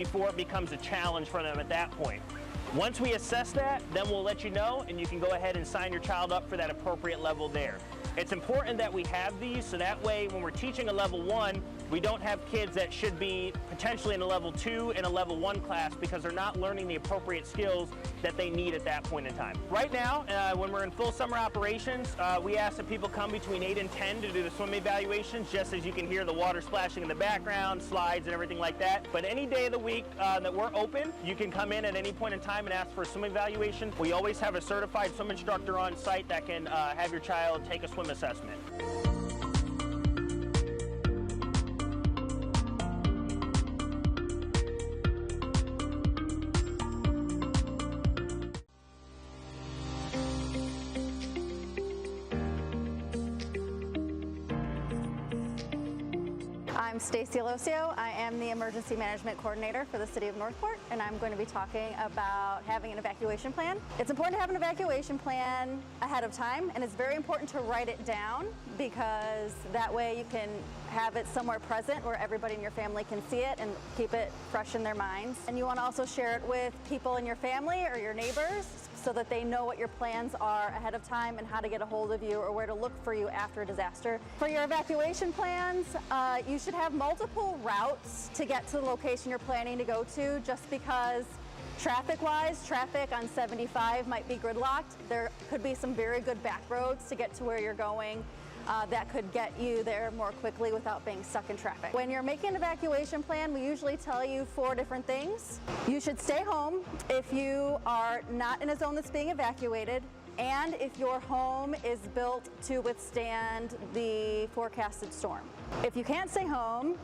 before it becomes a challenge for them at that point. Once we assess that, then we'll let you know, and you can go ahead and sign your child up for that appropriate level there. It's important that we have these, so that way when we're teaching a level 1, we don't have kids that should be potentially in a level 2 and a level 1 class because they're not learning the appropriate skills that they need at that point in time. Right now, when we're in full summer operations, we ask that people come between 8 and 10 to do the swim evaluations, just as you can hear the water splashing in the background, slides and everything like that. But any day of the week that we're open, you can come in at any point in time and ask for a swim evaluation. We always have a certified swim instructor on site that can have your child take a swim assessment. I'm Stacy Alosio. I am the Emergency Management Coordinator for the City of Northport, and I'm going to be talking about having an evacuation plan. It's important to have an evacuation plan ahead of time, and it's very important to write it down because that way you can have it somewhere present where everybody in your family can see it and keep it fresh in their minds. And you want to also share it with people in your family or your neighbors so that they know what your plans are ahead of time and how to get a hold of you or where to look for you after a disaster. For your evacuation plans, you should have multiple routes to get to the location you're planning to go to, just because traffic-wise, traffic on 75 might be gridlocked. There could be some very good back roads to get to where you're going that could get you there more quickly without being stuck in traffic. When you're making an evacuation plan, we usually tell you 4 different things. You should stay home if you are not in a zone that's being evacuated, and if your home is built to withstand the forecasted storm. If you can't stay home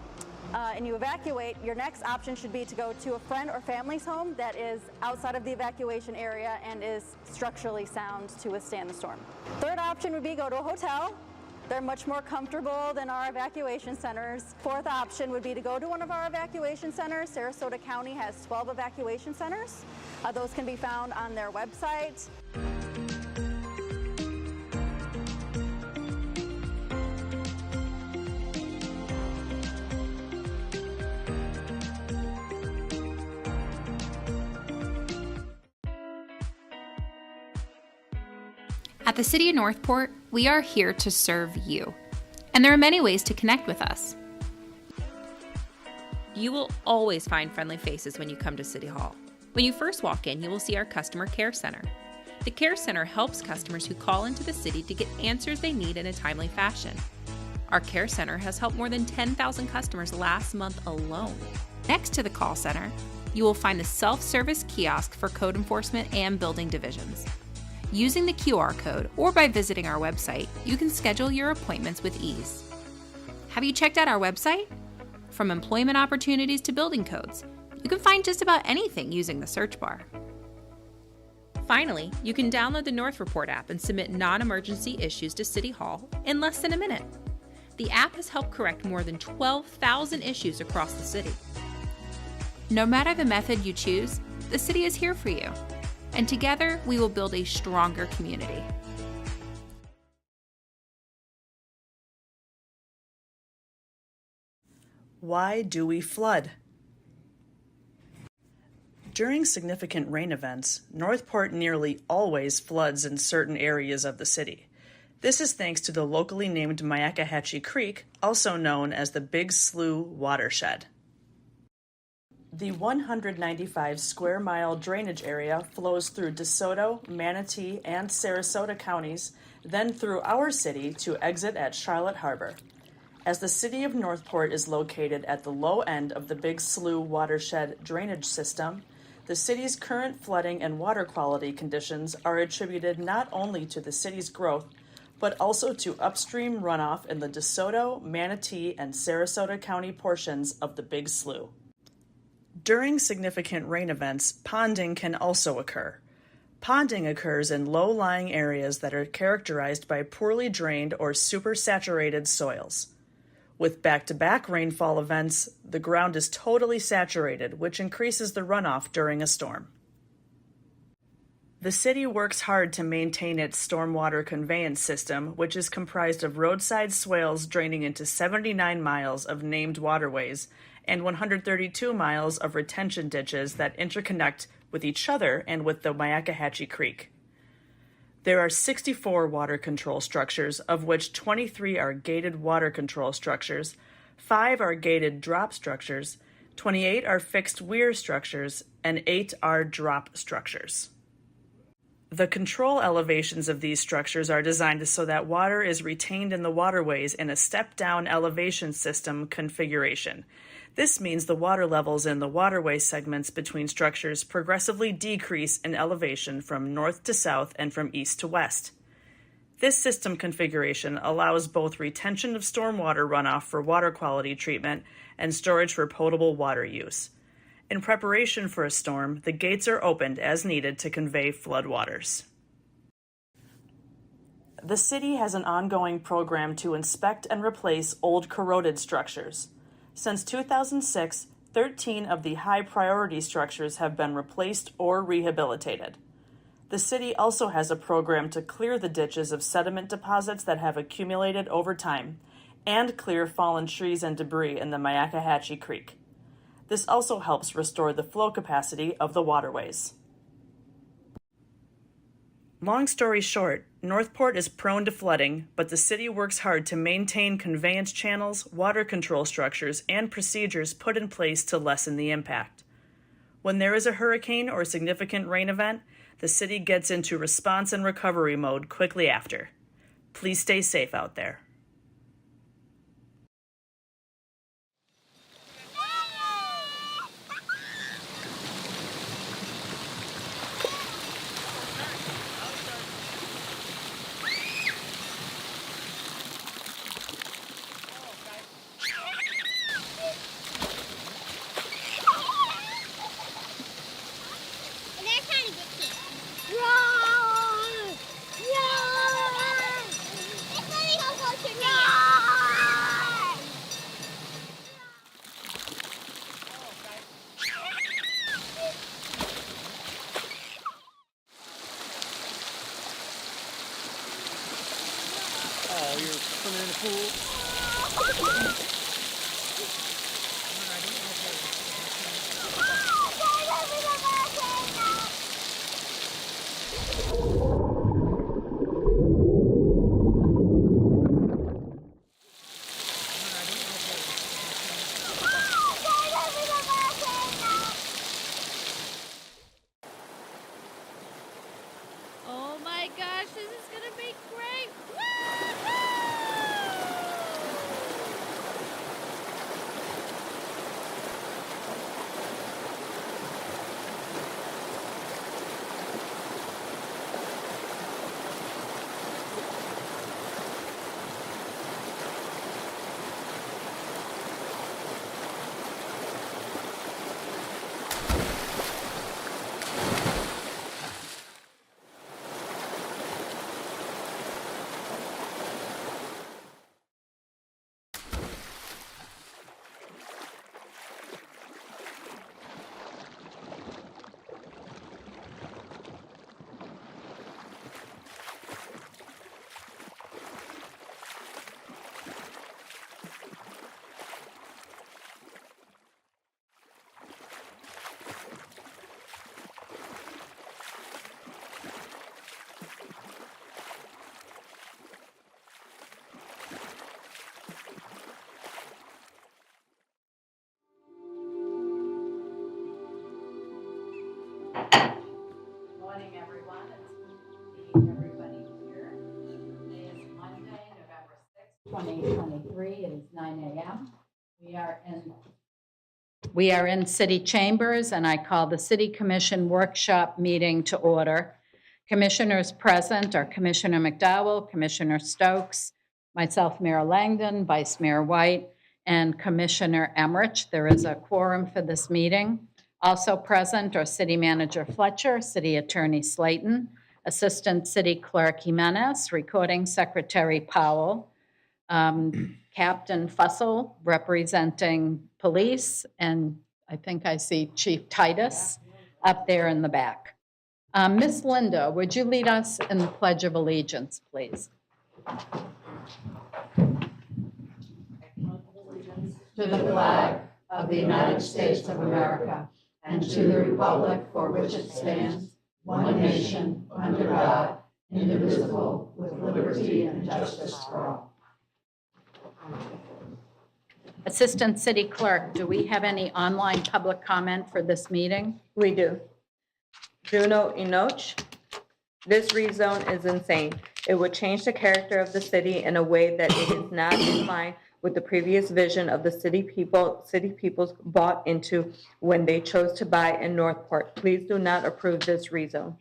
and you evacuate, your next option should be to go to a friend or family's home that is outside of the evacuation area and is structurally sound to withstand the storm. Third option would be go to a hotel. They're much more comfortable than our evacuation centers. Fourth option would be to go to one of our evacuation centers. Sarasota County has 12 evacuation centers. Those can be found on their website. At the City of Northport, we are here to serve you, and there are many ways to connect with us. You will always find friendly faces when you come to City Hall. When you first walk in, you will see our Customer Care Center. The Care Center helps customers who call into the city to get answers they need in a timely fashion. Our Care Center has helped more than 10,000 customers last month alone. Next to the call center, you will find the self-service kiosk for code enforcement and building divisions. Using the QR code or by visiting our website, you can schedule your appointments with ease. Have you checked out our website? From employment opportunities to building codes, you can find just about anything using the search bar. Finally, you can download the North Report app and submit non-emergency issues to City Hall in less than a minute. The app has helped correct more than 12,000 issues across the city. No matter the method you choose, the city is here for you. And together, we will build a stronger community. Why do we flood? During significant rain events, Northport nearly always floods in certain areas of the city. This is thanks to the locally named Myakkahatchee Creek, also known as the Big Slough Watershed. The 195 square mile drainage area flows through DeSoto, Manatee, and Sarasota counties, then through our city to exit at Charlotte Harbor. As the city of Northport is located at the low end of the Big Slough watershed drainage system, the city's current flooding and water quality conditions are attributed not only to the city's growth, but also to upstream runoff in the DeSoto, Manatee, and Sarasota County portions of the Big Slough. During significant rain events, ponding can also occur. Ponding occurs in low-lying areas that are characterized by poorly drained or supersaturated soils. With back-to-back rainfall events, the ground is totally saturated, which increases the runoff during a storm. The city works hard to maintain its stormwater conveyance system, which is comprised of roadside swales draining into 79 miles of named waterways and 132 miles of retention ditches that interconnect with each other and with the Myakkahatchee Creek. There are 64 water control structures, of which 23 are gated water control structures, 5 are gated drop structures, 28 are fixed weir structures, and 8 are drop structures. The control elevations of these structures are designed so that water is retained in the waterways in a step-down elevation system configuration. This means the water levels in the waterway segments between structures progressively decrease in elevation from north to south and from east to west. This system configuration allows both retention of stormwater runoff for water quality treatment and storage for potable water use. In preparation for a storm, the gates are opened as needed to convey floodwaters. The city has an ongoing program to inspect and replace old corroded structures. Since 2006, 13 of the high-priority structures have been replaced or rehabilitated. The city also has a program to clear the ditches of sediment deposits that have accumulated over time and clear fallen trees and debris in the Myakkahatchee Creek. This also helps restore the flow capacity of the waterways. Long story short, Northport is prone to flooding, but the city works hard to maintain conveyance channels, water control structures, and procedures put in place to lessen the impact. When there is a hurricane or significant rain event, the city gets into response and recovery mode quickly after. Please stay safe out there. Oh, you're swimming in the pool? Oh my gosh, this is gonna be great! Morning, everyone. It's good to see everybody here. Today is Monday, November 6th, 2023. It is 9 a.m. We are in City Chambers, and I call the City Commission Workshop meeting to order. Commissioners present are Commissioner McDowell, Commissioner Stokes, myself, Mayor Langdon, Vice Mayor White, and Commissioner Emmerich. There is a quorum for this meeting. Also present are City Manager Fletcher, City Attorney Slayton, Assistant City Clerk Jimenez, Recording Secretary Powell, Captain Fussell representing police, and I think I see Chief Titus up there in the back. Miss Linda, would you lead us in the Pledge of Allegiance, please? To the flag of the United States of America and to the republic for which it stands, one nation, under God, indivisible, with liberty and justice for all. Assistant City Clerk, do we have any online public comment for this meeting? We do. Bruno Enoch. This rezone is insane. It would change the character of the city in a way that it is not in line with the previous vision of the city peoples bought into when they chose to buy in Northport. Please do not approve this rezone.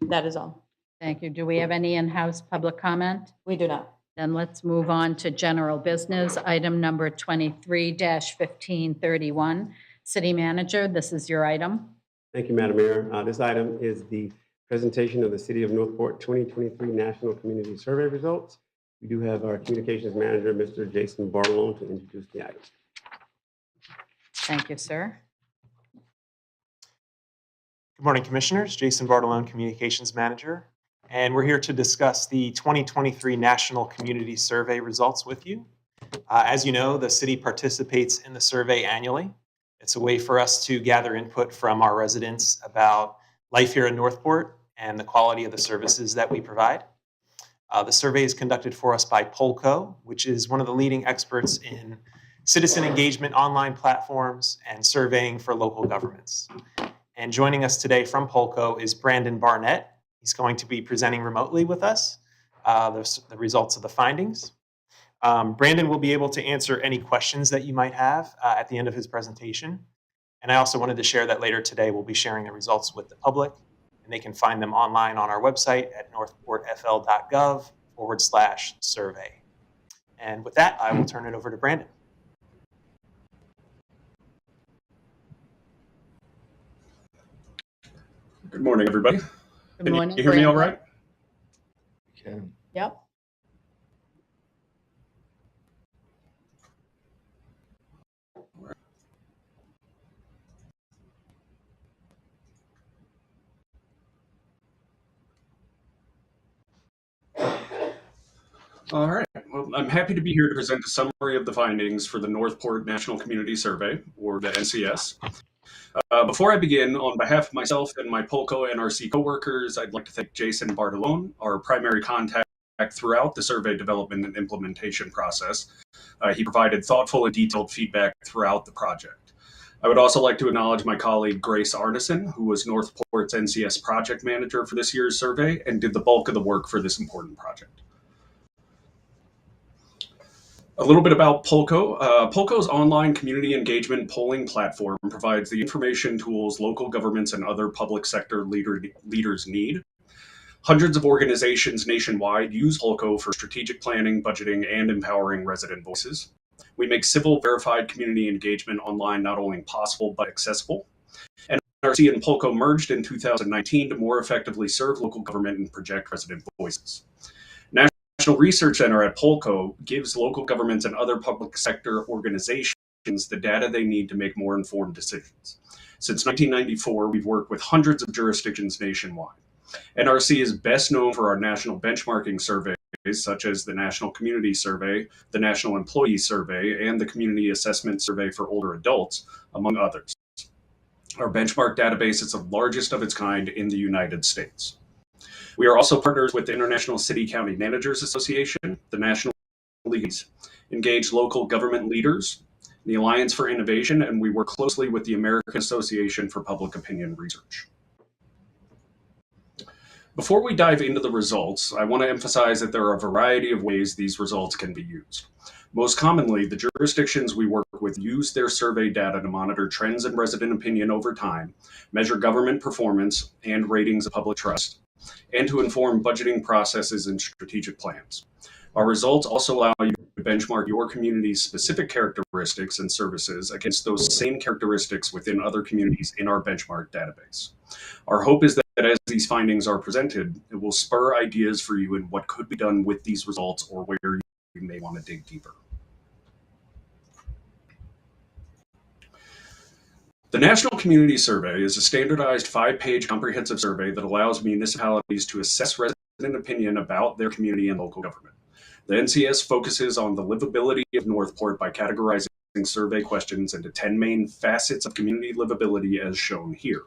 That is all. Thank you. Do we have any in-house public comment? We do not. Then let's move on to general business. Item number 23-1531. City Manager, this is your item. Thank you, Madam Mayor. This item is the presentation of the City of Northport 2023 National Community Survey results. We do have our Communications Manager, Mr. Jason Bartolone, to introduce the item. Thank you, sir. Good morning, Commissioners. Jason Bartolone, Communications Manager. And we're here to discuss the 2023 National Community Survey results with you. As you know, the city participates in the survey annually. It's a way for us to gather input from our residents about life here in Northport and the quality of the services that we provide. The survey is conducted for us by Polco, which is one of the leading experts in citizen engagement online platforms and surveying for local governments. And joining us today from Polco is Brandon Barnett. He's going to be presenting remotely with us the results of the findings. Brandon will be able to answer any questions that you might have at the end of his presentation. And I also wanted to share that later today we'll be sharing the results with the public, and they can find them online on our website at northportfl.gov/survey. And with that, I will turn it over to Brandon. Good morning, everybody. Good morning. Can you hear me all right? Yep. All right. Well, I'm happy to be here to present a summary of the findings for the Northport National Community Survey, or the NCS. Before I begin, on behalf of myself and my Polco NRC coworkers, I'd like to thank Jason Bartolone, our primary contact throughout the survey development and implementation process. He provided thoughtful and detailed feedback throughout the project. I would also like to acknowledge my colleague Grace Arneson, who was Northport's NCS project manager for this year's survey and did the bulk of the work for this important project. A little bit about Polco. Polco's online community engagement polling platform provides the information tools local governments and other public sector leaders need. Hundreds of organizations nationwide use Polco for strategic planning, budgeting, and empowering resident voices. We make civil verified community engagement online not only possible but accessible. NRC and Polco merged in 2019 to more effectively serve local government and project resident voices. National Research Center at Polco gives local governments and other public sector organizations the data they need to make more informed decisions. Since 1994, we've worked with hundreds of jurisdictions nationwide. NRC is best known for our national benchmarking surveys, such as the National Community Survey, the National Employee Survey, and the Community Assessment Survey for older adults, among others. Our benchmark database is the largest of its kind in the United States. We are also partners with the International City County Managers Association, the National Leagues, engage local government leaders, the Alliance for Innovation, and we work closely with the American Association for Public Opinion Research. Before we dive into the results, I want to emphasize that there are a variety of ways these results can be used. Most commonly, the jurisdictions we work with use their survey data to monitor trends in resident opinion over time, measure government performance and ratings of public trust, and to inform budgeting processes and strategic plans. Our results also allow you to benchmark your community's specific characteristics and services against those same characteristics within other communities in our benchmark database. Our hope is that as these findings are presented, it will spur ideas for you in what could be done with these results or where you may want to dig deeper. The National Community Survey is a standardized 5-page comprehensive survey that allows municipalities to assess resident opinion about their community and local government. The NCS focuses on the livability of Northport by categorizing survey questions into 10 main facets of community livability as shown here.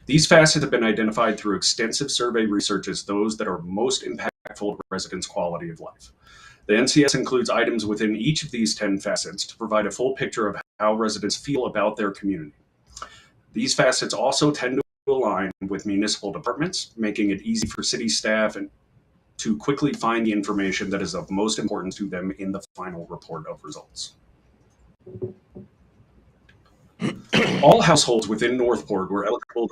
These facets have been identified through extensive survey research as those that are most impactful to residents' quality of life. The NCS includes items within each of these 10 facets to provide a full picture of how residents feel about their community. These facets also tend to align with municipal departments, making it easy for city staff to quickly find the information that is of most importance to them in the final report of results. All households within Northport were eligible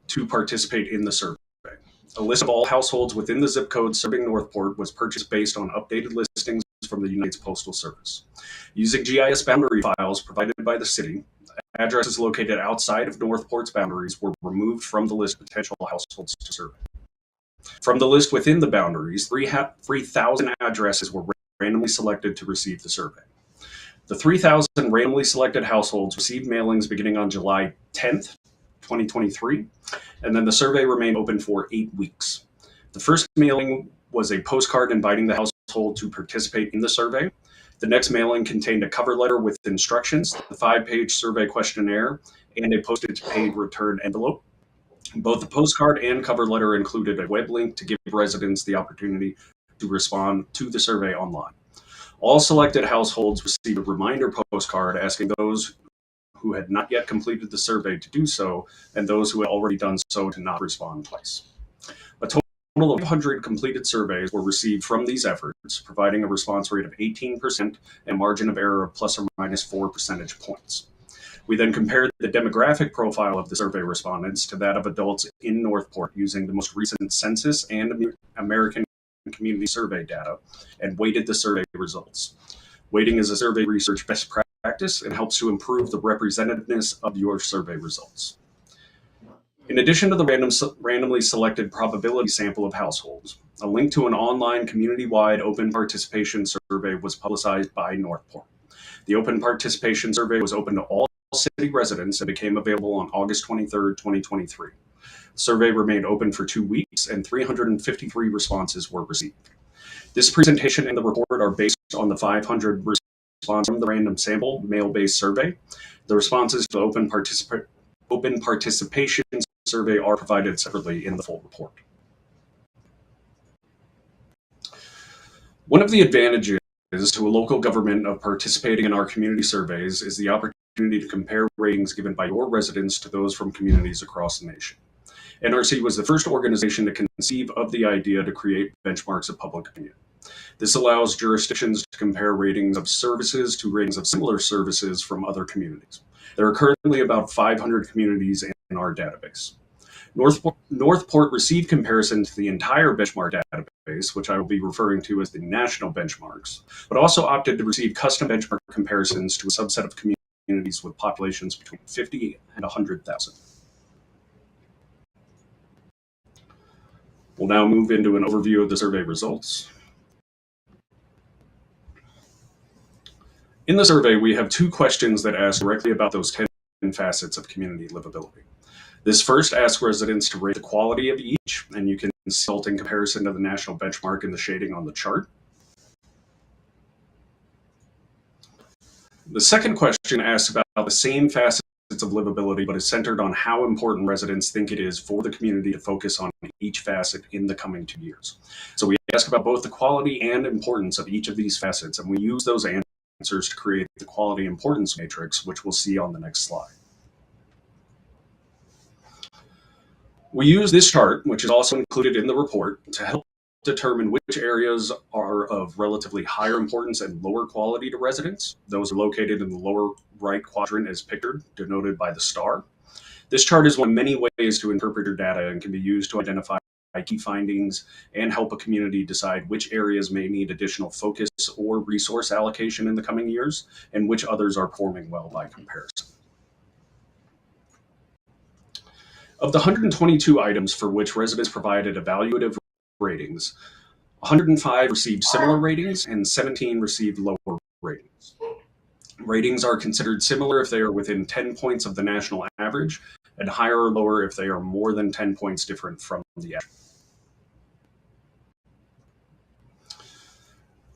to participate in the survey. A list of all households within the zip code serving Northport was purchased based on updated listings from the United States Postal Service. Using GIS boundary files provided by the city, addresses located outside of Northport's boundaries were removed from the list of potential households to survey. From the list within the boundaries, 3,000 addresses were randomly selected to receive the survey. The 3,000 randomly selected households received mailings beginning on July 10th, 2023, and then the survey remained open for 8 weeks. The first mailing was a postcard inviting the household to participate in the survey. The next mailing contained a cover letter with instructions, the 5-page survey questionnaire, and a postage-paid return envelope. Both the postcard and cover letter included a web link to give residents the opportunity to respond to the survey online. All selected households received a reminder postcard asking those who had not yet completed the survey to do so, and those who had already done so to not respond twice. A total of 100 completed surveys were received from these efforts, providing a response rate of 18% and a margin of error of plus or minus 4 percentage points. We then compared the demographic profile of the survey respondents to that of adults in Northport using the most recent census and American Community Survey data and weighted the survey results. Weighting is a survey research best practice and helps to improve the representativeness of your survey results. In addition to the randomly selected probability sample of households, a link to an online community-wide open participation survey was publicized by Northport. The open participation survey was open to all city residents and became available on August 23, 2023. The survey remained open for 2 weeks and 353 responses were received. This presentation and the report are based on the 500 responses from the random sample mail-based survey. The responses to the open participation survey are provided separately in the full report. One of the advantages to a local government of participating in our community surveys is the opportunity to compare ratings given by your residents to those from communities across the nation. NRC was the first organization to conceive of the idea to create benchmarks of public opinion. This allows jurisdictions to compare ratings of services to ratings of similar services from other communities. There are currently about 500 communities in our database. Northport received comparison to the entire benchmark database, which I will be referring to as the national benchmarks, but also opted to receive custom benchmark comparisons to a subset of communities with populations between 50 and 100,000. We'll now move into an overview of the survey results. In the survey, we have 2 questions that ask directly about those 10 facets of community livability. This first asks residents to rate the quality of each, and you can see in comparison to the national benchmark in the shading on the chart. The second question asks about the same facets of livability, but is centered on how important residents think it is for the community to focus on each facet in the coming 2 years. So we ask about both the quality and importance of each of these facets, and we use those answers to create the quality importance matrix, which we'll see on the next slide. We use this chart, which is also included in the report, to help determine which areas are of relatively higher importance and lower quality to residents. Those are located in the lower right quadrant as pictured, denoted by the star. This chart is one of many ways to interpret your data and can be used to identify key findings and help a community decide which areas may need additional focus or resource allocation in the coming years, and which others are performing well by comparison. Of the 122 items for which residents provided evaluative ratings, 105 received similar ratings and 17 received lower ratings. Ratings are considered similar if they are within 10 points of the national average, and higher or lower if they are more than 10 points different from the average.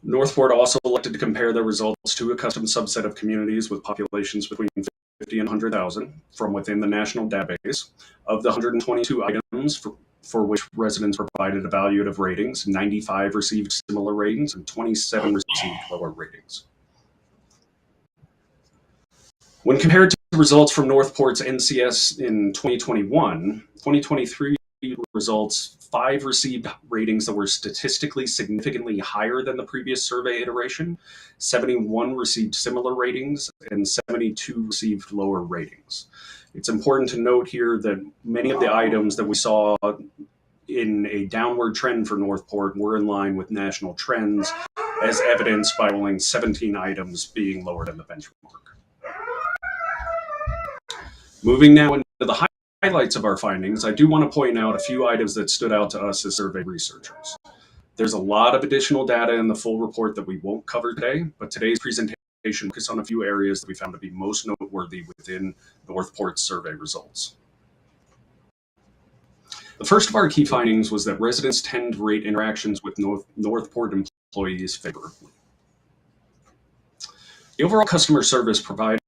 Northport also elected to compare their results to a custom subset of communities with populations between 50 and 100,000 from within the national database. Of the 122 items for which residents provided evaluative ratings, 95 received similar ratings and 27 received lower ratings. When compared to the results from Northport's NCS in 2021, 2023 results, 5 received ratings that were statistically significantly higher than the previous survey iteration, 71 received similar ratings, and 72 received lower ratings. It's important to note here that many of the items that we saw in a downward trend for Northport were in line with national trends, as evidenced by only 17 items being lower than the benchmark. Moving now into the highlights of our findings, I do want to point out a few items that stood out to us as survey researchers. There's a lot of additional data in the full report that we won't cover today, but today's presentation focuses on a few areas that we found to be most noteworthy within Northport's survey results. The first of our key findings was that residents tend to rate interactions with Northport employees favorably. The overall customer service provided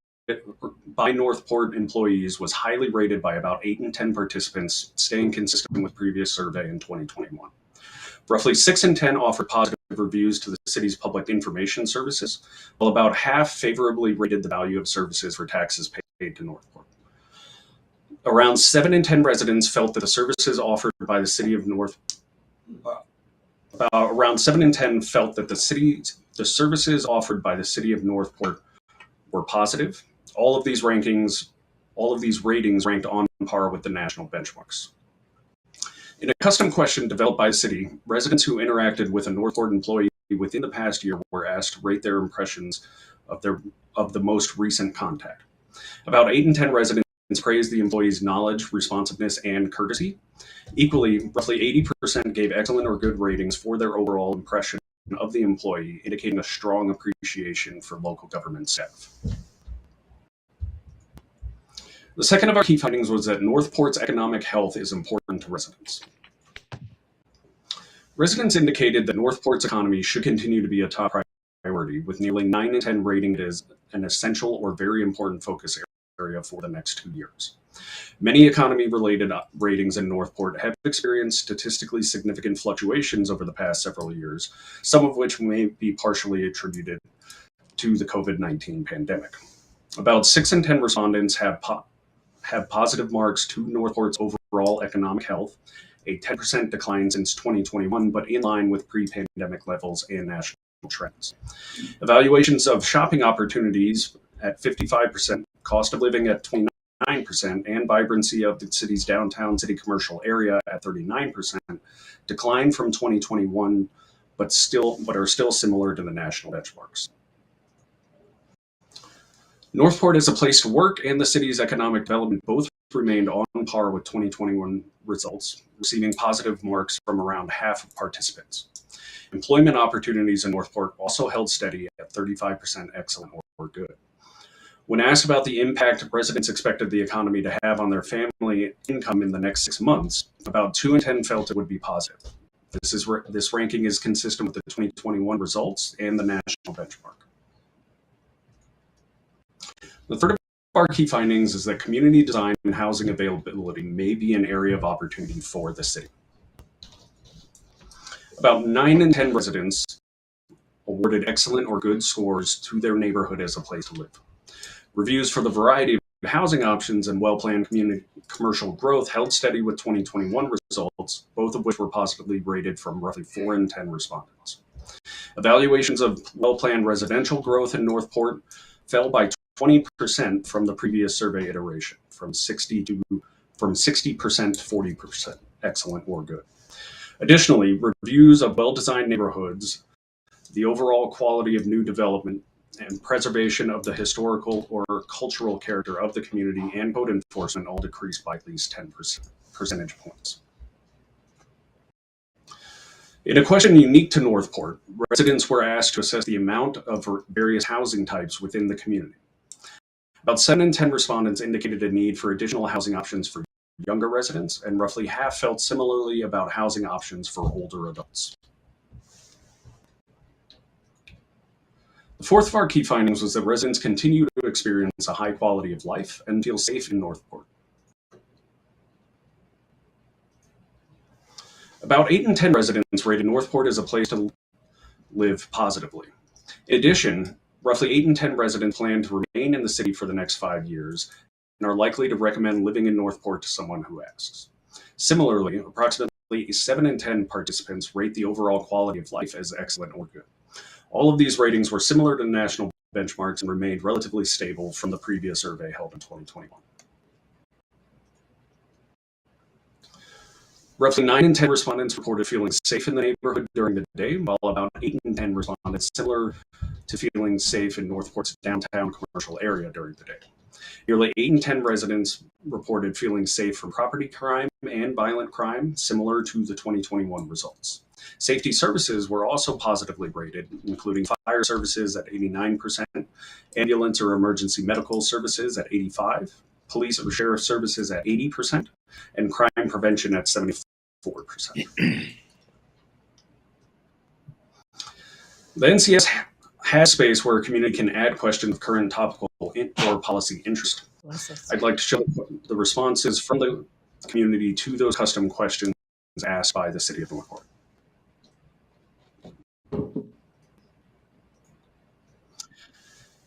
by Northport employees was highly rated by about 8 in 10 participants, staying consistent with previous survey in 2021. Roughly 6 in 10 offered positive reviews to the city's public information services, while about half favorably rated the value of services for taxes paid to Northport. Around 7 in 10 residents felt that the services offered by the city of around 7 in 10 felt that the services offered by the city of Northport were positive. All of these ratings ranked on par with the national benchmarks. In a custom question developed by the city, residents who interacted with a Northport employee within the past year were asked to rate their impressions of the most recent contact. About 8 in 10 residents praised the employee's knowledge, responsiveness, and courtesy. Equally, roughly 80% gave excellent or good ratings for their overall impression of the employee, indicating a strong appreciation for local government staff. The second of our key findings was that Northport's economic health is important to residents. Residents indicated that Northport's economy should continue to be a top priority, with nearly 9 in 10 rating it as an essential or very important focus area for the next 2 years. Many economy-related ratings in Northport have experienced statistically significant fluctuations over the past several years, some of which may be partially attributed to the COVID-19 pandemic. About 6 in 10 respondents have positive marks to Northport's overall economic health, a 10% decline since 2021, but in line with pre-pandemic levels and national trends. Evaluations of shopping opportunities at 55%, cost of living at 29%, and vibrancy of the city's downtown city commercial area at 39% declined from 2021, but are still similar to the national benchmarks. Northport as a place to work and the city's economic development both remained on par with 2021 results, receiving positive marks from around half of participants. Employment opportunities in Northport also held steady at 35% excellent or good. When asked about the impact residents expected the economy to have on their family income in the next 6 months, about 2 in 10 felt it would be positive. This ranking is consistent with the 2021 results and the national benchmark. The third of our key findings is that community design and housing availability may be an area of opportunity for the city. About 9 in 10 residents awarded excellent or good scores to their neighborhood as a place to live. Reviews for the variety of housing options and well-planned commercial growth held steady with 2021 results, both of which were positively rated from roughly 4 in 10 respondents. Evaluations of well-planned residential growth in Northport fell by 20% from the previous survey iteration, from 60% to 40% excellent or good. Additionally, reviews of well-designed neighborhoods, the overall quality of new development, and preservation of the historical or cultural character of the community and code enforcement all decreased by at least 10 percentage points. In a question unique to Northport, residents were asked to assess the amount of various housing types within the community. About 7 in 10 respondents indicated a need for additional housing options for younger residents, and roughly half felt similarly about housing options for older adults. The fourth of our key findings was that residents continue to experience a high quality of life and feel safe in Northport. About 8 in 10 residents rated Northport as a place to live positively. In addition, roughly 8 in 10 residents plan to remain in the city for the next 5 years and are likely to recommend living in Northport to someone who asks. Similarly, approximately 7 in 10 participants rate the overall quality of life as excellent or good. All of these ratings were similar to national benchmarks and remained relatively stable from the previous survey held in 2021. Roughly 9 in 10 respondents reported feeling safe in the neighborhood during the day, while about 8 in 10 responded similar to feeling safe in Northport's downtown commercial area during the day. Nearly 8 in 10 residents reported feeling safe from property crime and violent crime, similar to the 2021 results. Safety services were also positively rated, including fire services at 89%, ambulance or emergency medical services at 85%, police or sheriff services at 80%, and crime prevention at 74%. The NCS has space where a community can add questions of current topical or policy interest. I'd like to show the responses from the community to those custom questions asked by the City of Northport.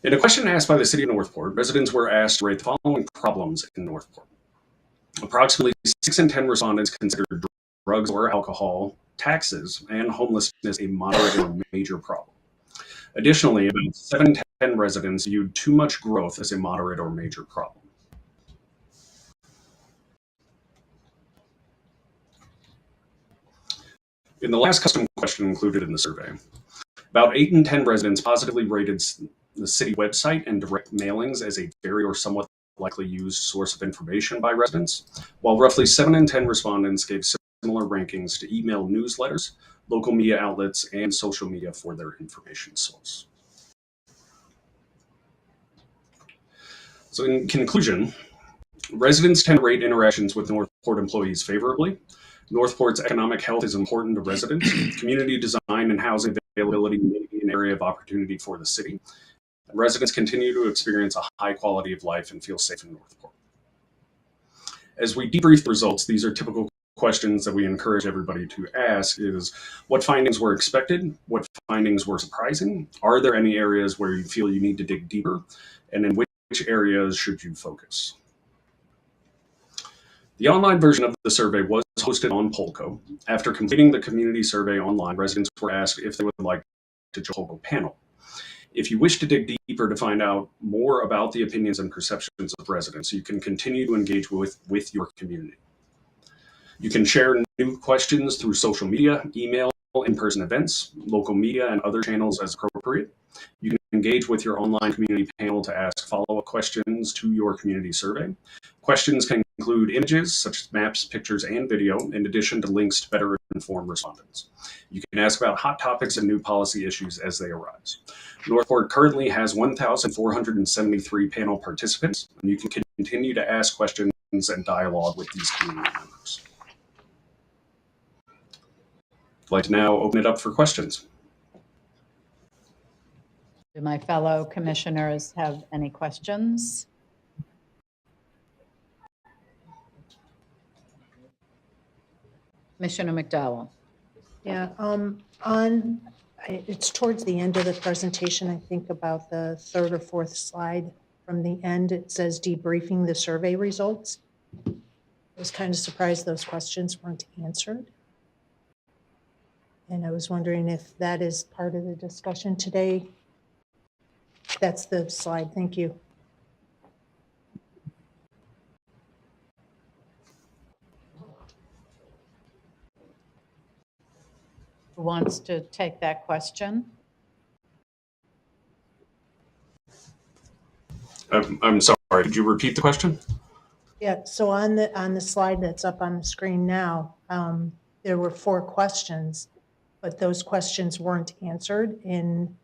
In a question asked by the City of Northport, residents were asked to rate the following problems in Northport. Approximately 6 in 10 respondents considered drugs or alcohol, taxes, and homelessness a moderate or major problem. Additionally, about 7 in 10 residents viewed too much growth as a moderate or major problem. In the last custom question included in the survey, about 8 in 10 residents positively rated the city website and direct mailings as a very or somewhat likely used source of information by residents, while roughly 7 in 10 respondents gave similar rankings to email newsletters, local media outlets, and social media for their information source. So in conclusion, residents tend to rate interactions with Northport employees favorably. Northport's economic health is important to residents. Community design and housing availability may be an area of opportunity for the city. And residents continue to experience a high quality of life and feel safe in Northport. As we debrief the results, these are typical questions that we encourage everybody to ask is, what findings were expected? What findings were surprising? Are there any areas where you feel you need to dig deeper? And in which areas should you focus? The online version of the survey was hosted on Polko. After completing the community survey online, residents were asked if they would like to join the Polko panel. If you wish to dig deeper to find out more about the opinions and perceptions of residents, you can continue to engage with your community. You can share new questions through social media, email, in-person events, local media, and other channels as appropriate. You can engage with your online community panel to ask follow-up questions to your community survey. Questions can include images such as maps, pictures, and video, in addition to links to better inform respondents. You can ask about hot topics and new policy issues as they arise. Northport currently has 1,473 panel participants, and you can continue to ask questions and dialogue with these community members. I'd like to now open it up for questions. Do my fellow commissioners have any questions? Commissioner McDowell. Yeah, it's towards the end of the presentation, I think about the third or fourth slide from the end. It says debriefing the survey results. I was kind of surprised those questions weren't answered. And I was wondering if that is part of the discussion today. That's the slide. Thank you. Who wants to take that question? I'm sorry, could you repeat the question? Yeah, so on the slide that's up on the screen now, there were 4 questions, but those questions weren't answered in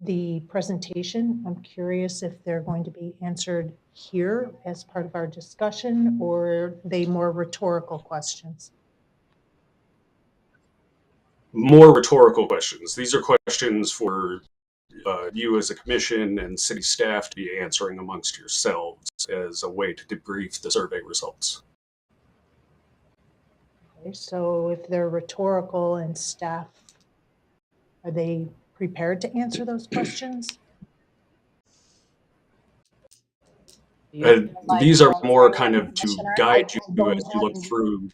the presentation. I'm curious if they're going to be answered here as part of our discussion, or are they more rhetorical questions? More rhetorical questions. These are questions for you as a commission and city staff to be answering amongst yourselves as a way to debrief the survey results. Okay, so if they're rhetorical and staff, are they prepared to answer those questions? These are more kind of to guide you as you look through.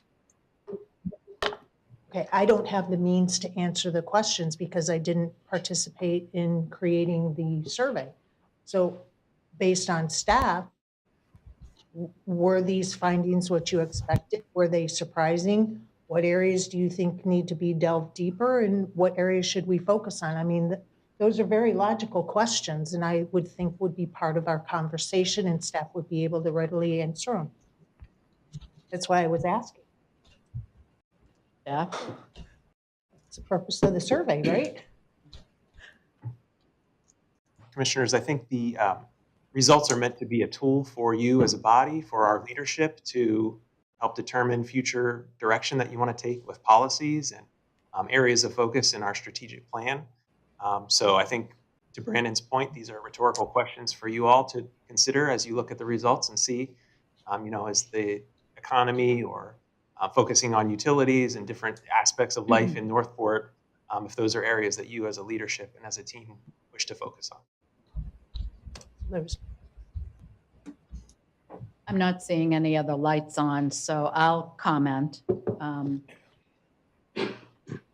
Okay, I don't have the means to answer the questions because I didn't participate in creating the survey. So based on staff, were these findings what you expected? Were they surprising? What areas do you think need to be delved deeper, and what areas should we focus on? I mean, those are very logical questions, and I would think would be part of our conversation, and staff would be able to readily answer them. That's why I was asking. Yeah, it's the purpose of the survey, right? Commissioners, I think the results are meant to be a tool for you as a body, for our leadership to help determine future direction that you want to take with policies and areas of focus in our strategic plan. So I think, to Brandon's point, these are rhetorical questions for you all to consider as you look at the results and see, as the economy or focusing on utilities and different aspects of life in Northport, if those are areas that you as a leadership and as a team wish to focus on. I'm not seeing any other lights on, so I'll comment.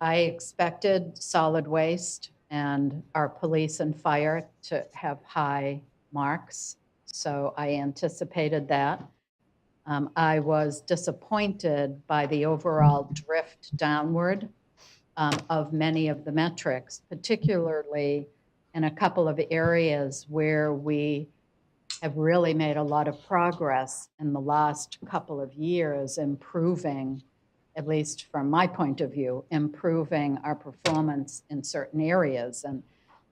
I expected solid waste and our police and fire to have high marks, so I anticipated that. I was disappointed by the overall drift downward of many of the metrics, particularly in a couple of areas where we have really made a lot of progress in the last couple of years, improving, at least from my point of view, improving our performance in certain areas.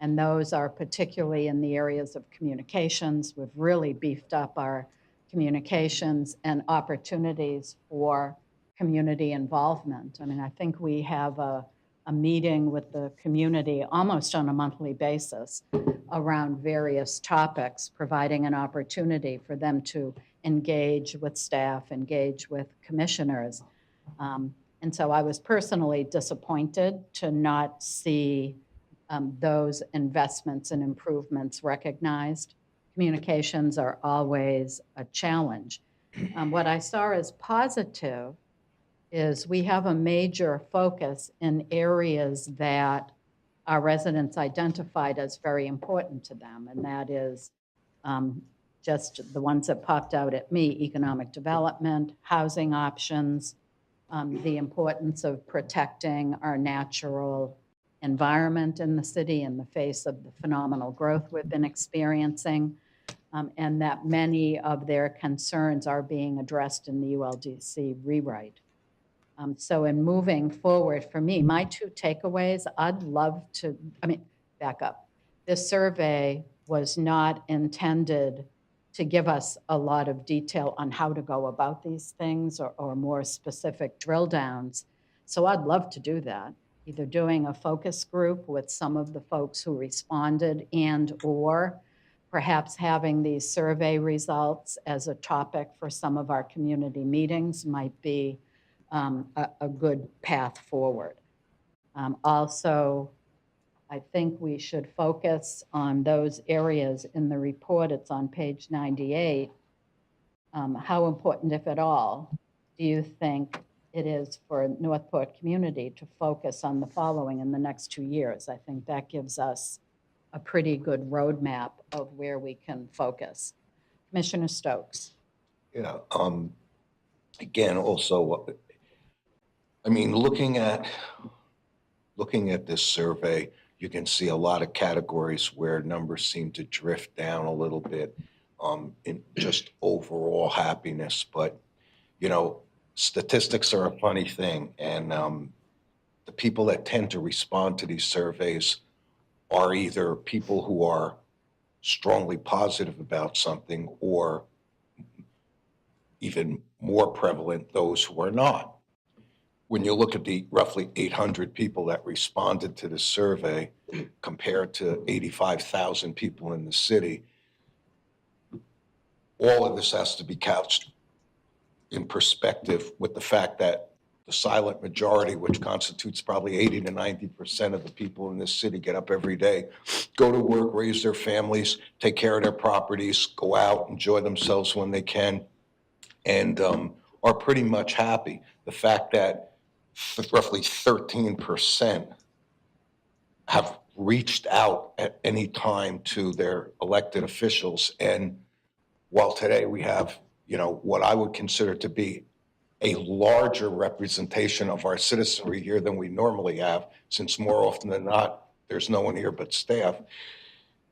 And those are particularly in the areas of communications. We've really beefed up our communications and opportunities for community involvement. I mean, I think we have a meeting with the community almost on a monthly basis around various topics, providing an opportunity for them to engage with staff, engage with commissioners. And so I was personally disappointed to not see those investments and improvements recognized. Communications are always a challenge. What I saw as positive is we have a major focus in areas that our residents identified as very important to them, and that is just the ones that popped out at me: economic development, housing options, the importance of protecting our natural environment in the city in the face of the phenomenal growth we've been experiencing, and that many of their concerns are being addressed in the ULDC rewrite. So in moving forward, for me, my two takeaways, I'd love to, back up. This survey was not intended to give us a lot of detail on how to go about these things or more specific drill downs. So I'd love to do that, either doing a focus group with some of the folks who responded or perhaps having these survey results as a topic for some of our community meetings might be a good path forward. Also, I think we should focus on those areas in the report. It's on page 98. How important, if at all, do you think it is for Northport community to focus on the following in the next 2 years? I think that gives us a pretty good roadmap of where we can focus. Commissioner Stokes. Yeah, again, also, looking at this survey, you can see a lot of categories where numbers seem to drift down a little bit in just overall happiness. But, statistics are a funny thing. And the people that tend to respond to these surveys are either people who are strongly positive about something, or even more prevalent, those who are not. when you look at the roughly 800 people that responded to the survey compared to 85,000 people in the city, all of this has to be couched in perspective with the fact that the silent majority, which constitutes probably 80 to 90% of the people in this city, get up every day, go to work, raise their families, take care of their properties, go out, enjoy themselves when they can, and are pretty much happy. The fact that roughly 13% have reached out at any time to their elected officials. And while today we have, what I would consider to be a larger representation of our citizenry here than we normally have, since more often than not, there's no one here but staff,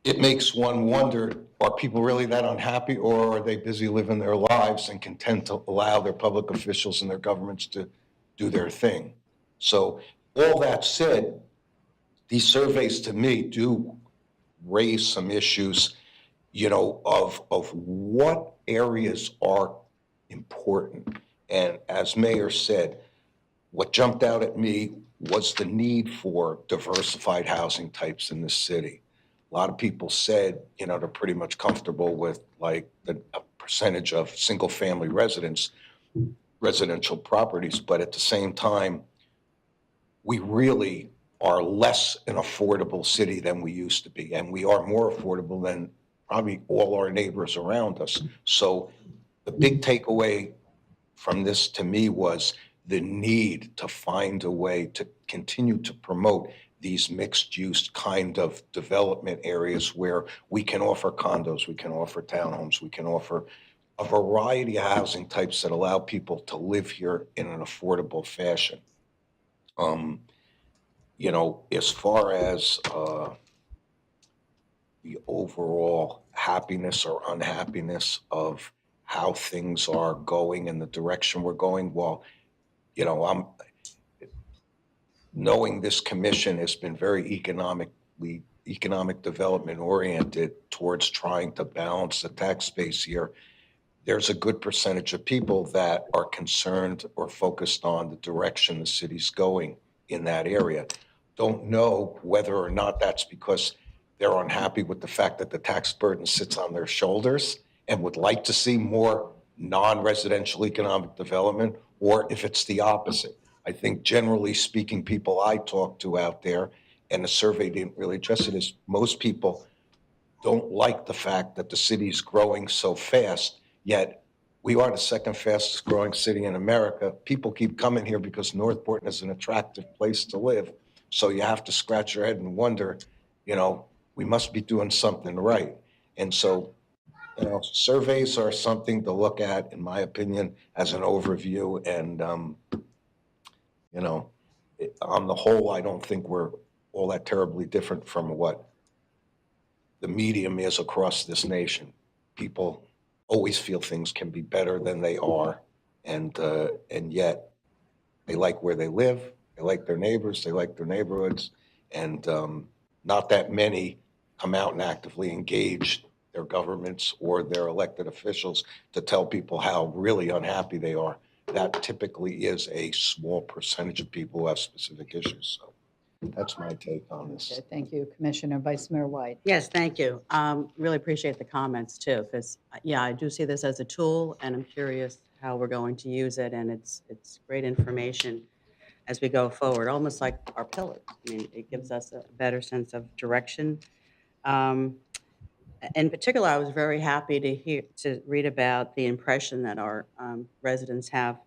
it makes one wonder, are people really that unhappy, or are they busy living their lives and content to allow their public officials and their governments to do their thing? So all that said, these surveys to me do raise some issues, of what areas are important. And as Mayor said, what jumped out at me was the need for diversified housing types in the city. A lot of people said, they're pretty much comfortable with like a percentage of single family residential properties, but at the same time, we really are less an affordable city than we used to be, and we are more affordable than probably all our neighbors around us. So the big takeaway from this to me was the need to find a way to continue to promote these mixed-use kind of development areas where we can offer condos, we can offer townhomes, we can offer a variety of housing types that allow people to live here in an affordable fashion. As far as the overall happiness or unhappiness of how things are going and the direction we're going, well, I'm knowing this commission has been very economic development oriented towards trying to balance the tax base here. There's a good percentage of people that are concerned or focused on the direction the city's going in that area. Don't know whether or not that's because they're unhappy with the fact that the tax burden sits on their shoulders and would like to see more non-residential economic development, or if it's the opposite. I think generally speaking, people I talk to out there, and the survey didn't really address it, is most people don't like the fact that the city's growing so fast, yet we are the second fastest growing city in America. People keep coming here because Northport is an attractive place to live. So you have to scratch your head and wonder, we must be doing something right. And so, surveys are something to look at, in my opinion, as an overview. And, on the whole, I don't think we're all that terribly different from what the medium is across this nation. People always feel things can be better than they are, and yet they like where they live, they like their neighbors, they like their neighborhoods, and not that many come out and actively engage their governments or their elected officials to tell people how really unhappy they are. That typically is a small percentage of people who have specific issues. So that's my take on this. Okay, thank you, Commissioner. Vice Mayor White. Yes, thank you. Really appreciate the comments too, because I do see this as a tool, and I'm curious how we're going to use it, and it's great information as we go forward, almost like our pillars. I mean, it gives us a better sense of direction. In particular, I was very happy to read about the impression that our residents have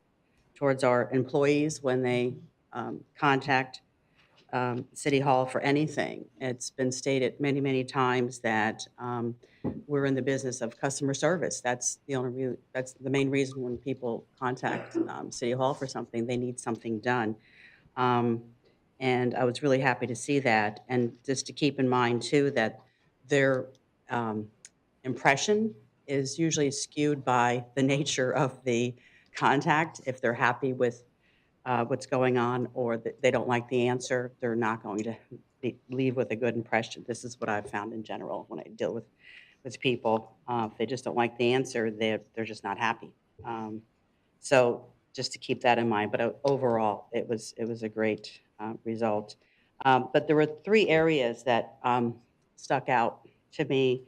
towards our employees when they contact City Hall for anything. It's been stated many, many times that we're in the business of customer service. That's the main reason when people contact City Hall for something, they need something done. And I was really happy to see that. And just to keep in mind too, that their impression is usually skewed by the nature of the contact. If they're happy with what's going on, or they don't like the answer, they're not going to leave with a good impression. This is what I've found in general when I deal with people. If they just don't like the answer, they're just not happy. So just to keep that in mind. But overall, it was a great result. But there were three areas that stuck out to me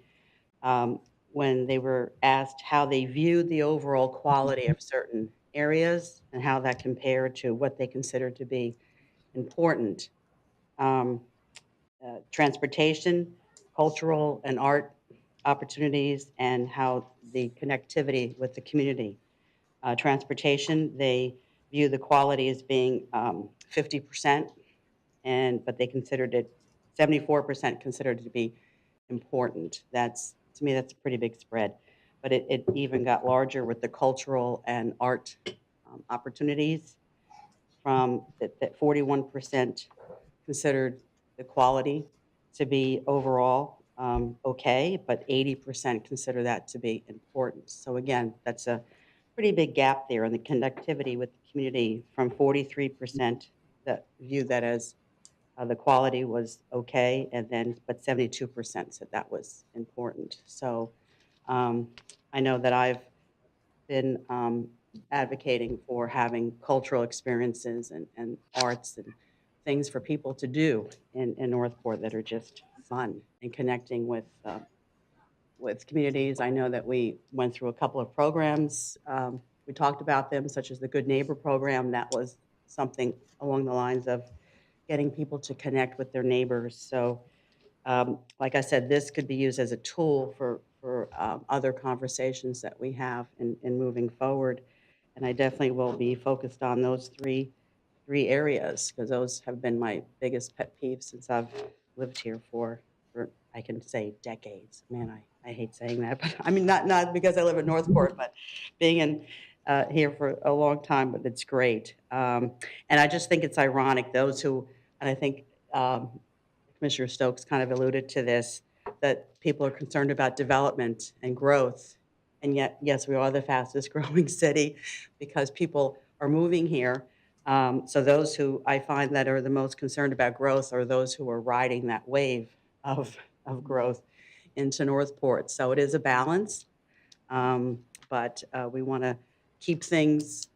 when they were asked how they viewed the overall quality of certain areas and how that compared to what they considered to be important. Transportation, cultural and art opportunities, and how the connectivity with the community. Transportation, they view the quality as being 50%, but they considered it, 74% considered it to be important. To me, that's a pretty big spread. But it even got larger with the cultural and art opportunities. From that 41% considered the quality to be overall okay, but 80% consider that to be important. So again, that's a pretty big gap there in the connectivity with the community, from 43% that view that as the quality was okay, but 72% said that was important. So I know that I've been advocating for having cultural experiences and arts and things for people to do in Northport that are just fun, and connecting with communities. I know that we went through a couple of programs. We talked about them, such as the Good Neighbor program. That was something along the lines of getting people to connect with their neighbors. So like I said, this could be used as a tool for other conversations that we have in moving forward. And I definitely will be focused on those three areas, because those have been my biggest pet peeves since I've lived here for I can say decades. Man, I hate saying that, but I mean, not because I live in Northport, but being in here for a long time, but it's great. And I just think it's ironic, those who, and I think Commissioner Stokes kind of alluded to this, that people are concerned about development and growth. And yet, yes, we are the fastest growing city because people are moving here. So those who I find that are the most concerned about growth are those who are riding that wave of growth into Northport. So it is a balance, but we want to keep things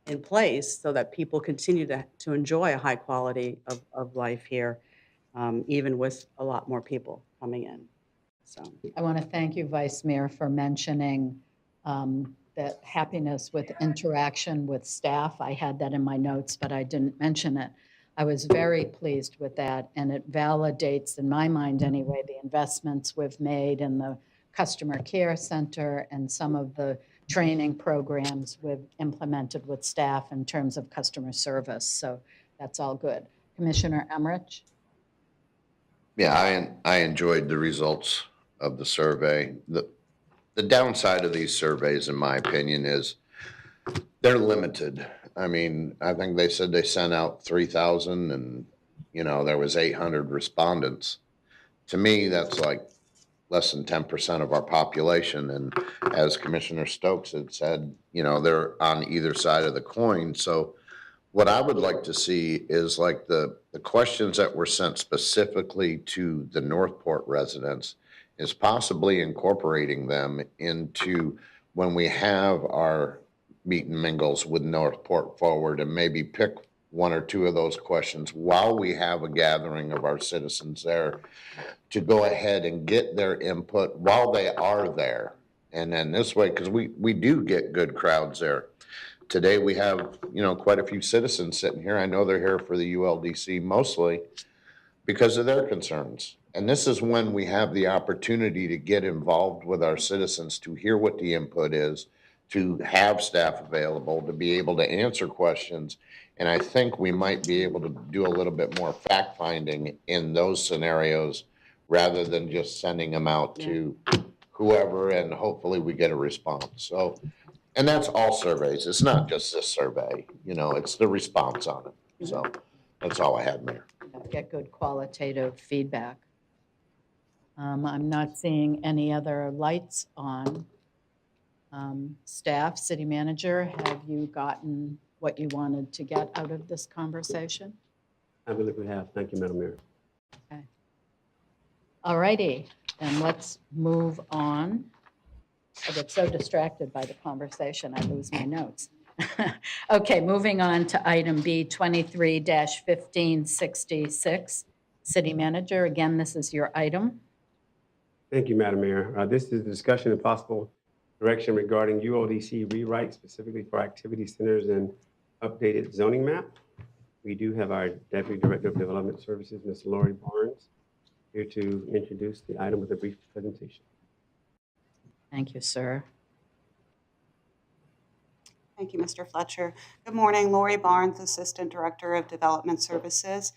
in place so that people continue to enjoy a high quality of life here, even with a lot more people coming in. So I want to thank you, Vice Mayor, for mentioning that happiness with interaction with staff. I had that in my notes, but I didn't mention it. I was very pleased with that, and it validates, in my mind anyway, the investments we've made in the customer care center and some of the training programs we've implemented with staff in terms of customer service. So that's all good. Commissioner Emmerich? Yeah, I enjoyed the results of the survey. The downside of these surveys, in my opinion, is they're limited. I mean, I think they said they sent out 3,000 and, there was 800 respondents. To me, that's like less than 10% of our population. And as Commissioner Stokes had said, they're on either side of the coin. So what I would like to see is like the questions that were sent specifically to the Northport residents is possibly incorporating them into when we have our meet and mingles with Northport Forward, and maybe pick one or two of those questions while we have a gathering of our citizens there to go ahead and get their input while they are there. And then this way, because we do get good crowds there. Today we have, quite a few citizens sitting here. I know they're here for the ULDC mostly because of their concerns. And this is when we have the opportunity to get involved with our citizens, to hear what the input is, to have staff available, to be able to answer questions. And I think we might be able to do a little bit more fact finding in those scenarios rather than just sending them out to whoever and hopefully we get a response. So, and that's all surveys. It's not just this survey, it's the response on it. So that's all I had, Mayor. Get good qualitative feedback. I'm not seeing any other lights on. Staff, city manager, have you gotten what you wanted to get out of this conversation? I believe we have. Thank you, Madam Mayor. Okay. All righty, then let's move on. I get so distracted by the conversation, I lose my notes. Okay, moving on to item B, 23-1566. City Manager, again, this is your item. Thank you, Madam Mayor. This is a discussion and possible direction regarding ULDC rewrite specifically for activity centers and updated zoning map. We do have our Deputy Director of Development Services, Ms. Lori Barnes, here to introduce the item with a brief presentation. Thank you, sir. Thank you, Mr. Fletcher. Good morning, Lori Barnes, Assistant Director of Development Services.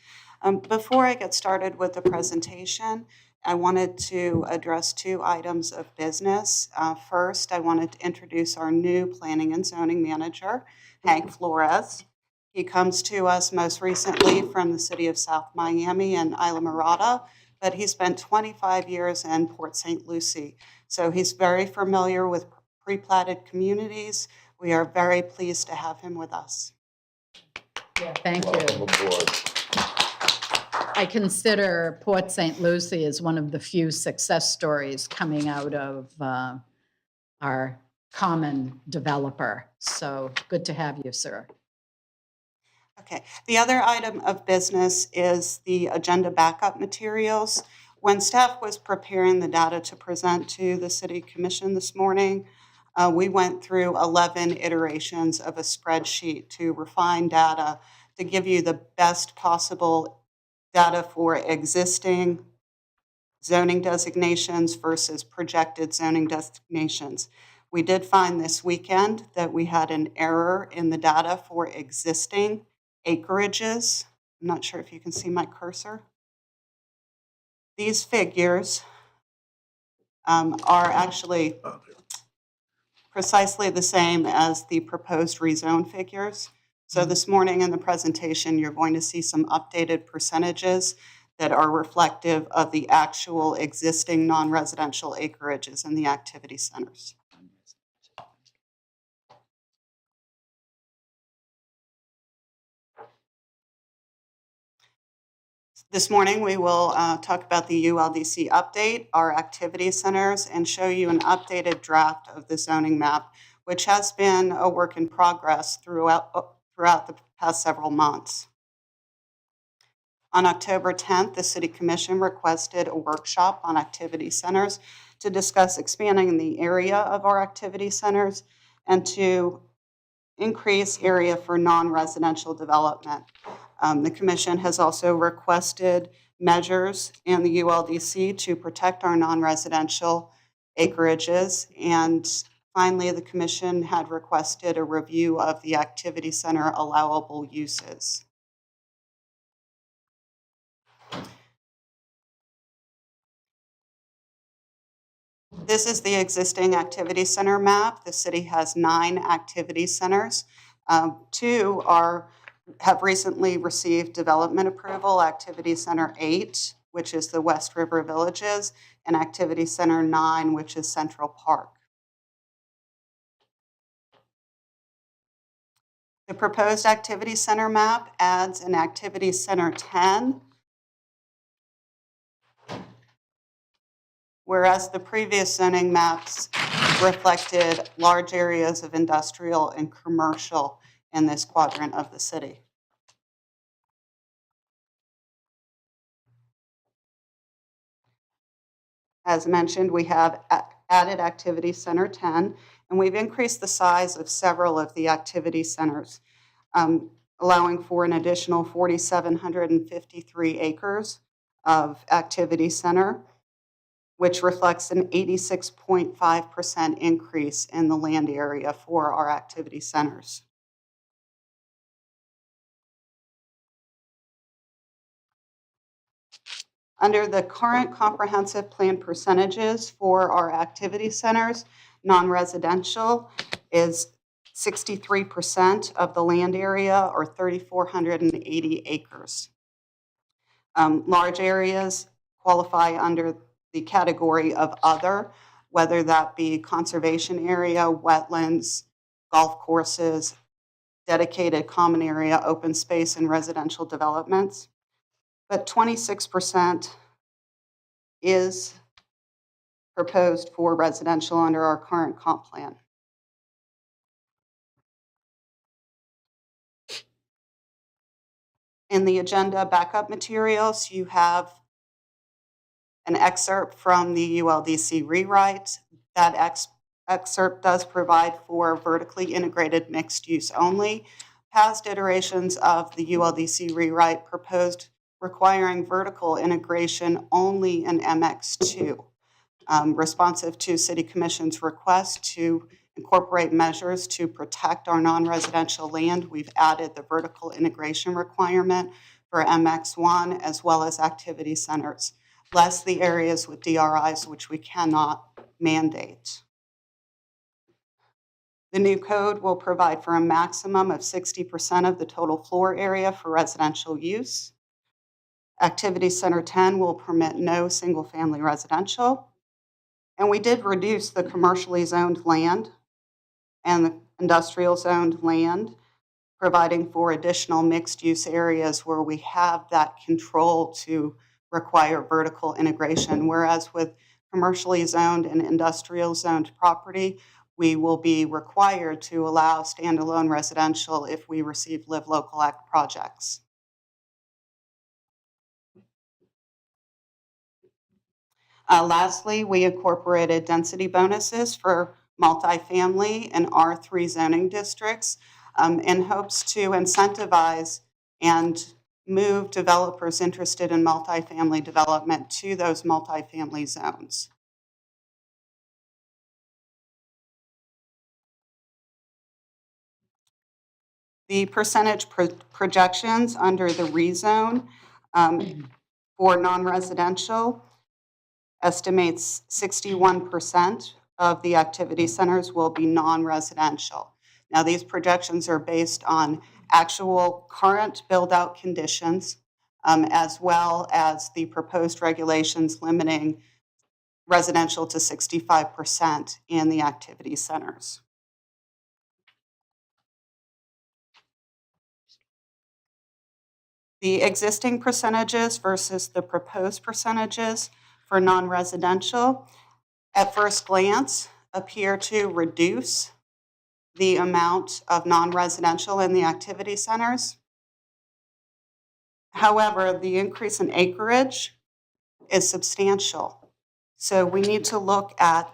Before I get started with the presentation, I wanted to address two items of business. First, I wanted to introduce our new Planning and Zoning Manager, Hank Flores. He comes to us most recently from the city of South Miami and Islamorada, but he spent 25 years in Port St. Lucie. So he's very familiar with pre-platted communities. We are very pleased to have him with us. Thank Welcome you. aboard. I consider Port St. Lucie as one of the few success stories coming out of our common developer. So good to have you, sir. Okay, the other item of business is the agenda backup materials. When staff was preparing the data to present to the City Commission this morning, we went through 11 iterations of a spreadsheet to refine data to give you the best possible data for existing zoning designations versus projected zoning designations. We did find this weekend that we had an error in the data for existing acreages. I'm not sure if you can see my cursor. These figures are actually precisely the same as the proposed rezone figures. So this morning in the presentation, you're going to see some updated percentages that are reflective of the actual existing non-residential acreages in the activity centers. This morning, we will talk about the ULDC update, our activity centers, and show you an updated draft of the zoning map, which has been a work in progress throughout the past several months. On October 10th, the City Commission requested a workshop on activity centers to discuss expanding the area of our activity centers and to increase area for non-residential development. The Commission has also requested measures in the ULDC to protect our non-residential acreages. And finally, the Commission had requested a review of the activity center allowable uses. This is the existing activity center map. The city has 9 activity centers. 2 have recently received development approval, Activity Center 8, which is the West River Villages, and Activity Center 9, which is Central Park. The proposed Activity Center map adds an Activity Center 10, whereas the previous zoning maps reflected large areas of industrial and commercial in this quadrant of the city. As mentioned, we have added Activity Center 10, and we've increased the size of several of the activity centers, allowing for an additional 4,753 acres of activity center, which reflects an 86.5% increase in the land area for our activity centers. Under the current comprehensive plan percentages for our activity centers, non-residential is 63% of the land area, or 3,480 acres. Large areas qualify under the category of other, whether that be conservation area, wetlands, golf courses, dedicated common area, open space, and residential developments. But 26% is proposed for residential under our current comp plan. In the agenda backup materials, you have an excerpt from the ULDC rewrite. That excerpt does provide for vertically integrated mixed use only. Past iterations of the ULDC rewrite proposed requiring vertical integration only in MX2. Responsive to City Commission's request to incorporate measures to protect our non-residential land, we've added the vertical integration requirement for MX1 as well as activity centers, less the areas with DRIs which we cannot mandate. The new code will provide for a maximum of 60% of the total floor area for residential use. Activity Center 10 will permit no single-family residential. And we did reduce the commercially zoned land and the industrial zoned land, providing for additional mixed-use areas where we have that control to require vertical integration. Whereas with commercially zoned and industrial zoned property, we will be required to allow standalone residential if we receive Live Local Act projects. Lastly, we incorporated density bonuses for multifamily and R3 zoning districts in hopes to incentivize and move developers interested in multifamily development to those multifamily zones. The percentage projections under the rezone for non-residential estimates 61% of the activity centers will be non-residential. Now, these projections are based on actual current build-out conditions, as well as the proposed regulations limiting residential to 65% in the activity centers. The existing percentages versus the proposed percentages for non-residential, at first glance, appear to reduce the amount of non-residential in the activity centers. However, the increase in acreage is substantial. So we need to look at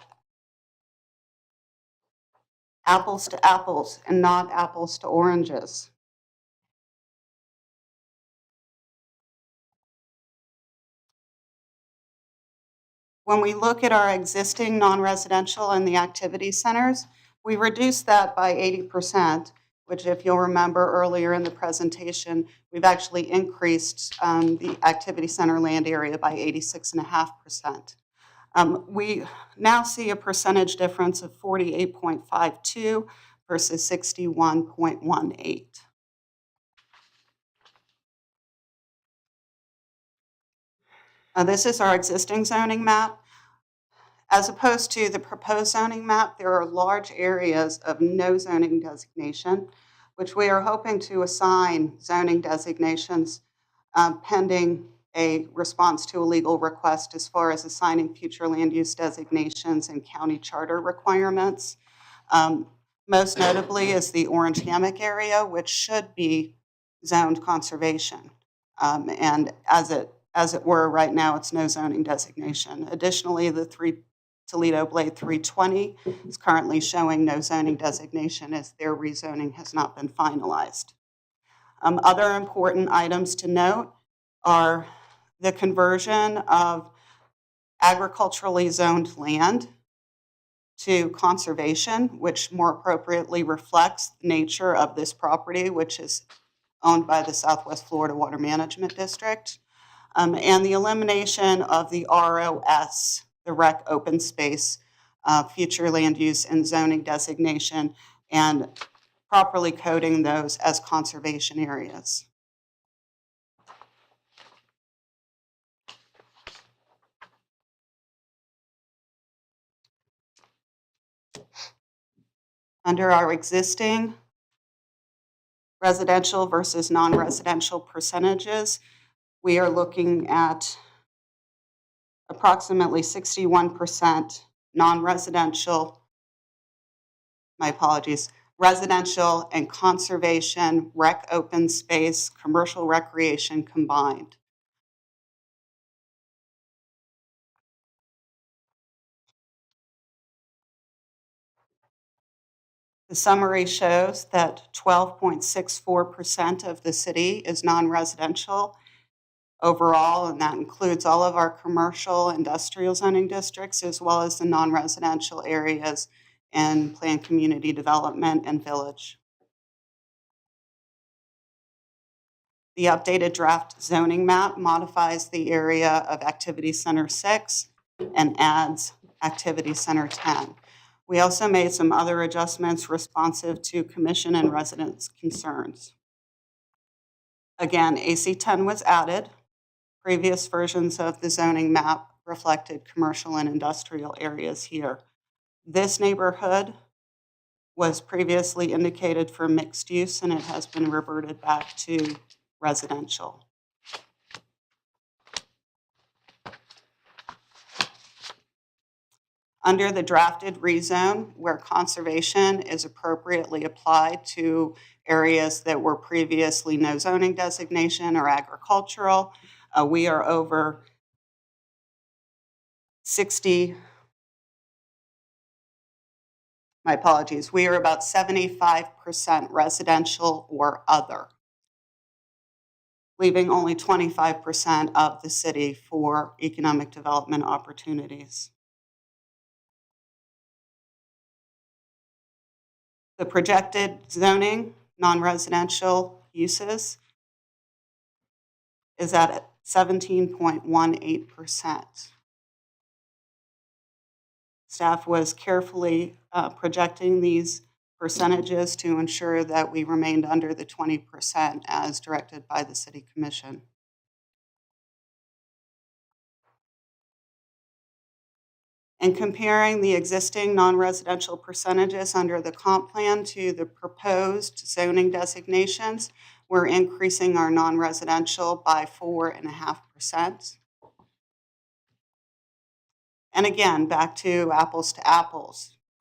apples to apples and not apples to oranges. When we look at our existing non-residential in the activity centers, we reduced that by 80%, which if you'll remember earlier in the presentation, we've actually increased the activity center land area by 86.5%. We now see a percentage difference of 48.52 versus 61.18. This is our existing zoning map. As opposed to the proposed zoning map, there are large areas of no zoning designation, which we are hoping to assign zoning designations pending a response to a legal request as far as assigning future land use designations and county charter requirements. Most notably is the Orange Hammock area, which should be zoned conservation. And as it were right now, it's no zoning designation. Additionally, the Toledo Blade 320 is currently showing no zoning designation as their rezoning has not been finalized. Other important items to note are the conversion of agriculturally zoned land to conservation, which more appropriately reflects the nature of this property, which is owned by the Southwest Florida Water Management District, and the elimination of the ROS, the rec open space, future land use and zoning designation, and properly coding those as conservation areas. Under our existing residential versus non-residential percentages, we are looking at approximately 61% non-residential, my apologies, residential and conservation, rec open space, commercial recreation combined. The summary shows that 12.64% of the city is non-residential overall, and that includes all of our commercial industrial zoning districts, as well as the non-residential areas in planned community development and village. The updated draft zoning map modifies the area of Activity Center 6 and adds Activity Center 10. We also made some other adjustments responsive to commission and residents' concerns. Again, AC 10 was added. Previous versions of the zoning map reflected commercial and industrial areas here. This neighborhood was previously indicated for mixed use, and it has been reverted back to residential. Under the drafted rezone, where conservation is appropriately applied to areas that were previously no zoning designation or agricultural, we are over 60, my apologies, we are about 75% residential or other, leaving only 25% of the city for economic development opportunities. The projected zoning, non-residential uses, is at 17.18%. Staff was carefully projecting these percentages to ensure that we remained under the 20% as directed by the City Commission. And comparing the existing non-residential percentages under the comp plan to the proposed zoning designations, we're increasing our non-residential by 4.5%. And again, back to apples,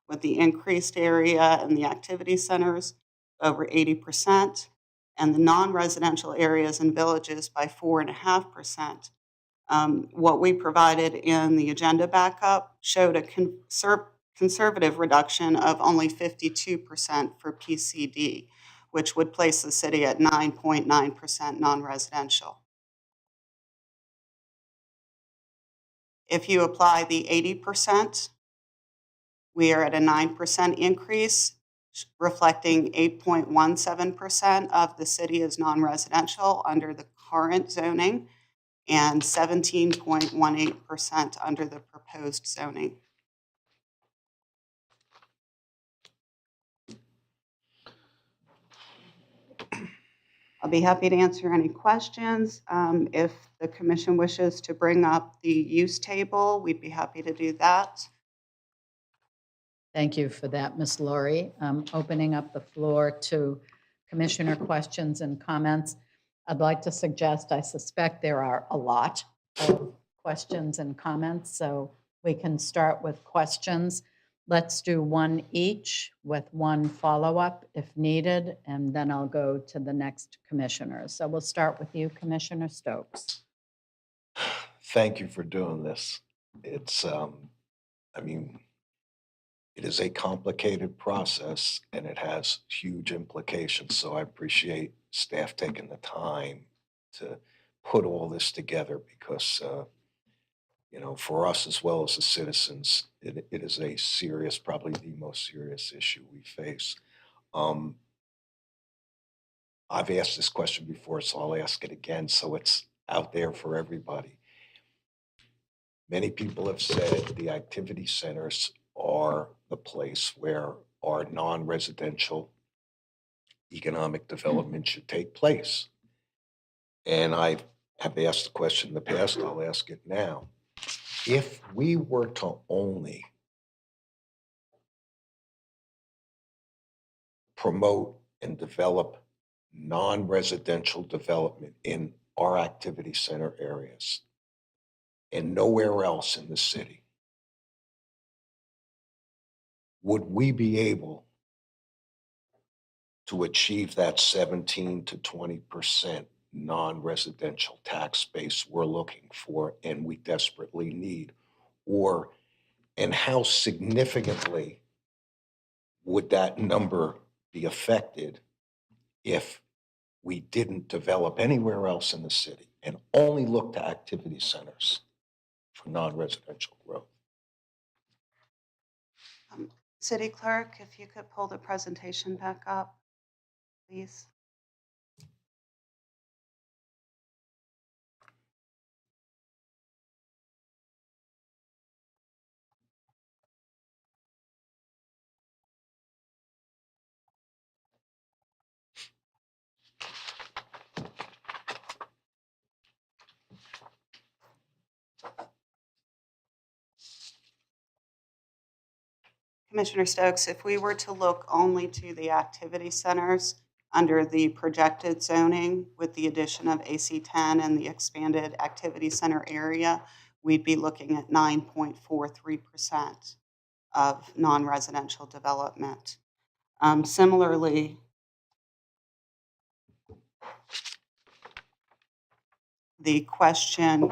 with the increased area and the activity centers over 80%, and the non-residential areas and villages by 4.5%. What we provided in the agenda backup showed a conservative reduction of only 52% for PCD, which would place the city at 9.9% non-residential. If you apply the 80%, we are at a 9% increase, reflecting 8.17% of the city is non-residential under the current zoning, and 17.18% under the proposed zoning. I'll be happy to answer any questions. If the commission wishes to bring up the use table, we'd be happy to do that. Thank you for that, Ms. Laurie. Opening up the floor to commissioner questions and comments. I'd like to suggest, I suspect there are a lot of questions and comments, so we can start with questions. Let's do one each with one follow-up if needed, and then I'll go to the next commissioner. So we'll start with you, Commissioner Stokes. Thank you for doing this. It's, I mean, it is a complicated process and it has huge implications. So I appreciate staff taking the time to put all this together because, you know, for us as well as the citizens, it is a serious, probably the most serious issue we face. I've asked this question before, so I'll ask it again so it's out there for everybody. Many people have said the activity centers are the place where our non-residential economic development should take place. And I have asked the question in the past, I'll ask it now. If we were to only promote and develop non-residential development in our activity center areas and nowhere else in the city, would we be able to achieve that 17 to 20% non-residential tax base we're looking for and we desperately need? And how significantly would that number be affected if we didn't develop anywhere else in the city and only look to activity centers for non-residential growth? City Clerk, if you could pull the presentation back up, please. Commissioner Stokes, if we were to look only to the activity centers under the projected zoning with the addition of AC10 and the expanded activity center area, we'd be looking at 9.43% of non-residential development. Similarly, the question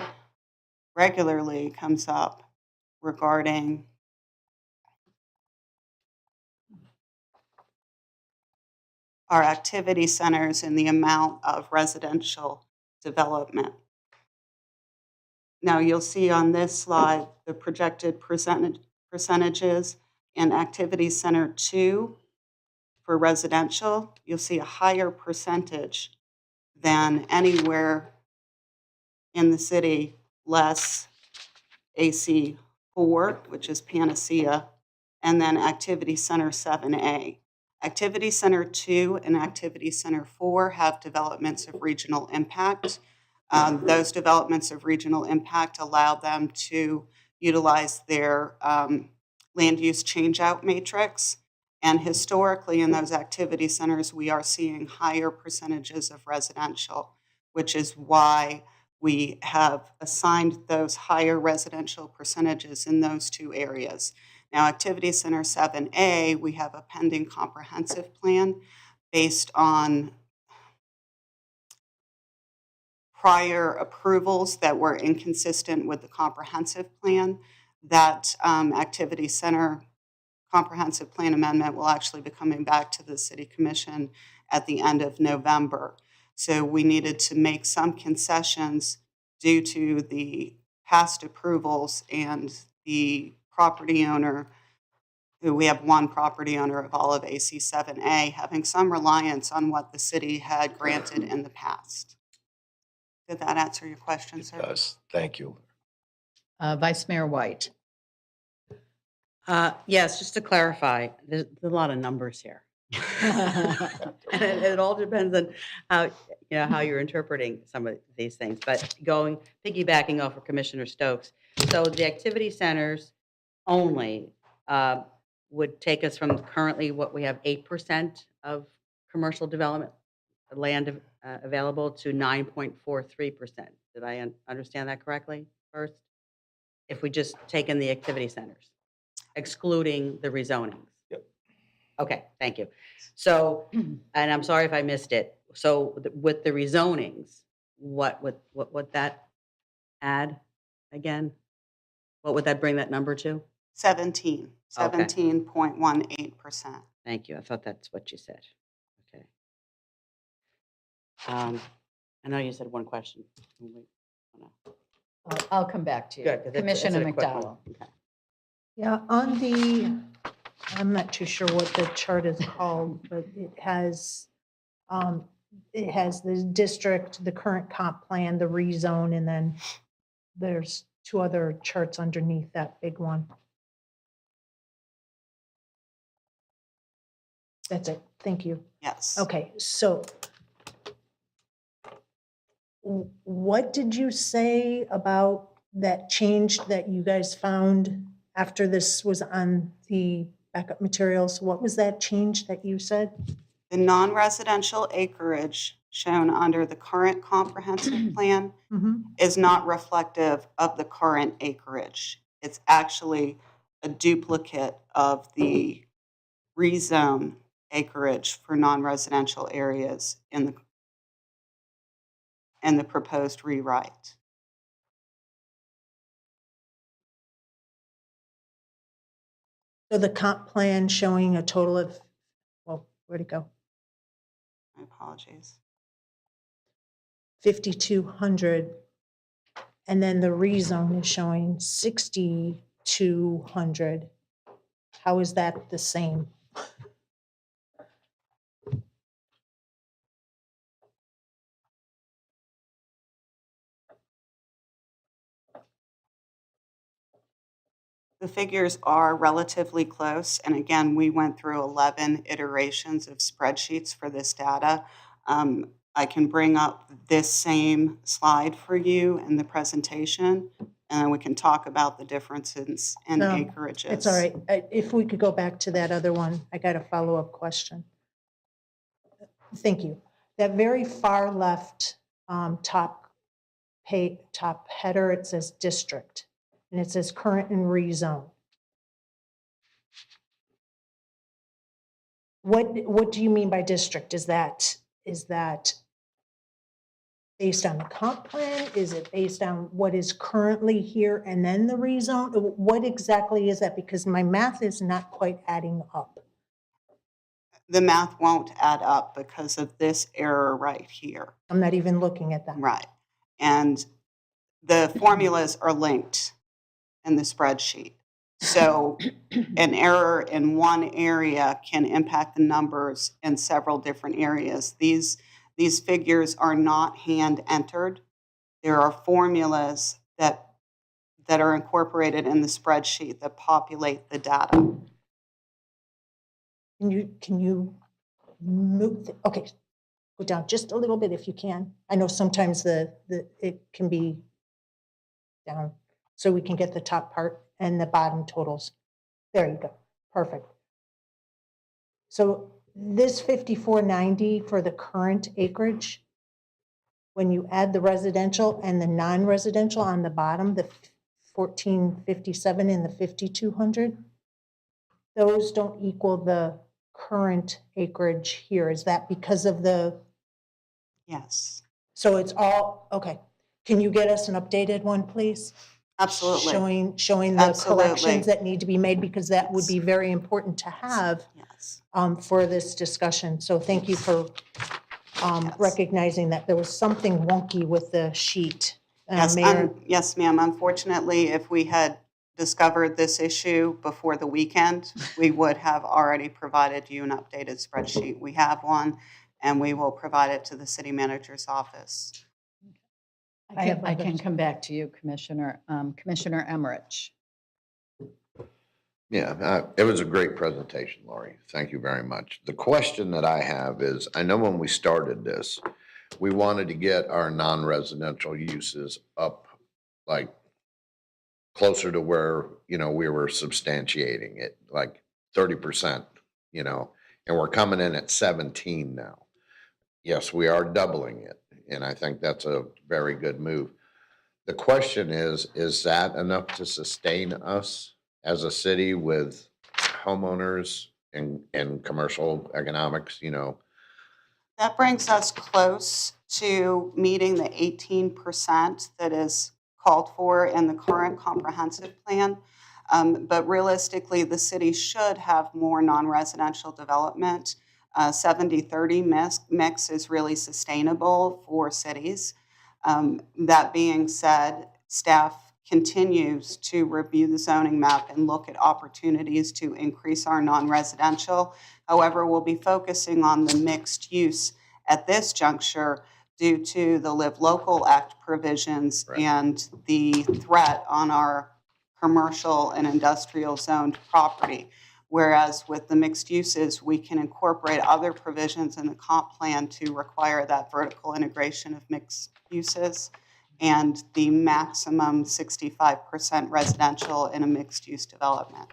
regularly comes up regarding our activity centers and the amount of residential development. Now you'll see on this slide the projected percentages in Activity Center 2 for residential. You'll see a higher percentage than anywhere in the city, less AC4, which is Panacea, and then Activity Center 7A. Activity Center 2 and Activity Center 4 have developments of regional impact. Those developments of regional impact allow them to utilize their land use change-out matrix. And historically in those activity centers, we are seeing higher percentages of residential, which is why we have assigned those higher residential percentages in those two areas. Now, Activity Center 7A, we have a pending comprehensive plan based on prior approvals that were inconsistent with the comprehensive plan. That Activity Center comprehensive plan amendment will actually be coming back to the City Commission at the end of November. So we needed to make some concessions due to the past approvals and the property owner, who we have one property owner of all of AC7A, having some reliance on what the city had granted in the past. Did that answer your question, sir? It does. Thank you. Vice Mayor White. Yes, just to clarify, there's a lot of numbers here. And it all depends on how you're interpreting some of these things. But piggybacking off of Commissioner Stokes, so the activity centers only would take us from currently what we have 8% of commercial development land available to 9.43%. Did I understand that correctly first? If we just take in the activity centers, excluding the rezonings. Yep. Okay, thank you. So, and I'm sorry if I missed it. So with the rezonings, what would that add again? What would that bring that number to? 17.18%. Thank you. I thought that's what you said. Okay. I know you said one question. I'll come back to you. Good, 'cause it's Commissioner a quick one. McDowell. Okay. Yeah, I'm not too sure what the chart is called, but it has the district, the current comp plan, the rezone, and then there's two other charts underneath that big one. That's it. Thank you. Yes. Okay, so what did you say about that change that you guys found after this was on the backup materials? What was that change that you said? The non-residential acreage shown under the current comprehensive plan is not reflective of the current acreage. It's actually a duplicate of the rezone acreage for non-residential areas in the proposed rewrite. So the comp plan showing a total of, well, where'd it go? My apologies. 5,200. And then the rezone is showing 6,200. How is that the same? The figures are relatively close, and again, we went through 11 iterations of spreadsheets for this data. I can bring up this same slide for you in the presentation, and then we can talk about the differences in acreages. It's all right. If we could go back to that other one, I got a follow-up question. Thank you. That very far left top header, it says district, and it says current and rezone. What do you mean by district? Is that based on the comp plan? Is it based on what is currently here and then the rezone? What exactly is that? Because my math is not quite adding up. The math won't add up because of this error right here. I'm not even looking at that. Right. And the formulas are linked in the spreadsheet. So an error in one area can impact the numbers in several different areas. These figures are not hand entered. There are formulas that are incorporated in the spreadsheet that populate the data. Can you move? Okay, go down just a little bit if you can. I know sometimes it can be down, so we can get the top part and the bottom totals. There you go. Perfect. So this 5490 for the current acreage, when you add the residential and the non-residential on the bottom, the 1457 and the 5200, those don't equal the current acreage here. Is that because of the? Yes. So it's all, okay. Can you get us an updated one, please? Absolutely. Showing the corrections that need to be made, because that would be very important to have for this discussion. So thank you for recognizing that there was something wonky with the sheet. Mayor? Yes, ma'am. Unfortunately, if we had discovered this issue before the weekend, we would have already provided you an updated spreadsheet. We have one, and we will provide it to the city manager's office. I can come back to you, Commissioner. Commissioner Emmerich. Yeah, it was a great presentation, Lori. Thank you very much. The question that I have is, I know when we started this, we wanted to get our non-residential uses up like closer to where, we were substantiating it, like 30%, and we're coming in at 17 now. Yes, we are doubling it, and I think that's a very good move. The question is that enough to sustain us as a city with homeowners and commercial economics, That brings us close to meeting the 18% that is called for in the current comprehensive plan. But realistically, the city should have more non-residential development. 70-30 mix is really sustainable for cities. That being said, staff continues to review the zoning map and look at opportunities to increase our non-residential. However, we'll be focusing on the mixed use at this juncture due to the Live Local Act provisions and the threat on our commercial and industrial zoned property. Whereas with the mixed uses, we can incorporate other provisions in the comp plan to require that vertical integration of mixed uses and the maximum 65% residential in a mixed-use development.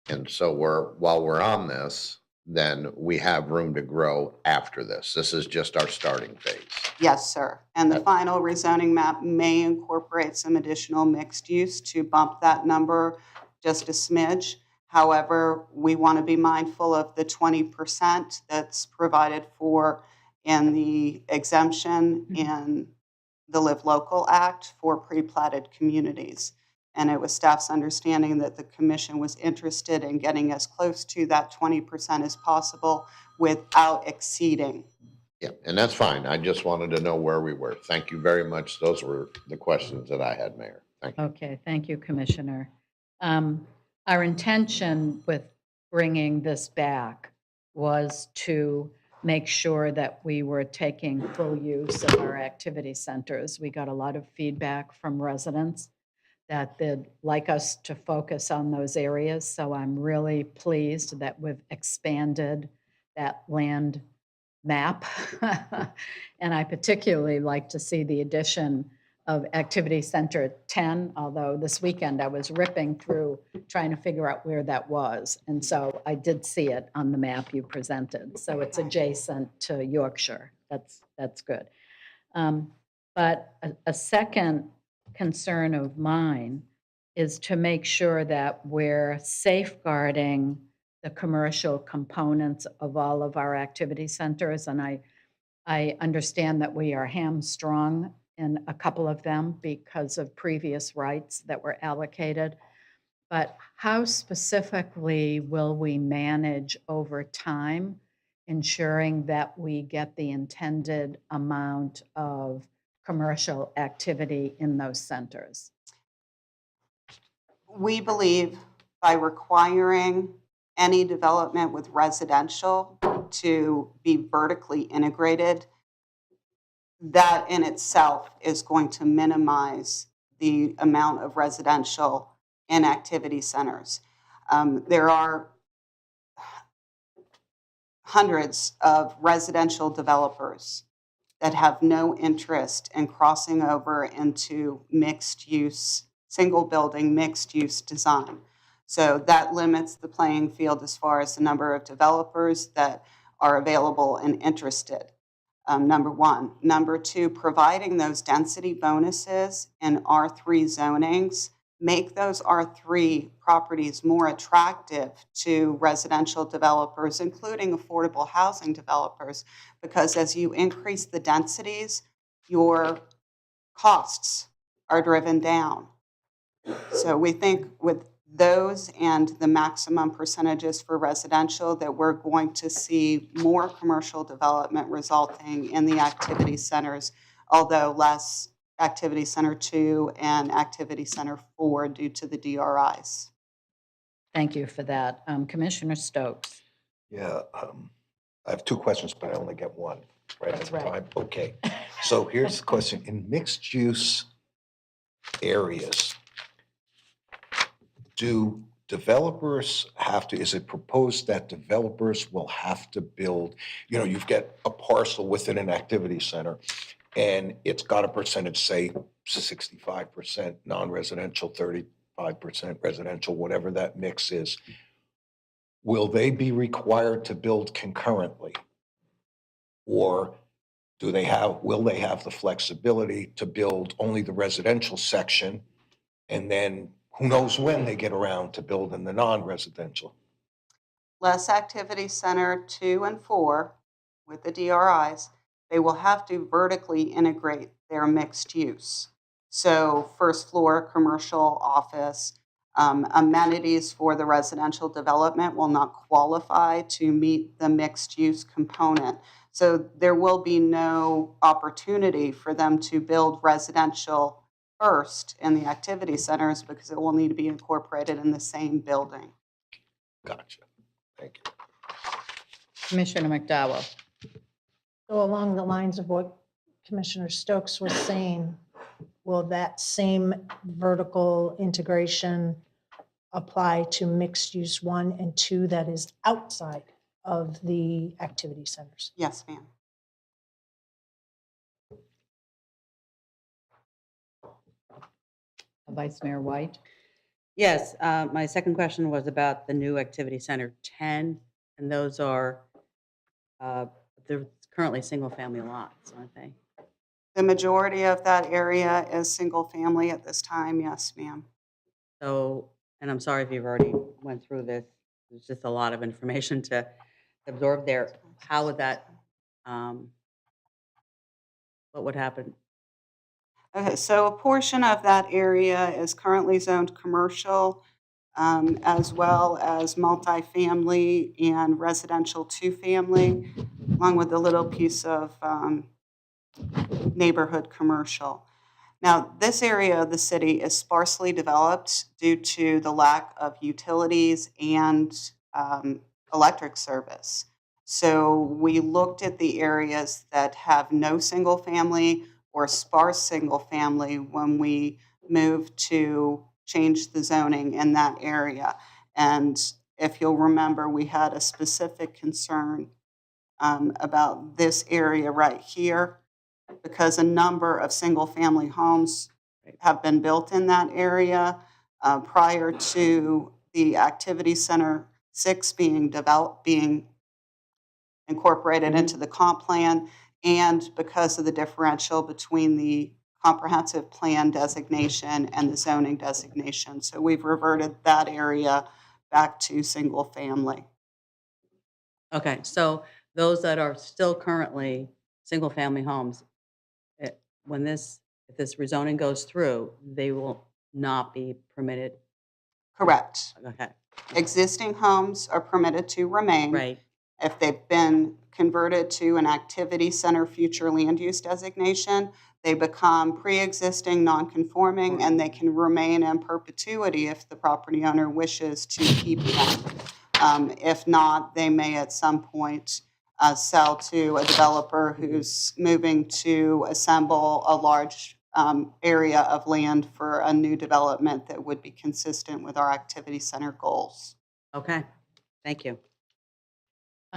And so while we're on this, then we have room to grow after this. This is just our starting phase. Yes, sir. And the final rezoning map may incorporate some additional mixed use to bump that number just a smidge. However, we want to be mindful of the 20% that's provided for in the exemption in the Live Local Act for pre-platted communities. And it was staff's understanding that the commission was interested in getting as close to that 20% as possible without exceeding. Yeah, and that's fine. I just wanted to know where we were. Thank you very much. Those were the questions that I had, Mayor. Thank you. Okay, thank you, Commissioner. Our intention with bringing this back was to make sure that we were taking full use of our activity centers. We got a lot of feedback from residents that they'd like us to focus on those areas. So I'm really pleased that we've expanded that land map. And I particularly like to see the addition of Activity Center 10, although this weekend I was ripping through trying to figure out where that was. And so I did see it on the map you presented. So it's adjacent to Yorkshire. That's good. But a second concern of mine is to make sure that we're safeguarding the commercial components of all of our activity centers. And I understand that we are hamstrung in a couple of them because of previous rights that were allocated. But how specifically will we manage over time, ensuring that we get the intended amount of commercial activity in those centers? We believe by requiring any development with residential to be vertically integrated, that in itself is going to minimize the amount of residential in activity centers. There are hundreds of residential developers that have no interest in crossing over into mixed use, single building, mixed use design. So that limits the playing field as far as the number of developers that are available and interested. Number one. Number two, providing those density bonuses in R3 zonings make those R3 properties more attractive to residential developers, including affordable housing developers, because as you increase the densities, your costs are driven down. So we think with those and the maximum percentages for residential that we're going to see more commercial development resulting in the activity centers, although less Activity Center 2 and Activity Center 4 due to the DRIs. Thank you for that. Commissioner Stokes. Yeah, I have two questions, but I only get one right That's at a right. time. Okay, so here's the question. In mixed use areas, do developers have to, is it proposed that developers will have to build, you've got a parcel within an activity center and it's got a percentage, say 65% non-residential, 35% residential, whatever that mix is. Will they be required to build concurrently? Or will they have the flexibility to build only the residential section and then who knows when they get around to building the non-residential? Less Activity Center 2 and 4 with the DRIs, they will have to vertically integrate their mixed use. So first floor commercial office, amenities for the residential development will not qualify to meet the mixed use component. So there will be no opportunity for them to build residential first in the activity centers because it will need to be incorporated in the same building. Gotcha. Thank you. Commissioner McDowell. So along the lines of what Commissioner Stokes was saying, will that same vertical integration apply to mixed use 1 and 2 that is outside of the activity centers? Yes, ma'am. Vice Mayor White. Yes, my second question was about the new Activity Center 10, and those are, they're currently single-family lots, aren't they? The majority of that area is single family at this time, yes, ma'am. So and I'm sorry if you've already went through this, there's just a lot of information to absorb there. How would that, what would happen? Okay, so a portion of that area is currently zoned commercial, as well as multifamily and residential two-family, along with a little piece of neighborhood commercial. Now, this area of the city is sparsely developed due to the lack of utilities and electric service. So we looked at the areas that have no single-family or sparse single-family when we moved to change the zoning in that area. And if you'll remember, we had a specific concern about this area right here, because a number of single-family homes have been built in that area prior to the Activity Center 6 being incorporated into the comp plan, and because of the differential between the comprehensive plan designation and the zoning designation. So we've reverted that area back to single-family. Okay, so those that are still currently single-family homes, if this rezoning goes through, they will not be permitted? Correct. Okay. Existing homes are permitted to remain. Right. If they've been converted to an activity center future land use designation, they become pre-existing non-conforming, and they can remain in perpetuity if the property owner wishes to keep them. If not, they may at some point sell to a developer who's moving to assemble a large area of land for a new development that would be consistent with our activity center goals. Okay, thank you.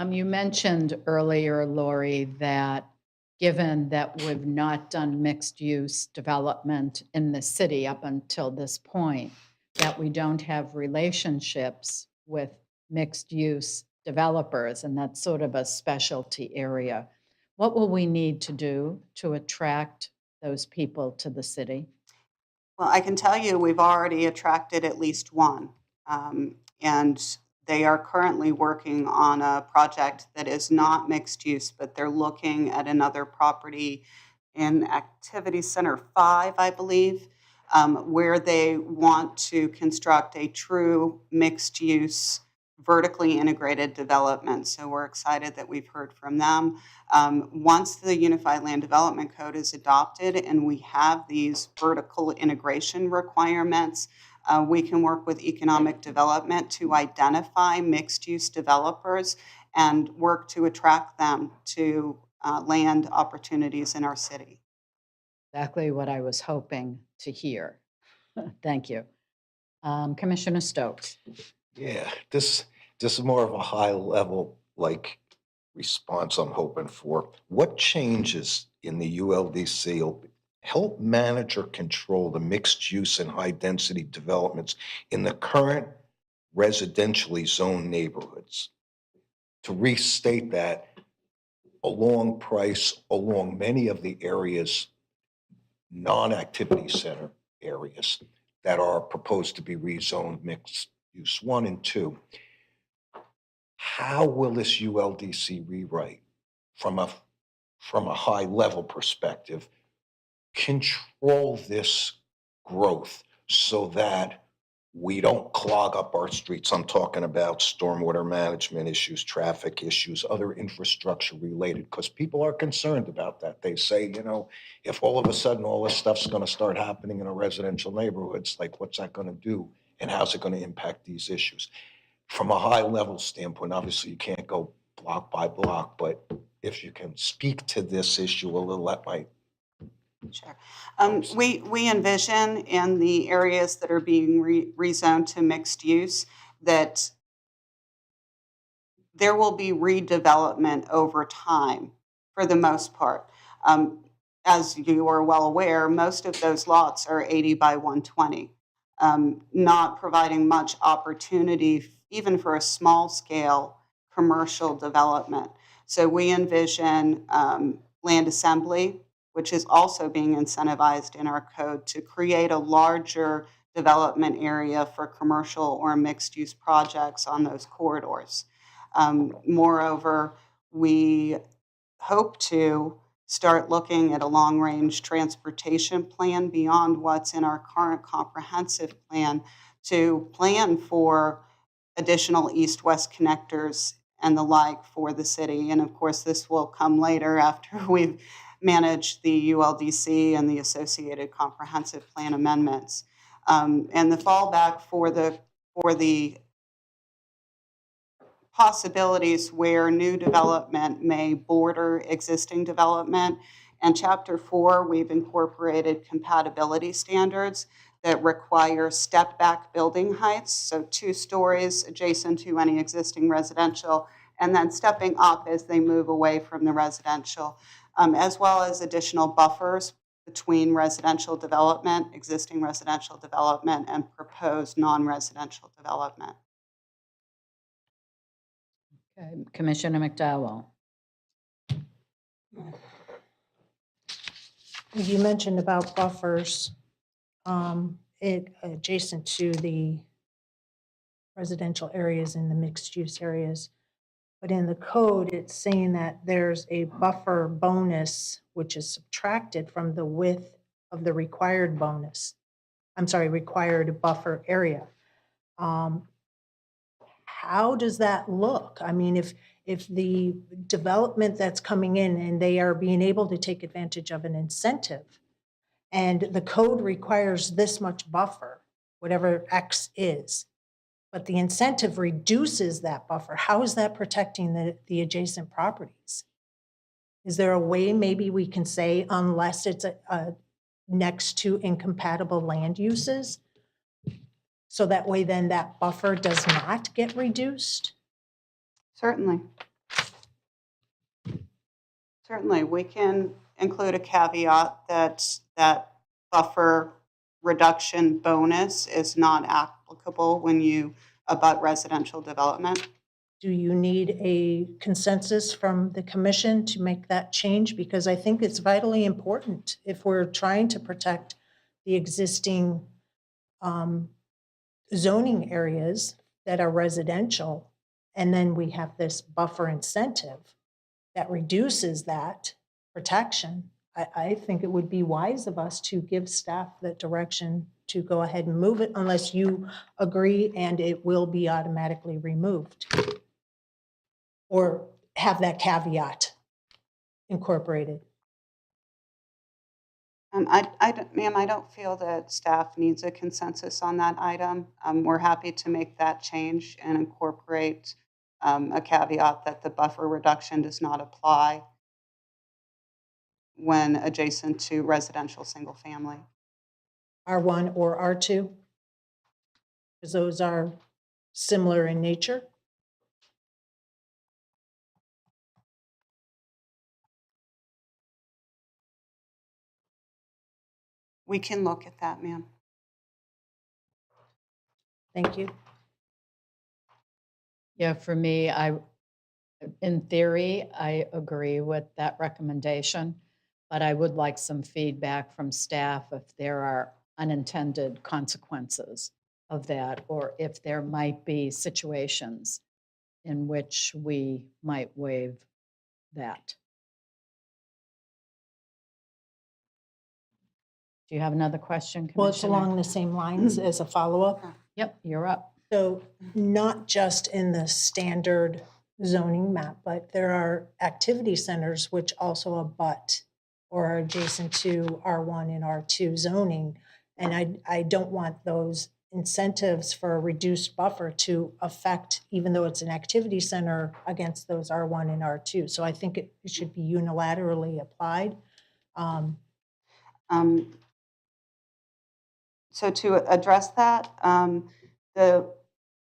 You mentioned earlier, Lori, that given that we've not done mixed-use development in the city up until this point, that we don't have relationships with mixed-use developers, and that's sort of a specialty area. What will we need to do to attract those people to the city? Well, I can tell you we've already attracted at least one, and they are currently working on a project that is not mixed use, but they're looking at another property in Activity Center 5, I believe, where they want to construct a true mixed use vertically integrated development. So we're excited that we've heard from them. Once the Unified Land Development Code is adopted and we have these vertical integration requirements, we can work with economic development to identify mixed-use developers and work to attract them to land opportunities in our city. Exactly what I was hoping to hear. Thank you. Commissioner Stokes. Yeah, this is more of a high level response I'm hoping for. What changes in the ULDC will help manage or control the mixed use and high density developments in the current residentially zoned neighborhoods? To restate that, along Price, along many of the areas, non-activity center areas that are proposed to be rezoned mixed use 1 and 2, how will this ULDC rewrite from a high level perspective control this growth so that we don't clog up our streets? I'm talking about stormwater management issues, traffic issues, other infrastructure related, because people are concerned about that. They say, if all of a sudden all this stuff's going to start happening in a residential neighborhoods, what's that going to do? And how's it going to impact these issues? From a high level standpoint, obviously you can't go block by block, but if you can speak to this issue a little, that might. Sure. We envision in the areas that are being rezoned to mixed use that there will be redevelopment over time for the most part. As you are well aware, most of those lots are 80 by 120, not providing much opportunity even for a small scale commercial development. So we envision land assembly, which is also being incentivized in our code, to create a larger development area for commercial or mixed-use projects on those corridors. Moreover, we hope to start looking at a long-range transportation plan beyond what's in our current comprehensive plan to plan for additional east-west connectors and the like for the city. And of course, this will come later after we've managed the ULDC and the associated comprehensive plan amendments. And the fallback for the possibilities where new development may border existing development. And Chapter 4, we've incorporated compatibility standards that require step-back building heights, so 2 stories adjacent to any existing residential, and then stepping up as they move away from the residential, as well as additional buffers between residential development, existing residential development, and proposed non-residential development. Okay, Commissioner McDowell. You mentioned about buffers adjacent to the residential areas and the mixed-use areas. But in the code, it's saying that there's a buffer bonus, which is subtracted from the width of the required bonus. I'm sorry, required buffer area. How does that look? I mean, if the development that's coming in and they are being able to take advantage of an incentive, and the code requires this much buffer, whatever X is, but the incentive reduces that buffer, how is that protecting the adjacent properties? Is there a way maybe we can say unless it's next to incompatible land uses? So that way then that buffer does not get reduced? Certainly. Certainly, we can include a caveat that buffer reduction bonus is not applicable when you abut residential development. Do you need a consensus from the commission to make that change? Because I think it's vitally important if we're trying to protect the existing zoning areas that are residential, and then we have this buffer incentive that reduces that protection. I think it would be wise of us to give staff that direction to go ahead and move it unless you agree and it will be automatically removed. Or have that caveat incorporated. Ma'am, I don't feel that staff needs a consensus on that item. We're happy to make that change and incorporate a caveat that the buffer reduction does not apply when adjacent to residential single family. R1 or R2? Because those are similar in nature. We can look at that, ma'am. Thank you. Yeah, for me, in theory, I agree with that recommendation, but I would like some feedback from staff if there are unintended consequences of that, or if there might be situations in which we might waive that. Do you have another question, Commissioner? Well, it's along the same lines as a follow-up. Yep, you're up. So not just in the standard zoning map, but there are activity centers which also abut or are adjacent to R1 and R2 zoning. And I don't want those incentives for a reduced buffer to affect, even though it's an activity center, against those R1 and R2. So I think it should be unilaterally applied. So to address that, the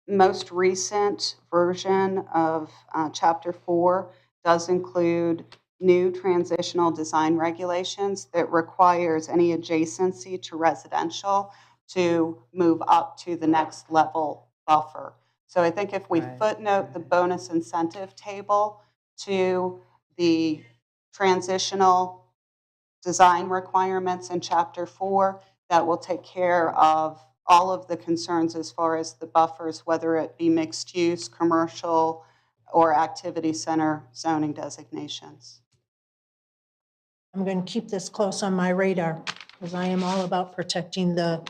most recent version of Chapter 4 does include new transitional design regulations that requires any adjacency to residential to move up to the next level buffer. So I think if we footnote the bonus incentive table to the transitional design requirements in Chapter 4, that will take care of all of the concerns as far as the buffers, whether it be mixed use, commercial, or activity center zoning designations. I'm going to keep this close on my radar because I am all about protecting the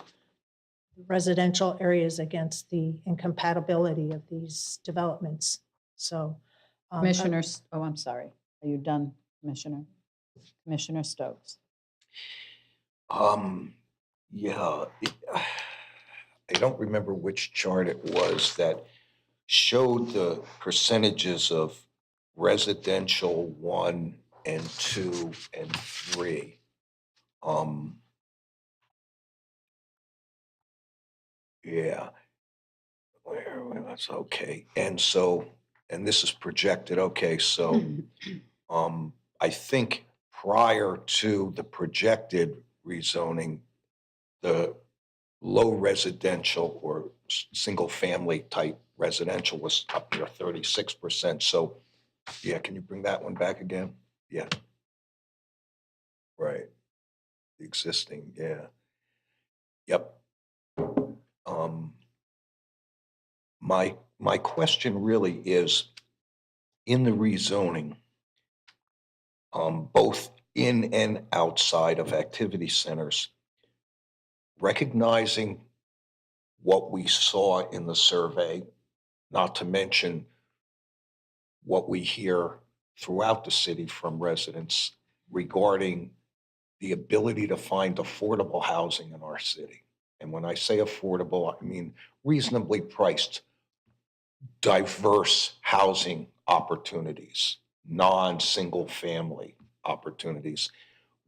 residential areas against the incompatibility of these developments. So. Commissioners, oh, I'm sorry. Are you done, Commissioner? Commissioner Stokes. Yeah, I don't remember which chart it was that showed the percentages of residential 1 and 2 and 3. Yeah, that's okay. And so, and this is projected, okay, so I think prior to the projected rezoning, the low residential or single-family type residential was up to 36%. So, yeah, can you bring that one back again? Yeah. Right. The existing, yeah. Yep. My question really is, in the rezoning, both in and outside of activity centers, recognizing what we saw in the survey, not to mention what we hear throughout the city from residents regarding the ability to find affordable housing in our city. And when I say affordable, I mean reasonably priced, diverse housing opportunities, non-single family opportunities.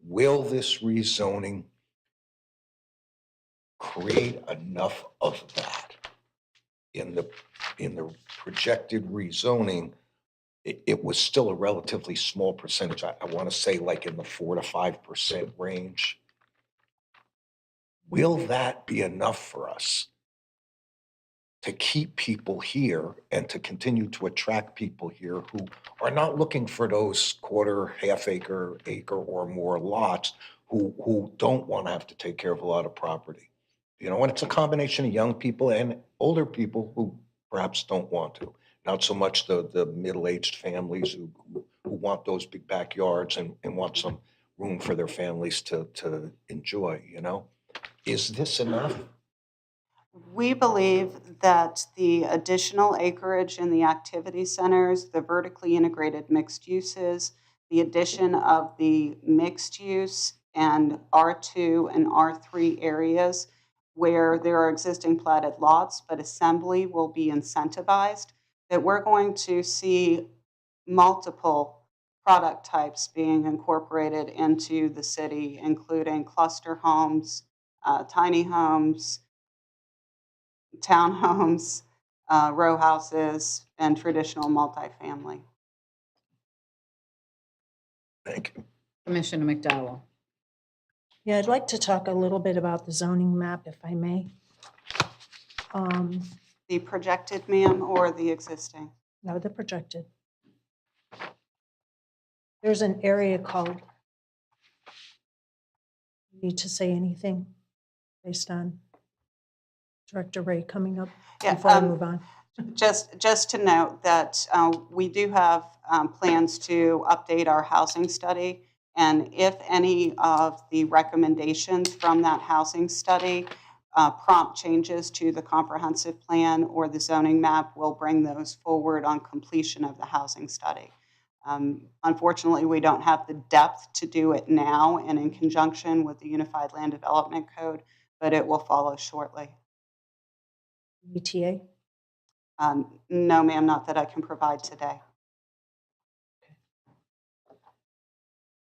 Will this rezoning create enough of that? In the projected rezoning, it was still a relatively small percentage. I want to say like in the 4 to 5% range. Will that be enough for us to keep people here and to continue to attract people here who are not looking for those quarter, half acre, or more lots, who don't want to have to take care of a lot of property? You know, and it's a combination of young people and older people who perhaps don't want to. Not so much the middle-aged families who want those big backyards and want some room for their families to enjoy, you know? Is this enough? We believe that the additional acreage in the activity centers, the vertically integrated mixed uses, the addition of the mixed use and R2 and R3 areas where there are existing platted lots, but assembly will be incentivized, that we're going to see multiple product types being incorporated into the city, including cluster homes, tiny homes, townhomes, row houses, and traditional multifamily. Thank you. Commissioner McDowell. Yeah, I'd like to talk a little bit about the zoning map, if I may. The projected, ma'am, or the existing? No, the projected. There's an area called, need to say anything based on Director Ray coming up before I move on? Just to note that we do have plans to update our housing study, and if any of the recommendations from that housing study prompt changes to the comprehensive plan or the zoning map, we'll bring those forward on completion of the housing study. Unfortunately, we don't have the depth to do it now and in conjunction with the Unified Land Development Code, but it will follow shortly. ETA? No, ma'am, not that I can provide today.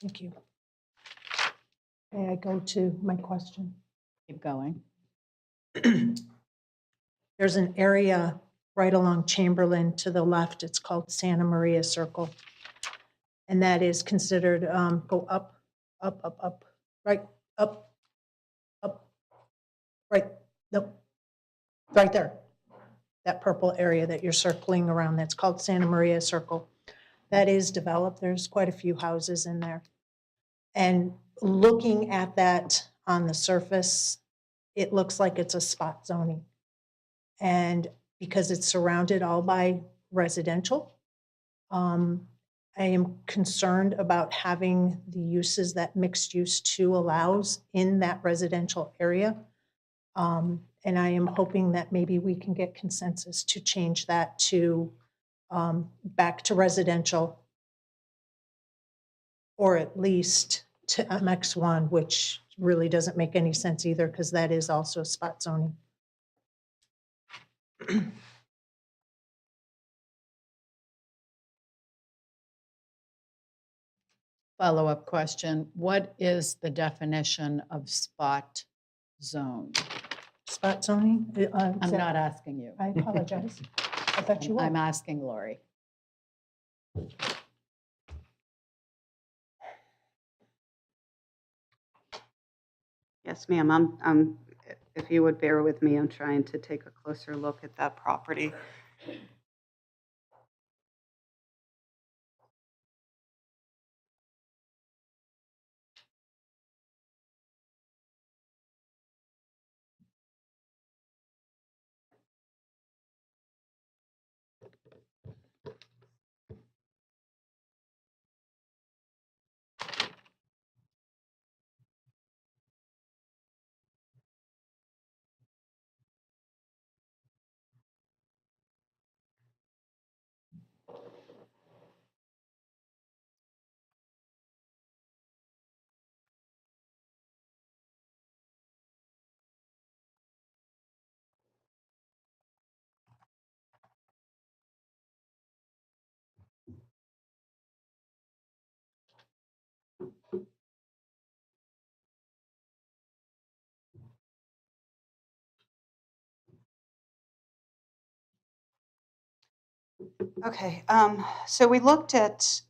Thank you. May I go to my question? Keep going. There's an area right along Chamberlain to the left. It's called Santa Maria Circle. And that is considered, go up, right, up, right, nope, right there. That purple area that you're circling around, that's called Santa Maria Circle. That is developed. There's quite a few houses in there. And looking at that on the surface, it looks like it's a spot zoning. And because it's surrounded all by residential, I am concerned about having the uses that mixed use 2 allows in that residential area. And I am hoping that maybe we can get consensus to change that to back to residential, or at least to MX1, which really doesn't make any sense either because that is also spot zoning. Follow-up question, what is the definition of spot zone? Spot zoning? I'm not asking you. I apologize. I thought you were. I'm asking Lori. Yes, ma'am. If you would bear with me, I'm trying to take a closer look at that property. Okay, so we looked at,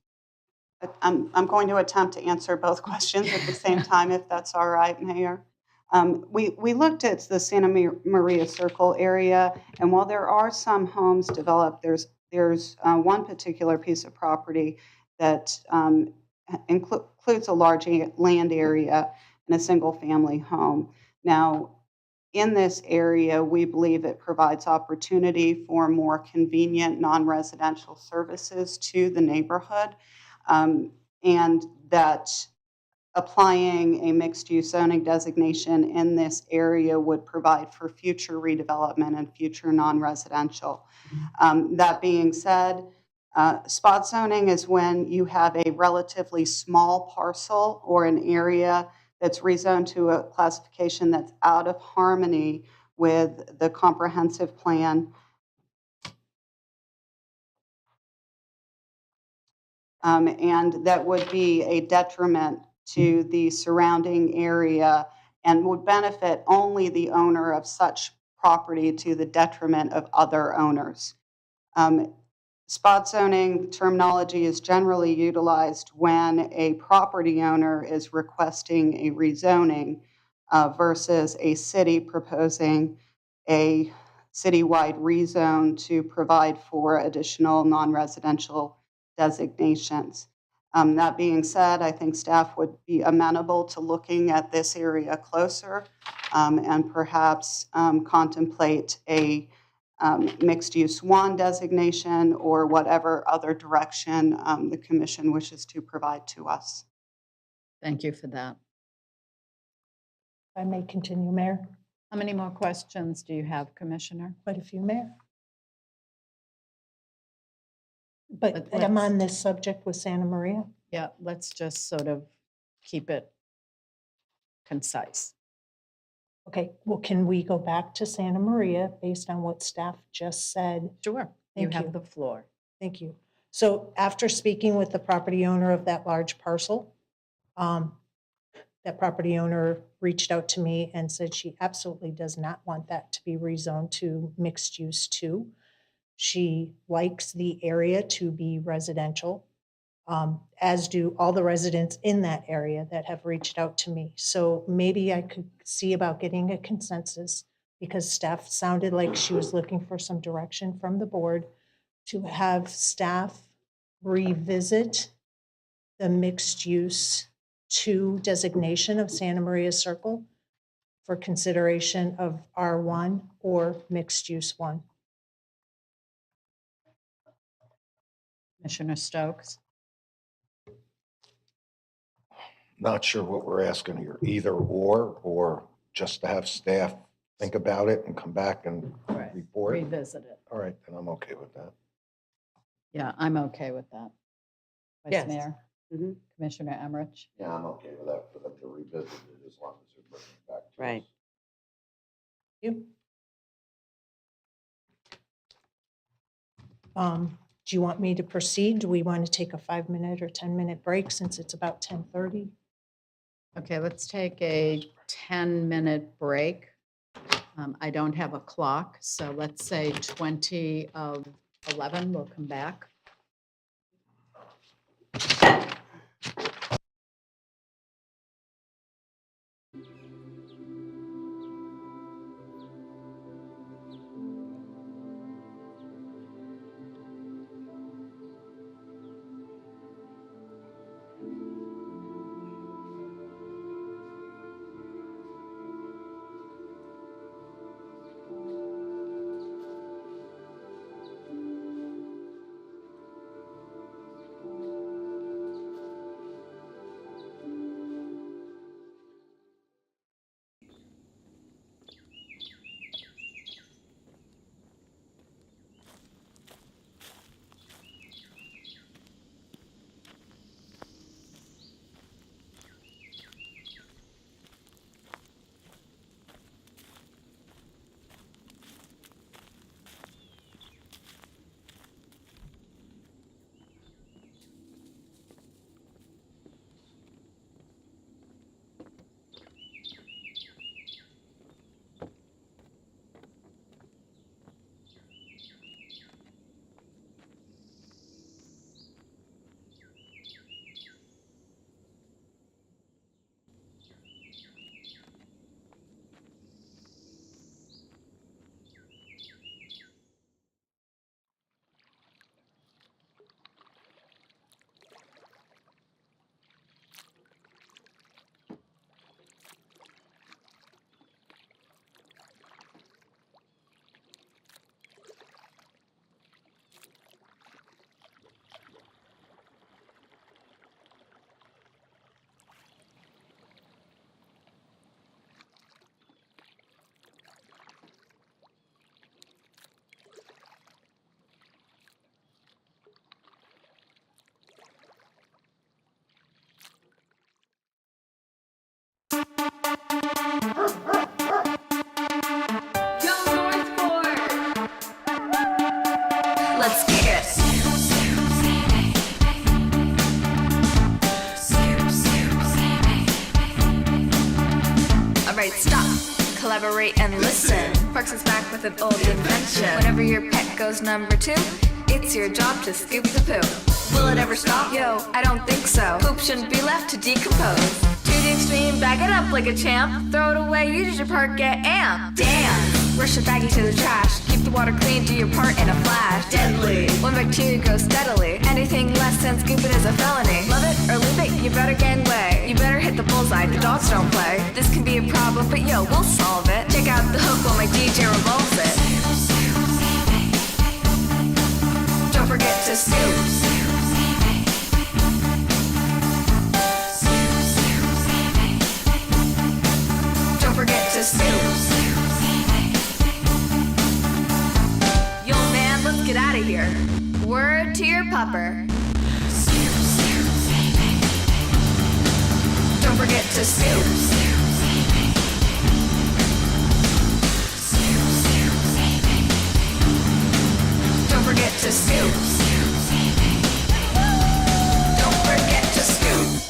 I'm going to attempt to answer both questions at the same time, if that's all right, Mayor. We looked at the Santa Maria Circle area, and while there are some homes developed, there's one particular piece of property that includes a large land area and a single-family home. Now, in this area, we believe it provides opportunity for more convenient non-residential services to the neighborhood, and that applying a mixed-use zoning designation in this area would provide for future redevelopment and future non-residential. That being said, spot zoning is when you have a relatively small parcel or an area that's rezoned to a classification that's out of harmony with the comprehensive plan. And that would be a detriment to the surrounding area and would benefit only the owner of such property to the detriment of other owners. Spot zoning terminology is generally utilized when a property owner is requesting a rezoning versus a city proposing a citywide rezone to provide for additional non-residential designations. That being said, I think staff would be amenable to looking at this area closer and perhaps contemplate a mixed-use 1 designation or whatever other direction the commission wishes to provide to us. Thank you for that. If I may continue, Mayor. How many more questions do you have, Commissioner? Quite a few, Mayor. But But I'm let's- on this subject with Santa Maria. Yeah, let's just sort of keep it concise. Okay, well, can we go back to Santa Maria based on what staff just said? Sure, you Thank have you. the floor. Thank you. So after speaking with the property owner of that large parcel, that property owner reached out to me and said she absolutely does not want that to be rezoned to mixed use 2. She likes the area to be residential, as do all the residents in that area that have reached out to me. So maybe I could see about getting a consensus, because staff sounded like she was looking for some direction from the board to have staff revisit the mixed use 2 designation of Santa Maria Circle for consideration of R1 or mixed use 1. Commissioner Stokes? Not sure what we're asking here, either or just to have staff think about it and come back and report. Revisit it. All right, then I'm okay with that. Yeah, I'm okay with that. Vice Yes. Mayor? Commissioner Emmerich? Yeah, I'm okay with that, for them to revisit it as long as they're bringing it back to Right. us. You? Do you want me to proceed? Do we want to take a 5-minute or 10-minute break since it's about 10:30? Okay, let's take a 10-minute break. I don't have a clock, so let's say 20 of 11, we'll come back. Let's kick it. Alright, stop, collaborate and listen. Parks is back with an old invention. Whenever your pet goes number 2, it's your job to scoop the poo. Will it ever stop? Yo, I don't think so. Poop shouldn't be left to decompose. To the extreme, bag it up like a champ. Throw it away, use your part, get amped. Damn! Rush your baggie to the trash. Keep the water clean, do your part in a flash. Deadly. When bacteria grows steadily, anything less than scooping is a felony. Love it or leave it, you better gangway. You better hit the bullseye, the dogs don't play. This can be a problem, but yo, we'll solve it. Check out the hook while my DJ revolves it. Don't forget to scoop. Don't forget to scoop. Yo man, let's get out of here. Word to your pupper. Don't forget to scoop. Don't forget to scoop. Don't forget to scoop.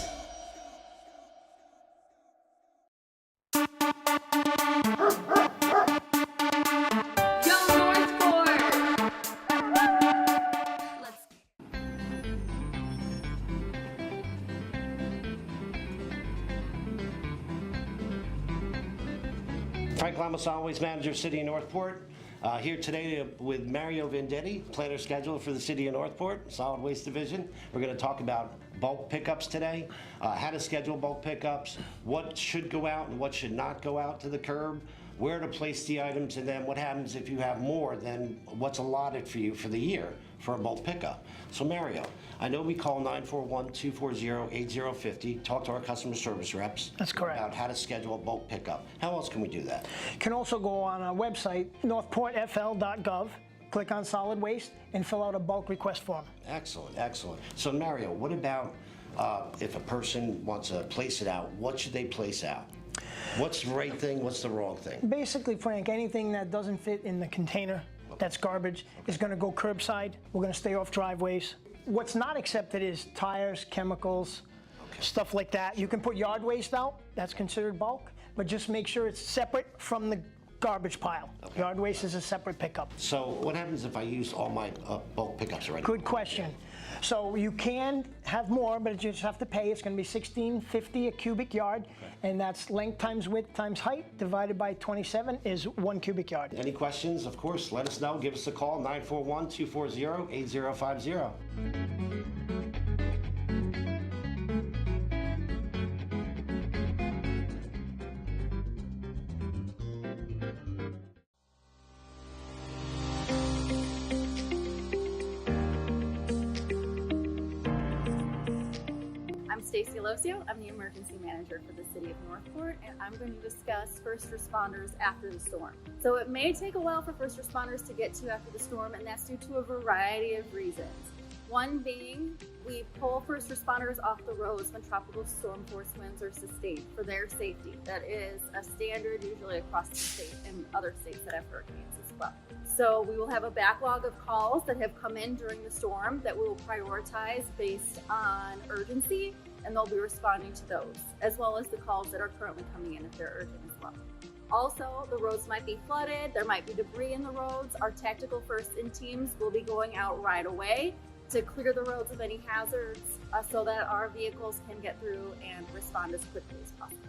Frank Lamas, always manager, City of Northport. Here today with Mario Vendetti, planner scheduler for the City of Northport, Solid Waste Division. We're going to talk about bulk pickups today, how to schedule bulk pickups, what should go out and what should not go out to the curb, where to place the items, and then what happens if you have more than what's allotted for you for the year for a bulk pickup. So Mario, I know we call 941-240-8050, talk to our customer service reps. That's correct. About how to schedule a bulk pickup. How else can we do that? You can also go on our website, northportfl.gov, click on solid waste, and fill out a bulk request form. Excellent, excellent. So Mario, what about if a person wants to place it out, what should they place out? What's the right thing, what's the wrong thing? Basically, Frank, anything that doesn't fit in the container, that's garbage, is going to go curbside. We're going to stay off driveways. What's not accepted is tires, chemicals, stuff like that. You can put yard waste out, that's considered bulk, but just make sure it's separate from the garbage pile. Yard waste is a separate pickup. So what happens if I use all my bulk pickups already? Good question. So you can have more, but you just have to pay. It's going to be $16.50 a cubic yard, and that's length times width times height divided by 27 is 1 cubic yard. Any questions? Of course, let us know. Give us a call, 941-240-8050. I'm Stacy Losio. I'm the emergency manager for the City of Northport, and I'm going to discuss first responders after the storm. So it may take a while for first responders to get to after the storm, and that's due to a variety of reasons. One being, we pull first responders off the roads when tropical storm force winds are sustained for their safety. That is a standard usually across the state and other states that have hurricanes as well. So we will have a backlog of calls that have come in during the storm that we will prioritize based on urgency, and they'll be responding to those, as well as the calls that are currently coming in if they're urgent as well. Also, the roads might be flooded, there might be debris in the roads. Our tactical first-in teams will be going out right away to clear the roads of any hazards so that our vehicles can get through and respond as quickly as possible.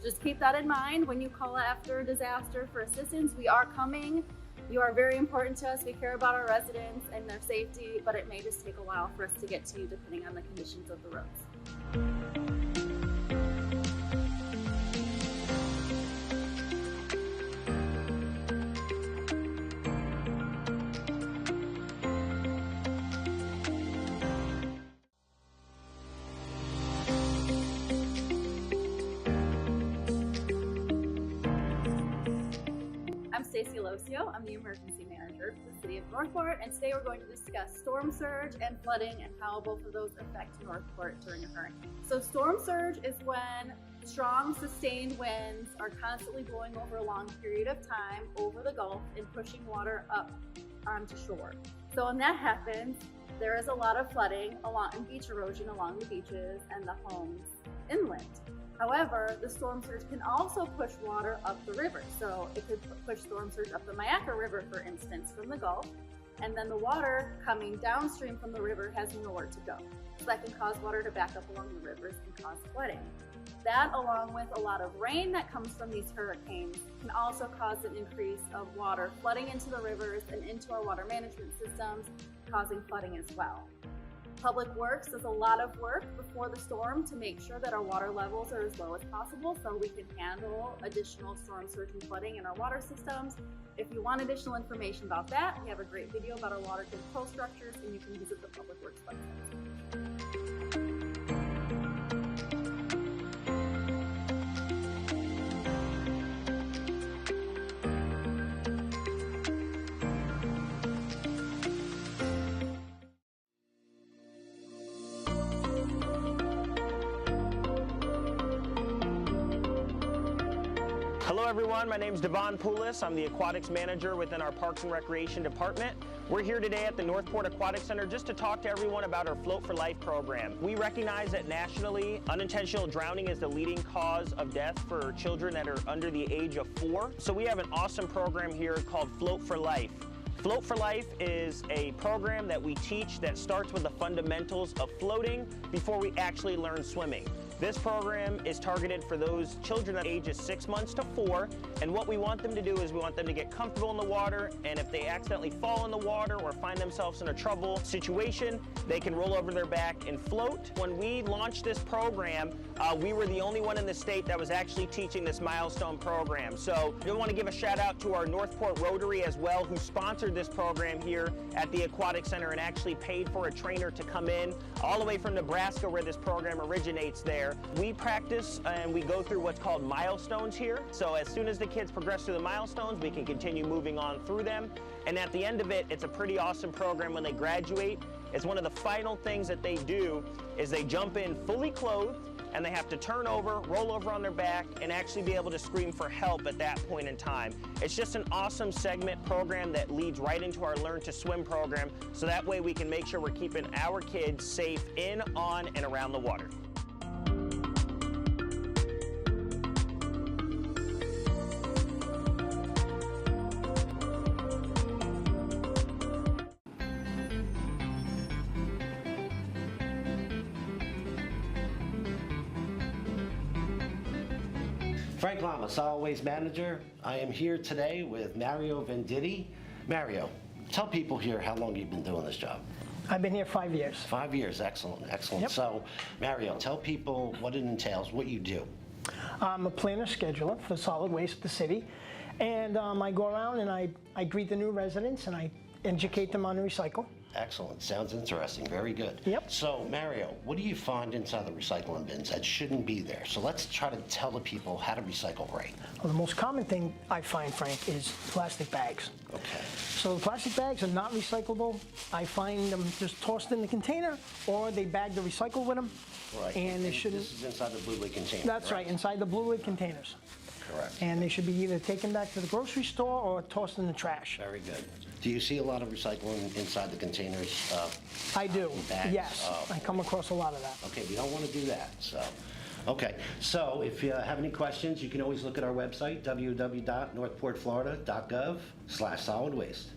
Just keep that in mind when you call after a disaster for assistance. We are coming. You are very important to us. We care about our residents and their safety, but it may just take a while for us to get to you depending on the conditions of the roads. I'm Stacy Losio. I'm the emergency manager for the City of Northport, and today we're going to discuss storm surge and flooding and how both of those affect Northport during a hurricane. So storm surge is when strong, sustained winds are constantly blowing over a long period of time over the Gulf and pushing water up onto shore. So when that happens, there is a lot of flooding and beach erosion along the beaches and the homes inland. However, the storm surge can also push water up the river. So it could push storm surge up the Myakka River, for instance, from the Gulf, and then the water coming downstream from the river has nowhere to go. So that can cause water to back up along the rivers and cause flooding. That, along with a lot of rain that comes from these hurricanes, can also cause an increase of water flooding into the rivers and into our water management systems, causing flooding as well. Public Works does a lot of work before the storm to make sure that our water levels are as low as possible so we can handle additional storm surge and flooding in our water systems. If you want additional information about that, we have a great video about our water control structures, and you can visit the Public Works website. Hello everyone, my name is Devon Poulis. I'm the aquatics manager within our Parks and Recreation department. We're here today at the Northport Aquatic Center just to talk to everyone about our Float for Life program. We recognize that nationally, unintentional drowning is the leading cause of death for children that are under the age of 4. So we have an awesome program here called Float for Life. Float for Life is a program that we teach that starts with the fundamentals of floating before we actually learn swimming. This program is targeted for those children that ages 6 months to 4, and what we want them to do is we want them to get comfortable in the water, and if they accidentally fall in the water or find themselves in a trouble situation, they can roll over their back and float. When we launched this program, we were the only one in the state that was actually teaching this milestone program. So I want to give a shout out to our Northport Rotary as well, who sponsored this program here at the Aquatic Center and actually paid for a trainer to come in all the way from Nebraska, where this program originates there. We practice and we go through what's called milestones here. So as soon as the kids progress through the milestones, we can continue moving on through them. And at the end of it, it's a pretty awesome program when they graduate. It's one of the final things that they do is they jump in fully clothed, and they have to turn over, roll over on their back, and actually be able to scream for help at that point in time. It's just an awesome segment program that leads right into our Learn to Swim program, so that way we can make sure we're keeping our kids safe in, on, and around the water. Frank Lama, Solid Waste Manager. I am here today with Mario Venditti. Mario, tell people here how long you've been doing this job. I've been here 5 years. 5 years, excellent, excellent. Yep. So, Mario, tell people what it entails, what you do. I'm a planner scheduler for solid waste at the city, and I go around and I greet the new residents and I educate them on the recycle. Excellent, sounds interesting, very good. Yep. So, Mario, what do you find inside the recycling bins that shouldn't be there? So let's try to tell the people how to recycle right. Well, the most common thing I find, Frank, is plastic bags. Okay. So the plastic bags are not recyclable. I find them just tossed in the container, or they bag the recycle with them. Right. And they shouldn't. This is inside the blue lid container. That's right, inside the blue lid containers. Correct. And they should be either taken back to the grocery store or tossed in the trash. Very good. Do you see a lot of recycling inside the containers? I do, bags? yes. I come across a lot of that. Okay, we don't want to do that, so. Okay, so if you have any questions, you can always look at our website, www.northportflorida.gov/solid waste.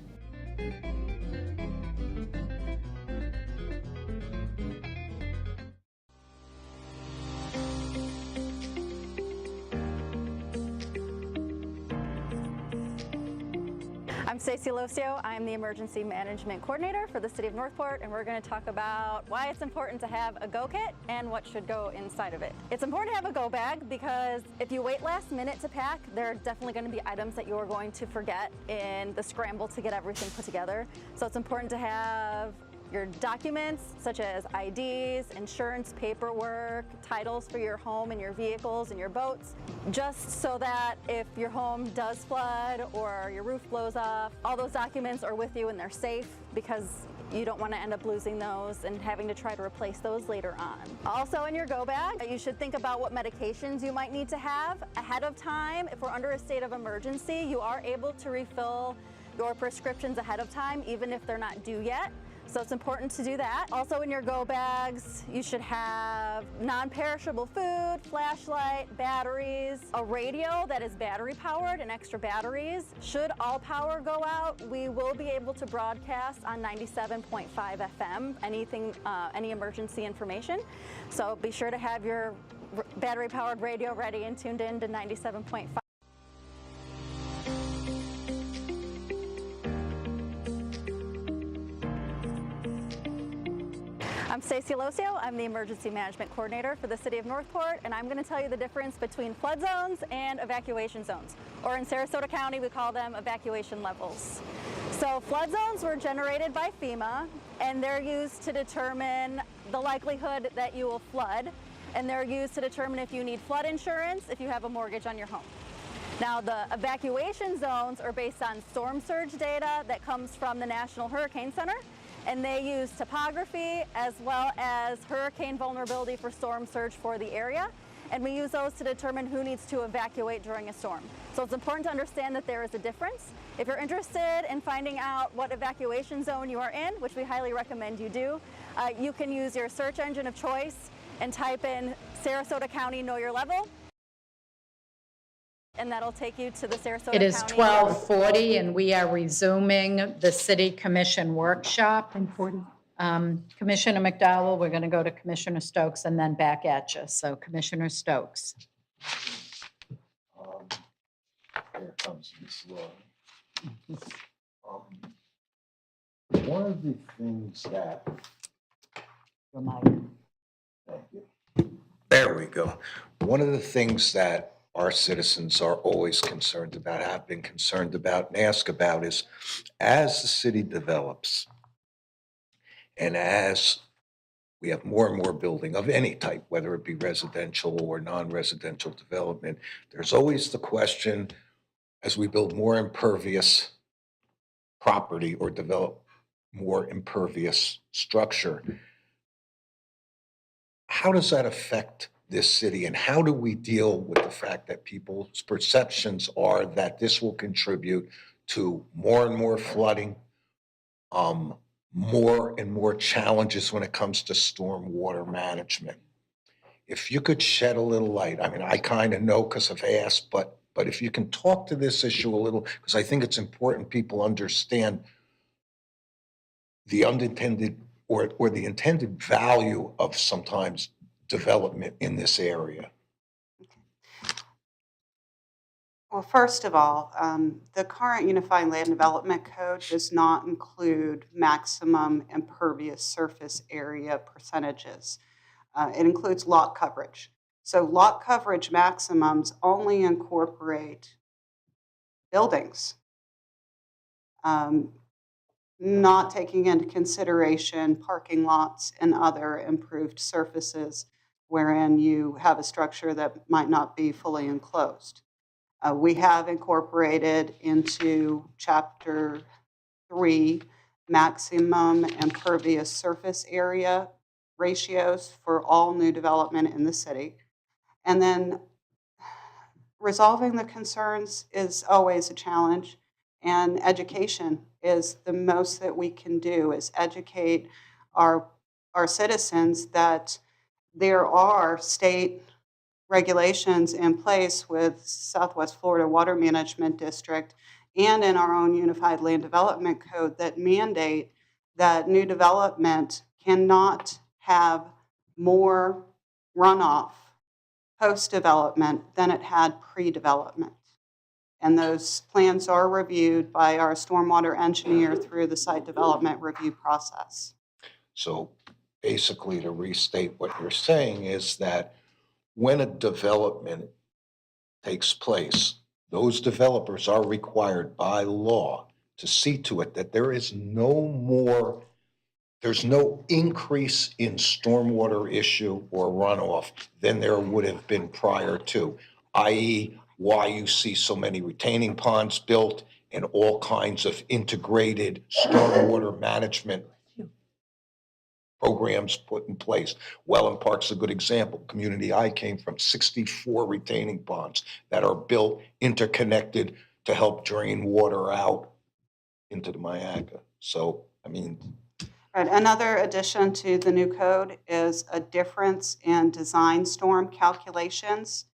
I'm Stacey Locio. I'm the Emergency Management Coordinator for the City of Northport, and we're going to talk about why it's important to have a go kit and what should go inside of it. It's important to have a go bag because if you wait last minute to pack, there are definitely going to be items that you're going to forget in the scramble to get everything put together. So it's important to have your documents such as IDs, insurance paperwork, titles for your home and your vehicles and your boats, just so that if your home does flood or your roof blows off, all those documents are with you and they're safe, because you don't want to end up losing those and having to try to replace those later on. Also in your go bag, you should think about what medications you might need to have ahead of time. If we're under a state of emergency, you are able to refill your prescriptions ahead of time, even if they're not due yet. So it's important to do that. Also in your go bags, you should have non-perishable food, flashlight, batteries, a radio that is battery powered and extra batteries. Should all power go out, we will be able to broadcast on 97.5 FM, any emergency information. So be sure to have your battery powered radio ready and tuned in to 97.5. I'm Stacey Locio. I'm the Emergency Management Coordinator for the City of Northport, and I'm going to tell you the difference between flood zones and evacuation zones, or in Sarasota County we call them evacuation levels. So flood zones were generated by FEMA, and they're used to determine the likelihood that you will flood, and they're used to determine if you need flood insurance if you have a mortgage on your home. Now, the evacuation zones are based on storm surge data that comes from the National Hurricane Center, and they use topography as well as hurricane vulnerability for storm surge for the area. And we use those to determine who needs to evacuate during a storm. So it's important to understand that there is a difference. If you're interested in finding out what evacuation zone you are in, which we highly recommend you do, you can use your search engine of choice and type in Sarasota County Know Your Level. And that'll take you to the Sarasota County. It is 12:40 and we are resuming the City Commission workshop. Commissioner McDowell, we're going to go to Commissioner Stokes and then back at you. So Commissioner Stokes. Here comes Ms. Law. One of the things that, there we go. One of the things that our citizens are always concerned about, have been concerned about and ask about is, as the city develops and as we have more and more building of any type, whether it be residential or non-residential development, there's always the question, as we build more impervious property or develop more impervious structure, how does that affect this city, and how do we deal with the fact that people's perceptions are that this will contribute to more and more flooding, more and more challenges when it comes to stormwater management? If you could shed a little light, I mean, I kind of know because I've asked, but if you can talk to this issue a little, because I think it's important people understand the unintended or the intended value of sometimes development in this area. Well, first of all, the current Unified Land Development Code does not include maximum impervious surface area percentages. It includes lot coverage. So lot coverage maximums only incorporate buildings, not taking into consideration parking lots and other improved surfaces wherein you have a structure that might not be fully enclosed. We have incorporated into Chapter 3 maximum impervious surface area ratios for all new development in the city. And then resolving the concerns is always a challenge, and education is the most that we can do, is educate our citizens that there are state regulations in place with Southwest Florida Water Management District and in our own Unified Land Development Code that mandate that new development cannot have more runoff post-development than it had pre-development. And those plans are reviewed by our stormwater engineer through the site development review process. So basically, to restate what you're saying is that when a development takes place, those developers are required by law to see to it that there's no increase in stormwater issue or runoff than there would have been prior to, i.e., why you see so many retaining ponds built and all kinds of integrated stormwater management programs put in place. Welland Park's a good example. Community I came from, 64 retaining ponds that are built, interconnected to help drain water out into the Myakka. So, I mean. Right. Another addition to the new code is a difference in design storm calculations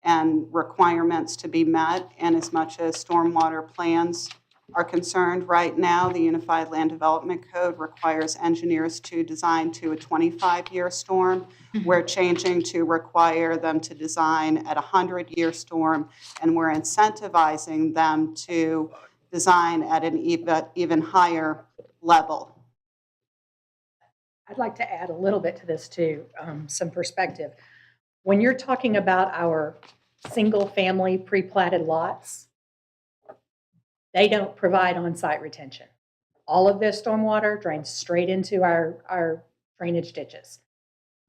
and requirements to be met. And as much as stormwater plans are concerned right now, the Unified Land Development Code requires engineers to design to a 25-year storm. We're changing to require them to design at a 100-year storm, and we're incentivizing them to design at an even higher level. I'd like to add a little bit to this too, some perspective. When you're talking about our single-family pre-platted lots, they don't provide on-site retention. All of their stormwater drains straight into our drainage ditches.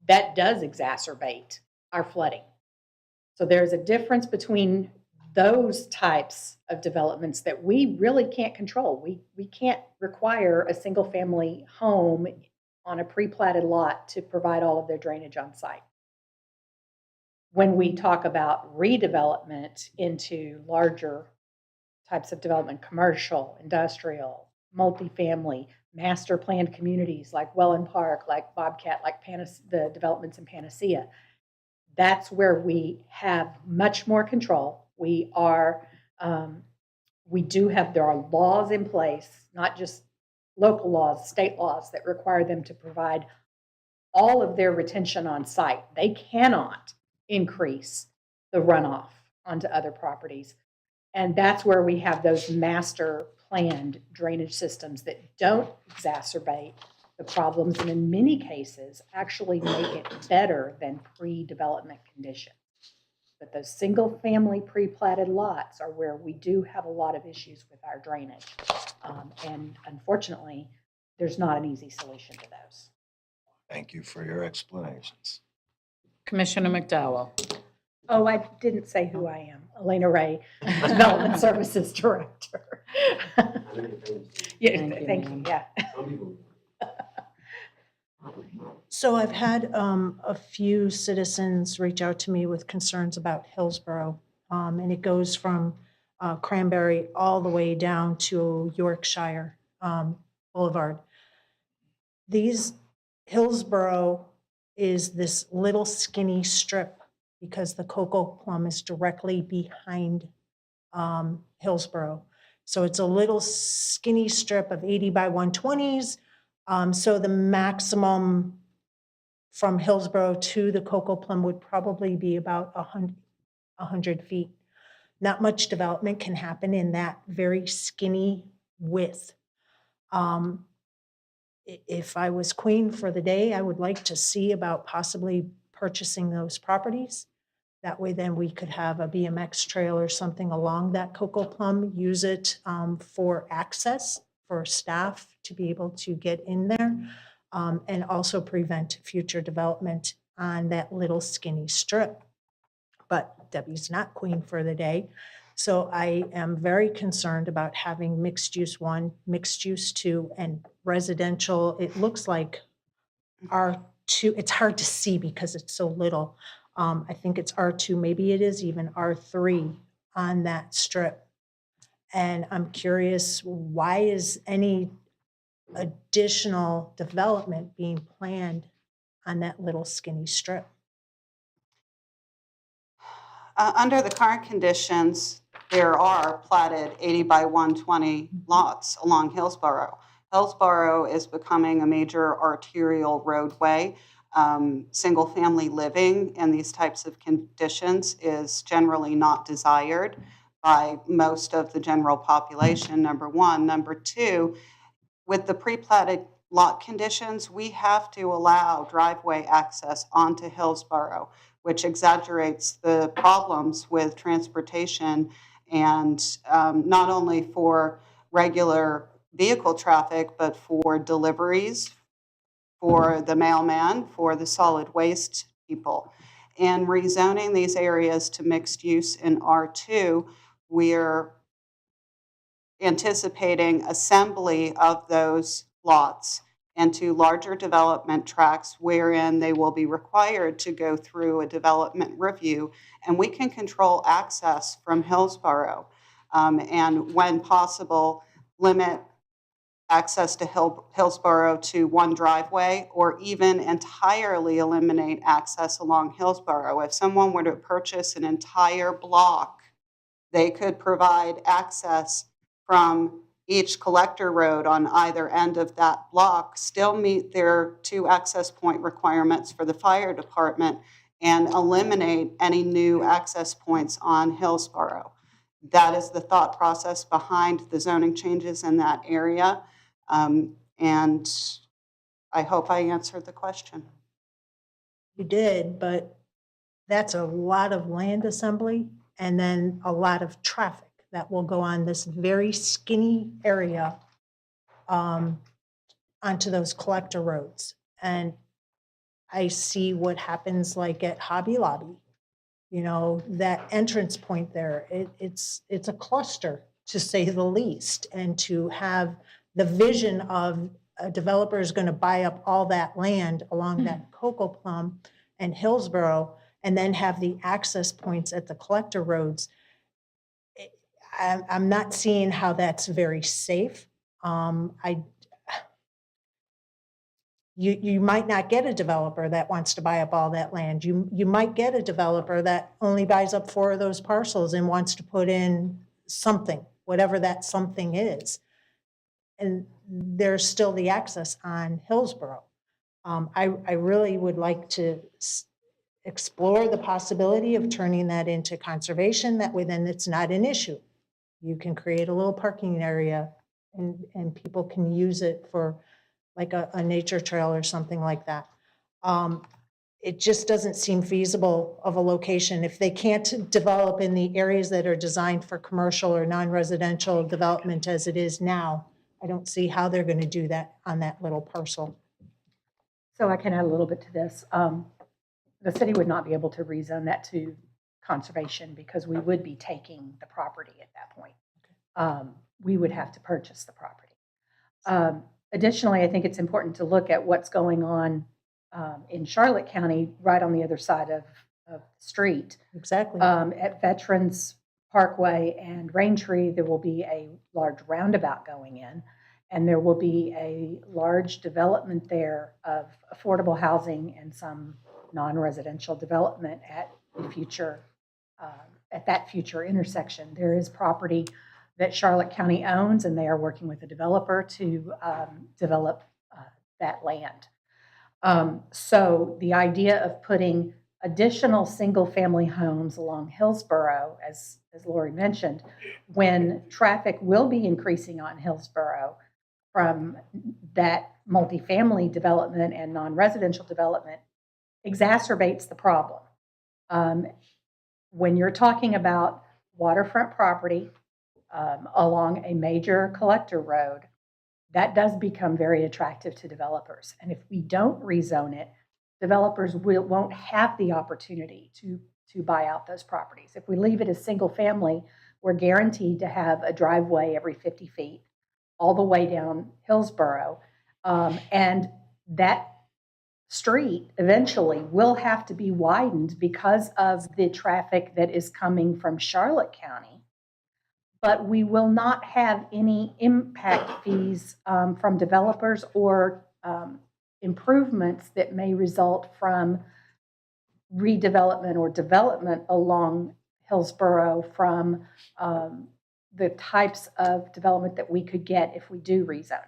That does exacerbate our flooding. So there's a difference between those types of developments that we really can't control. We can't require a single-family home on a pre-platted lot to provide all of their drainage on site. When we talk about redevelopment into larger types of development, commercial, industrial, multifamily, master planned communities like Welland Park, like Bobcat, like the developments in Panacea, that's where we have much more control. There are laws in place, not just local laws, state laws that require them to provide all of their retention on site. They cannot increase the runoff onto other properties. And that's where we have those master planned drainage systems that don't exacerbate the problems and in many cases actually make it better than pre-development conditions. But those single family pre-platted lots are where we do have a lot of issues with our drainage. And unfortunately, there's not an easy solution to those. Thank you for your explanations. Commissioner McDowell. Oh, I didn't say who I am. Elena Ray, Development Services Director. Yeah, thank you. Yeah. So I've had a few citizens reach out to me with concerns about Hillsborough, and it goes from Cranberry all the way down to Yorkshire Boulevard. Hillsborough is this little skinny strip because the Cocoa Plum is directly behind Hillsborough. So it's a little skinny strip of 80 by 120s. So the maximum from Hillsborough to the Cocoa Plum would probably be about 100 feet. Not much development can happen in that very skinny width. If I was queen for the day, I would like to see about possibly purchasing those properties. That way then we could have a BMX trail or something along that Cocoa Plum, use it for access for staff to be able to get in there, and also prevent future development on that little skinny strip. But Debbie's not queen for the day. So I am very concerned about having mixed use 1, mixed use 2, and residential. It looks like R2. It's hard to see because it's so little. I think it's R2, maybe it is even R3 on that strip. And I'm curious, why is any additional development being planned on that little skinny strip? Under the current conditions, there are platted 80 by 120 lots along Hillsborough. Hillsborough is becoming a major arterial roadway. Single-family living in these types of conditions is generally not desired by most of the general population, number one. Number two, with the pre-platted lot conditions, we have to allow driveway access onto Hillsborough, which exaggerates the problems with transportation and not only for regular vehicle traffic, but for deliveries, for the mailman, for the solid waste people. And rezoning these areas to mixed use in R2, we're anticipating assembly of those lots into larger development tracts wherein they will be required to go through a development review, and we can control access from Hillsborough, and when possible, limit access to Hillsborough to one driveway, or even entirely eliminate access along Hillsborough. If someone were to purchase an entire block, they could provide access from each collector road on either end of that block, still meet their 2 access point requirements for the fire department, and eliminate any new access points on Hillsborough. That is the thought process behind the zoning changes in that area. And I hope I answered the question. You did, but that's a lot of land assembly and then a lot of traffic that will go on this very skinny area onto those collector roads. And I see what happens like at Hobby Lobby, you know, that entrance point there, it's a cluster to say the least. And to have the vision of a developer is going to buy up all that land along that Cocoa Plum and Hillsborough, and then have the access points at the collector roads, I'm not seeing how that's very safe. You might not get a developer that wants to buy up all that land. You might get a developer that only buys up 4 of those parcels and wants to put in something, whatever that something is. And there's still the access on Hillsborough. I really would like to explore the possibility of turning that into conservation. That way then it's not an issue. You can create a little parking area and people can use it for like a nature trail or something like that. It just doesn't seem feasible of a location. If they can't develop in the areas that are designed for commercial or non-residential development as it is now, I don't see how they're going to do that on that little parcel. So I can add a little bit to this. The city would not be able to rezone that to conservation because we would be taking the property at that point. We would have to purchase the property. Additionally, I think it's important to look at what's going on in Charlotte County, right on the other side of the street. Exactly. At Veterans Parkway and Raintree, there will be a large roundabout going in, and there will be a large development there of affordable housing and some non-residential development at the future, at that future intersection. There is property that Charlotte County owns, and they are working with a developer to develop that land. So the idea of putting additional single-family homes along Hillsborough, as Lori mentioned, when traffic will be increasing on Hillsborough from that multifamily development and non-residential development, exacerbates the problem. When you're talking about waterfront property along a major collector road, that does become very attractive to developers. And if we don't rezone it, developers won't have the opportunity to buy out those properties. If we leave it as single family, we're guaranteed to have a driveway every 50 feet all the way down Hillsborough. And that street eventually will have to be widened because of the traffic that is coming from Charlotte County. But we will not have any impact fees from developers or improvements that may result from redevelopment or development along Hillsborough from the types of development that we could get if we do rezone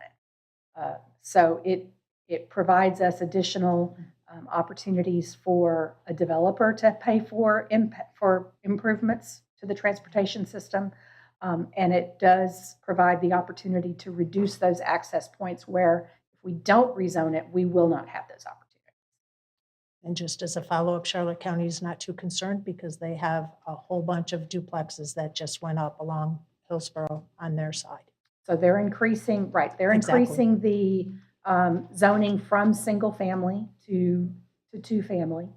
it. So it provides us additional opportunities for a developer to pay for improvements to the transportation system. And it does provide the opportunity to reduce those access points where if we don't rezone it, we will not have those opportunities. And just as a follow-up, Charlotte County is not too concerned because they have a whole bunch of duplexes that just went up along Hillsborough on their side. So they're increasing, right, they're Exactly. increasing the zoning from single family to two family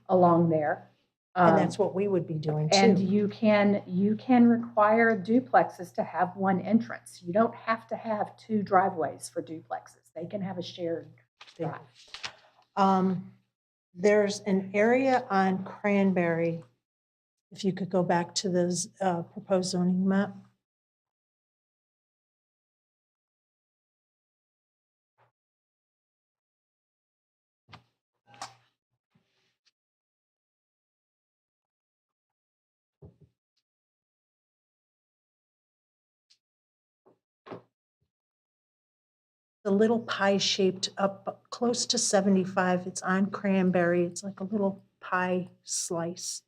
along there. And that's what we would be doing too. And you can require duplexes to have one entrance. You don't have to have two driveways for duplexes. They can have a shared drive. There's an area on Cranberry, if you could go back to the proposed zoning map. The little pie shaped up close to 75. It's on Cranberry. It's like a little pie slice.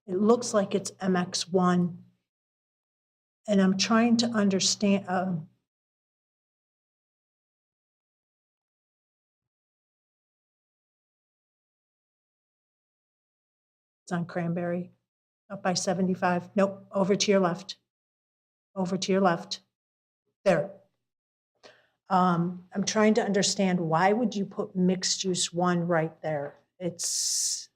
It looks like it's MX1. And I'm trying to understand. It's on Cranberry, up by 75. Nope, over to your left. Over to your left. There. I'm trying to understand, why would you put mixed use 1 right there? It's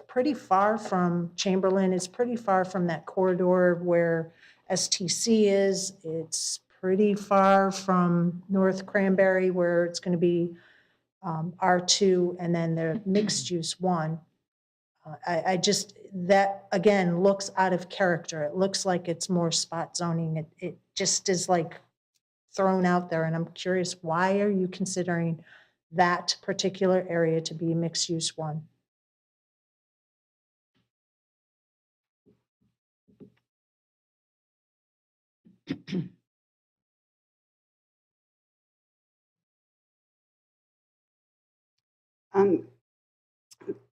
pretty far from Chamberlain. It's pretty far from that corridor where STC is. It's pretty far from North Cranberry where it's going to be R2 and then the mixed use 1. I just, that again looks out of character. It looks like it's more spot zoning. It just is like thrown out there, and I'm curious, why are you considering that particular area to be mixed use 1?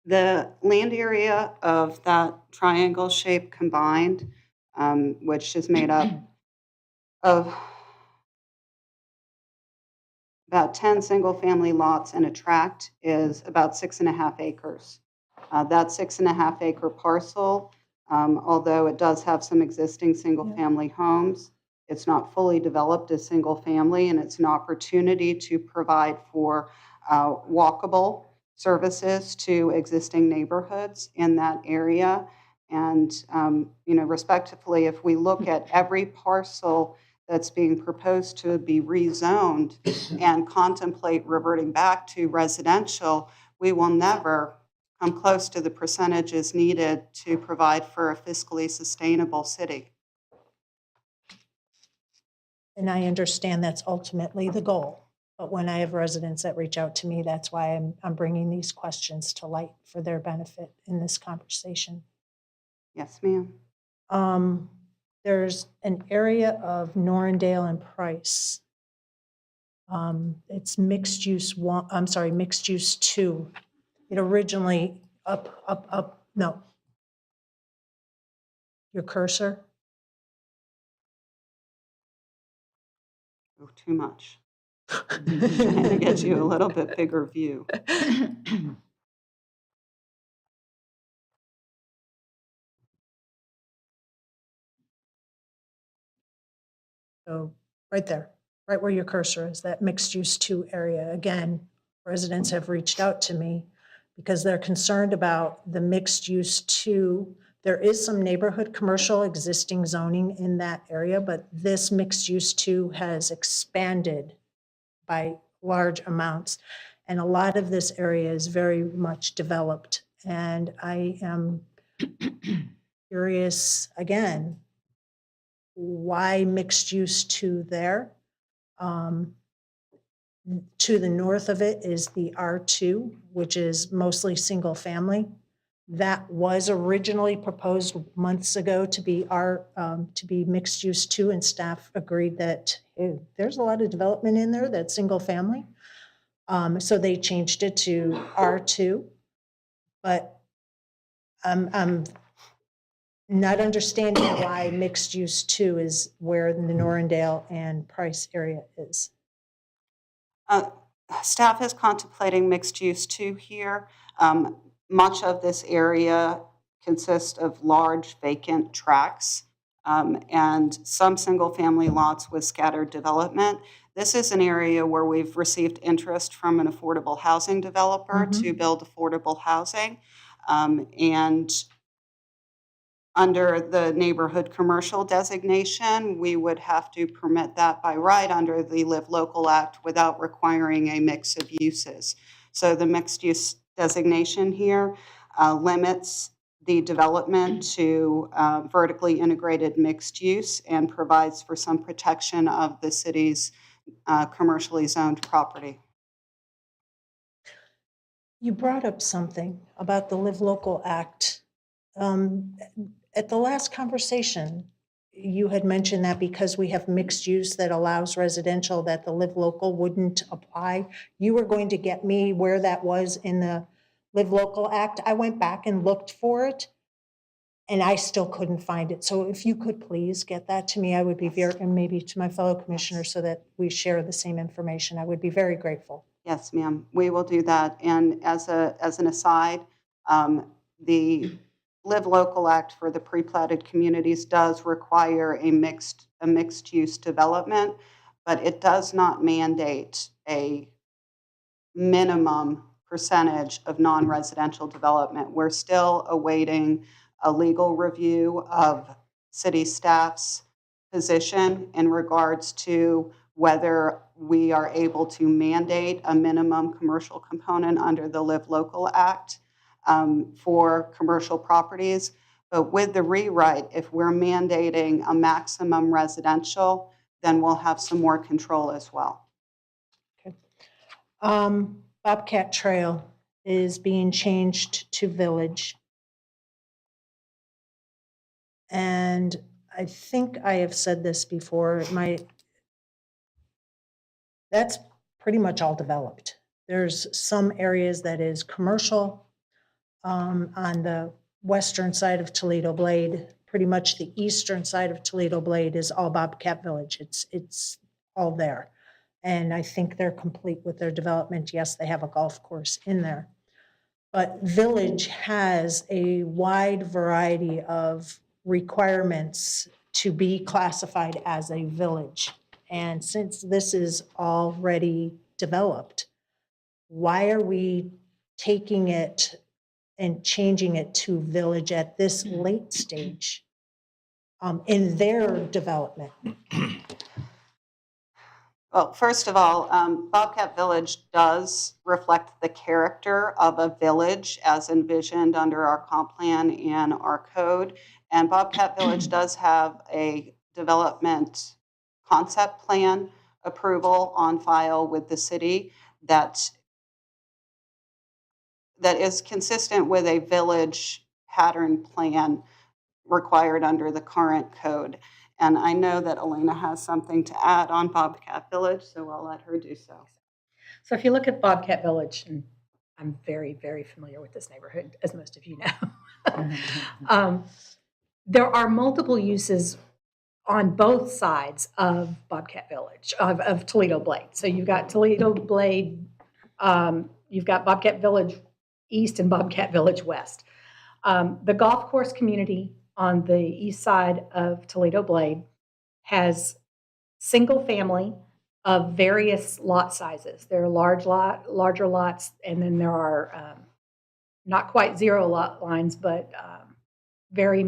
The land area of that triangle shape combined, which is made up of about 10 single-family lots and a tract, is about 6.5 acres. That 6.5 acre parcel, although it does have some existing single-family homes, it's not fully developed as single-family, and it's an opportunity to provide for walkable services to existing neighborhoods in that area. And, respectively, if we look at every parcel that's being proposed to be rezoned and contemplate reverting back to residential, we will never come close to the percentages needed to provide for a fiscally sustainable city. And I understand that's ultimately the goal. But when I have residents that reach out to me, that's why I'm bringing these questions to light for their benefit in this conversation. Yes, ma'am. There's an area of Norrendale and Price. It's mixed use mixed use 2. It originally no. Your cursor? Oh, too much. Trying to get you a little bit bigger view. So right there, right where your cursor is, that mixed use 2 area. Again, residents have reached out to me because they're concerned about the mixed use 2. There is some neighborhood commercial existing zoning in that area, but this mixed use 2 has expanded by large amounts. And a lot of this area is very much developed. And I am curious, again, why mixed use 2 there? To the north of it is the R2, which is mostly single family. That was originally proposed months ago to be mixed use 2, and staff agreed that there's a lot of development in there that's single family. So they changed it to R2. But I'm not understanding why mixed use 2 is where the Norrendale and Price area is. Staff is contemplating mixed use 2 here. Much of this area consists of large vacant tracts and some single-family lots with scattered development. This is an area where we've received interest from an affordable housing developer to build affordable housing. And under the neighborhood commercial designation, we would have to permit that by right under the Live Local Act without requiring a mix of uses. So the mixed use designation here limits the development to vertically integrated mixed use and provides for some protection of the city's commercially zoned property. You brought up something about the Live Local Act. At the last conversation, you had mentioned that because we have mixed use that allows residential, that the Live Local wouldn't apply. You were going to get me where that was in the Live Local Act. I went back and looked for it, and I still couldn't find it. So if you could please get that to me, I would be very, and maybe to my fellow commissioners so that we share the same information. I would be very grateful. Yes, ma'am, we will do that. And as an aside, the Live Local Act for the pre-platted communities does require a mixed use development, but it does not mandate a minimum percentage of non-residential development. We're still awaiting a legal review of city staff's position in regards to whether we are able to mandate a minimum commercial component under the Live Local Act for commercial properties. But with the rewrite, if we're mandating a maximum residential, then we'll have some more control as well. Okay. Bobcat Trail is being changed to Village. And I think I have said this before, that's pretty much all developed. There's some areas that is commercial. On the western side of Toledo Blade, pretty much the eastern side of Toledo Blade is all Bobcat Village. It's all there. And I think they're complete with their development. Yes, they have a golf course in there. But Village has a wide variety of requirements to be classified as a village. And since this is already developed, why are we taking it and changing it to Village at this late stage in their development? Well, first of all, Bobcat Village does reflect the character of a village as envisioned under our comp plan and our code. And Bobcat Village does have a development concept plan approval on file with the city that is consistent with a village pattern plan required under the current code. And I know that Elena has something to add on Bobcat Village, so I'll let her do so. So if you look at Bobcat Village, and I'm very, very familiar with this neighborhood, as most of you know, there are multiple uses on both sides of Bobcat Village, of Toledo Blade. So you've got Toledo Blade, you've got Bobcat Village East and Bobcat Village West. The golf course community on the east side of Toledo Blade has single family of various lot sizes. There are larger lots, and then there are not quite zero lot lines, but very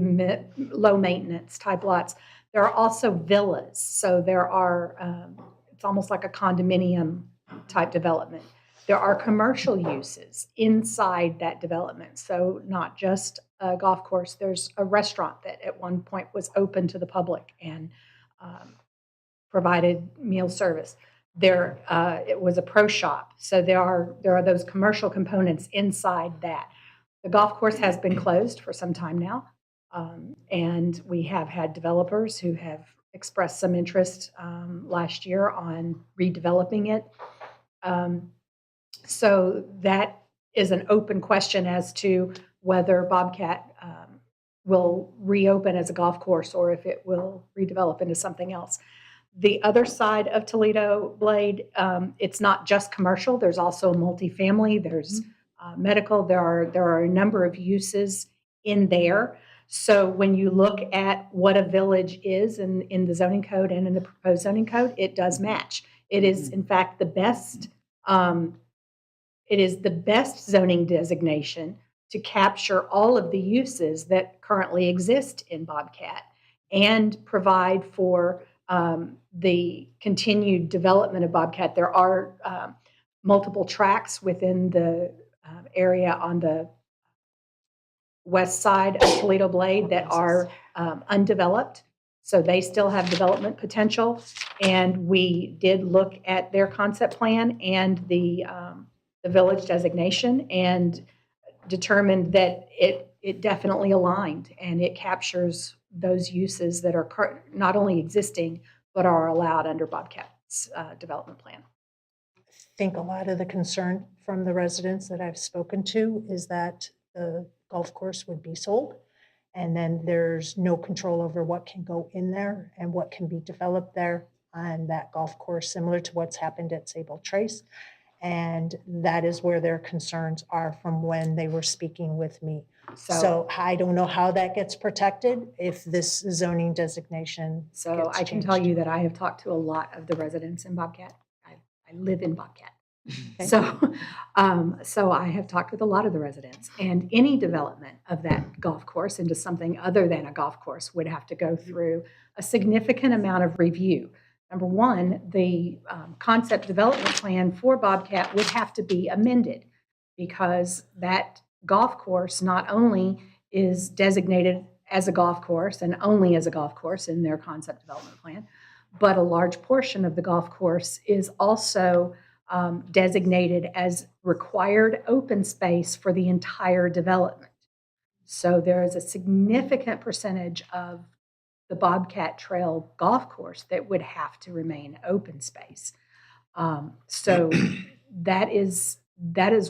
low maintenance type lots. There are also villas. So there are, it's almost like a condominium type development. There are commercial uses inside that development. So not just a golf course, there's a restaurant that at one point was open to the public and provided meal service. There, it was a pro shop. So there are those commercial components inside that. The golf course has been closed for some time now. And we have had developers who have expressed some interest last year on redeveloping it. So that is an open question as to whether Bobcat will reopen as a golf course or if it will redevelop into something else. The other side of Toledo Blade, it's not just commercial. There's also multifamily. There's medical. There are a number of uses in there. So when you look at what a village is in the zoning code and in the proposed zoning code, it does match. It is, in fact, the best. It is the best zoning designation to capture all of the uses that currently exist in Bobcat and provide for the continued development of Bobcat. There are multiple tracks within the area on the west side of Toledo Blade that are undeveloped. So they still have development potential. And we did look at their concept plan and the village designation and determined that it definitely aligned and it captures those uses that are not only existing, but are allowed under Bobcat's development plan. I think a lot of the concern from the residents that I've spoken to is that the golf course would be sold, and then there's no control over what can go in there and what can be developed there on that golf course, similar to what's happened at Sable Trace. And that is where their concerns are from when they were speaking with me. So I don't know how that gets protected if this zoning designation So gets I can changed. tell you that I have talked to a lot of the residents in Bobcat. I live in Bobcat. Okay. So I have talked with a lot of the residents, and any development of that golf course into something other than a golf course would have to go through a significant amount of review. Number one, the concept development plan for Bobcat would have to be amended because that golf course not only is designated as a golf course and only as a golf course in their concept development plan, but a large portion of the golf course is also designated as required open space for the entire development. So there is a significant percentage of the Bobcat Trail golf course that would have to remain open space. So that is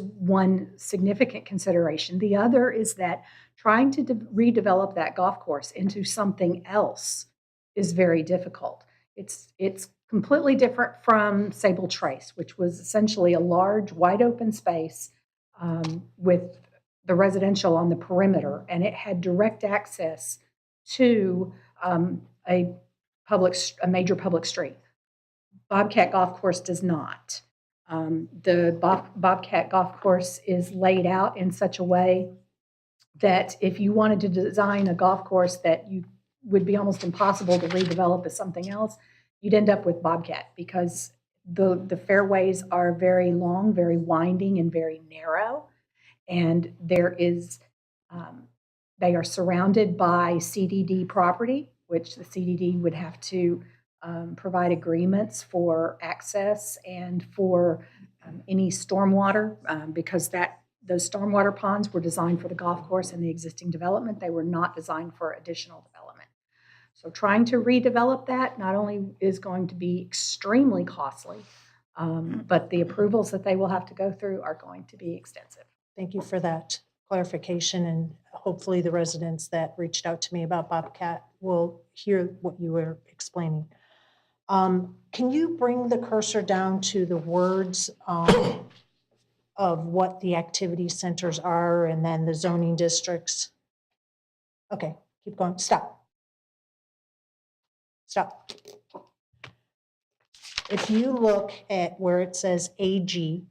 one significant consideration. The other is that trying to redevelop that golf course into something else is very difficult. It's completely different from Sable Trace, which was essentially a large, wide open space with the residential on the perimeter, and it had direct access to a major public street. Bobcat Golf Course does not. The Bobcat Golf Course is laid out in such a way that if you wanted to design a golf course that you would be almost impossible to redevelop as something else, you'd end up with Bobcat because the fairways are very long, very winding, and very narrow. And there is, they are surrounded by CDD property, which the CDD would have to provide agreements for access and for any stormwater, because those stormwater ponds were designed for the golf course and the existing development. They were not designed for additional development. So trying to redevelop that not only is going to be extremely costly, but the approvals that they will have to go through are going to be extensive. Thank you for that clarification, and hopefully the residents that reached out to me about Bobcat will hear what you were explaining. Can you bring the cursor down to the words of what the activity centers are and then the zoning districts? Okay, keep going. Stop. If you look at where it says AG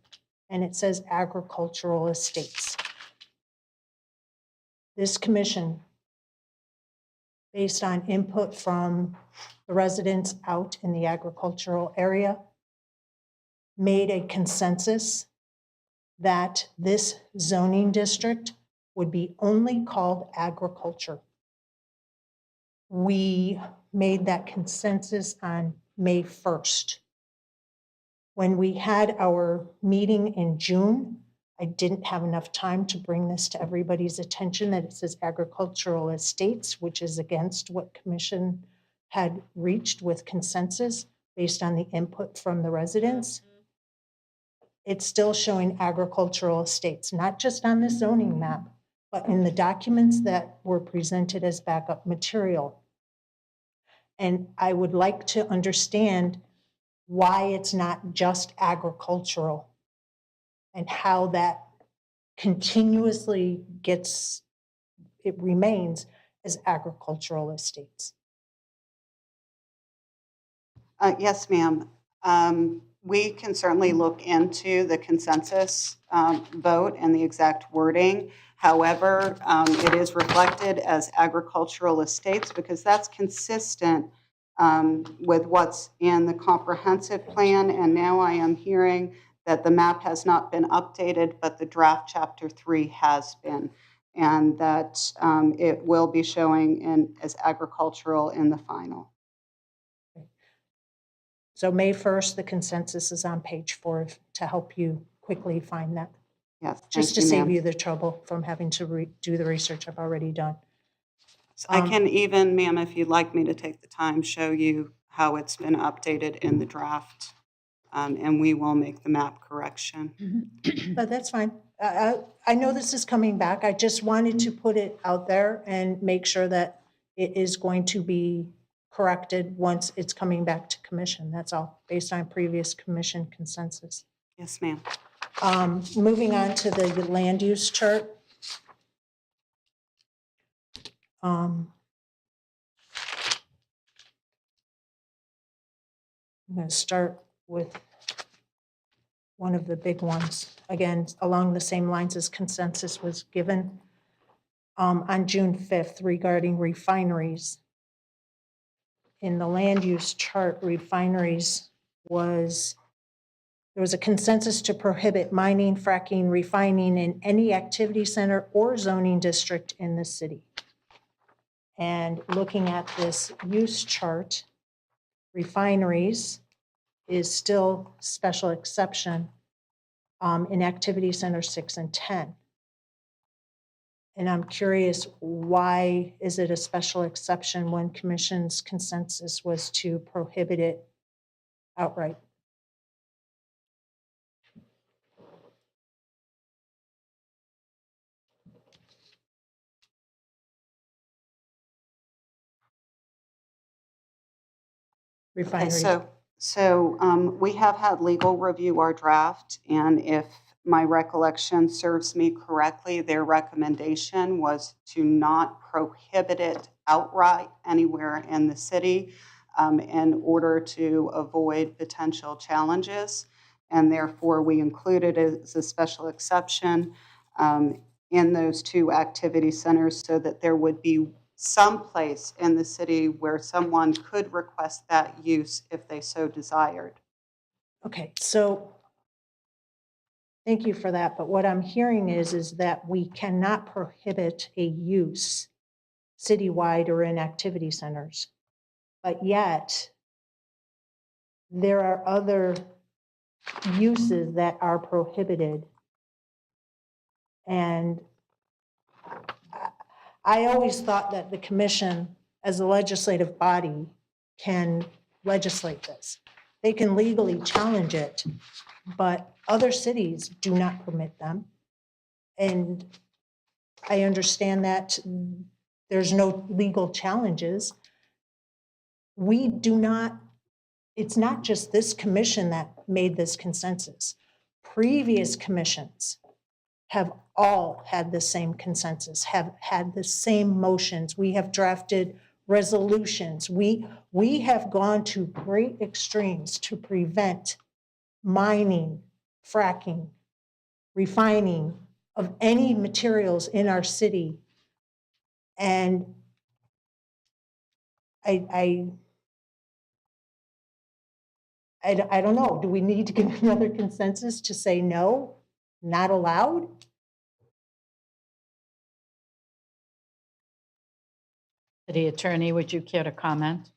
and it says agricultural estates, this commission, based on input from the residents out in the agricultural area, made a consensus that this zoning district would be only called agriculture. We made that consensus on May 1st. When we had our meeting in June, I didn't have enough time to bring this to everybody's attention that it says agricultural estates, which is against what commission had reached with consensus based on the input from the residents. It's still showing agricultural estates, not just on the zoning map, but in the documents that were presented as backup material. And I would like to understand why it's not just agricultural and how that continuously it remains as agricultural estates. Yes, ma'am. We can certainly look into the consensus vote and the exact wording. However, it is reflected as agricultural estates because that's consistent with what's in the comprehensive plan. And now I am hearing that the map has not been updated, but the draft chapter 3 has been, and that it will be showing as agricultural in the final. So May 1st, the consensus is on page 4 to help you quickly find that. Yes, just to thank you, save ma'am. you the trouble from having to do the research I've already done. I can even, ma'am, if you'd like me to take the time, show you how it's been updated in the draft, and we will make the map correction. But that's fine. I know this is coming back. I just wanted to put it out there and make sure that it is going to be corrected once it's coming back to commission. That's all, based on previous commission consensus. Yes, ma'am. Moving on to the land use chart. I'm going to start with one of the big ones. Again, along the same lines as consensus was given on June 5th regarding refineries. In the land use chart, refineries there was a consensus to prohibit mining, fracking, refining in any activity center or zoning district in the city. And looking at this use chart, refineries is still special exception in activity center 6 and 10. And I'm curious, why is it a special exception when commission's consensus was to prohibit it outright? refineries? So we have had legal review our draft, and if my recollection serves me correctly, their recommendation was to not prohibit it outright anywhere in the city in order to avoid potential challenges. And therefore, we included it as a special exception in those two activity centers so that there would be some place in the city where someone could request that use if they so desired. Okay, so thank you for that. But what I'm hearing is that we cannot prohibit a use citywide or in activity centers. But yet, there are other uses that are prohibited. And I always thought that the commission, as a legislative body, can legislate this. They can legally challenge it, but other cities do not permit them. And I understand that there's no legal challenges. We do not, it's not just this commission that made this consensus. Previous commissions have all had the same consensus, have had the same motions. We have drafted resolutions. We have gone to great extremes to prevent mining, fracking, refining of any materials in our city. And I don't know, do we need to give another consensus to say no, not allowed? City Attorney, would you care to comment?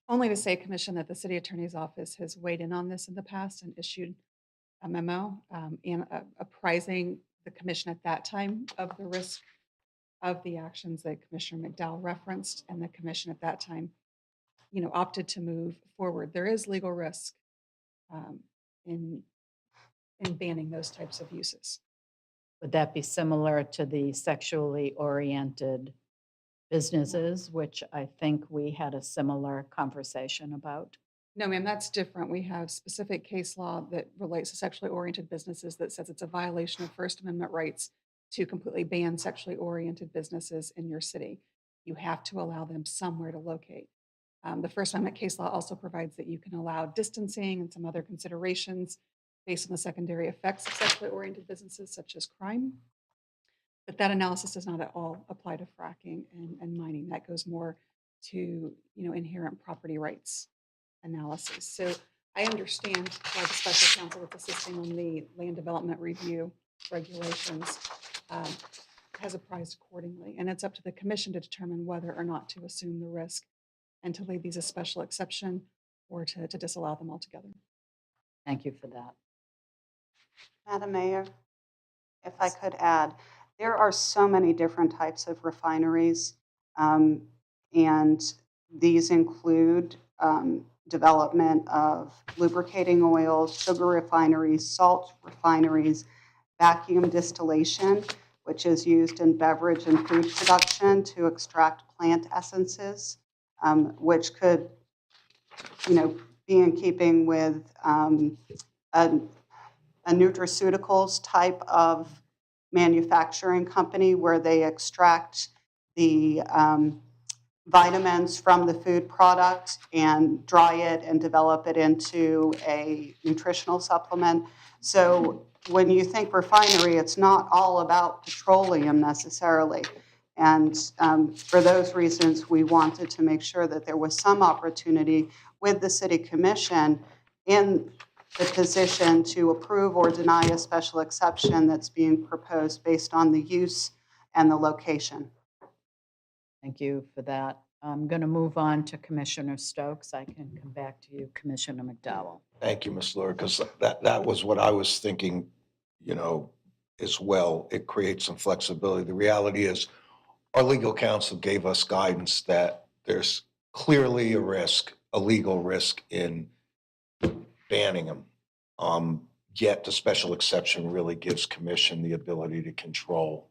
Only to say, Commission, that the City Attorney's Office has weighed in on this in the past and issued a memo and apprising the Commission at that time of the risk of the actions that Commissioner McDowell referenced, and the Commission at that time, opted to move forward. There is legal risk in banning those types of uses. Would that be similar to the sexually oriented businesses, which I think we had a similar conversation about? No, ma'am, that's different. We have specific case law that relates to sexually oriented businesses that says it's a violation of First Amendment rights to completely ban sexually oriented businesses in your city. You have to allow them somewhere to locate. The First Amendment case law also provides that you can allow distancing and some other considerations based on the secondary effects of sexually oriented businesses, such as crime. But that analysis does not at all apply to fracking and mining. That goes more to inherent property rights analysis. So I understand why the special counsel that's assisting on the land development review regulations has apprised accordingly. And it's up to the commission to determine whether or not to assume the risk and to leave these a special exception or to disallow them altogether. Thank you for that. Madam Mayor, if I could add, there are so many different types of refineries, and these include development of lubricating oils, sugar refineries, salt refineries, vacuum distillation, which is used in beverage and food production to extract plant essences, which could, be in keeping with a nutraceuticals type of manufacturing company where they extract the vitamins from the food product and dry it and develop it into a nutritional supplement. So when you think refinery, it's not all about petroleum necessarily. And for those reasons, we wanted to make sure that there was some opportunity with the City Commission in the position to approve or deny a special exception that's being proposed based on the use and the location. Thank you for that. I'm going to move on to Commissioner Stokes. I can come back to you, Commissioner McDowell. Thank you, Ms. Lurie, because that was what I was thinking, as well. It creates some flexibility. The reality is our legal counsel gave us guidance that there's clearly a legal risk in banning them. Yet the special exception really gives commission the ability to control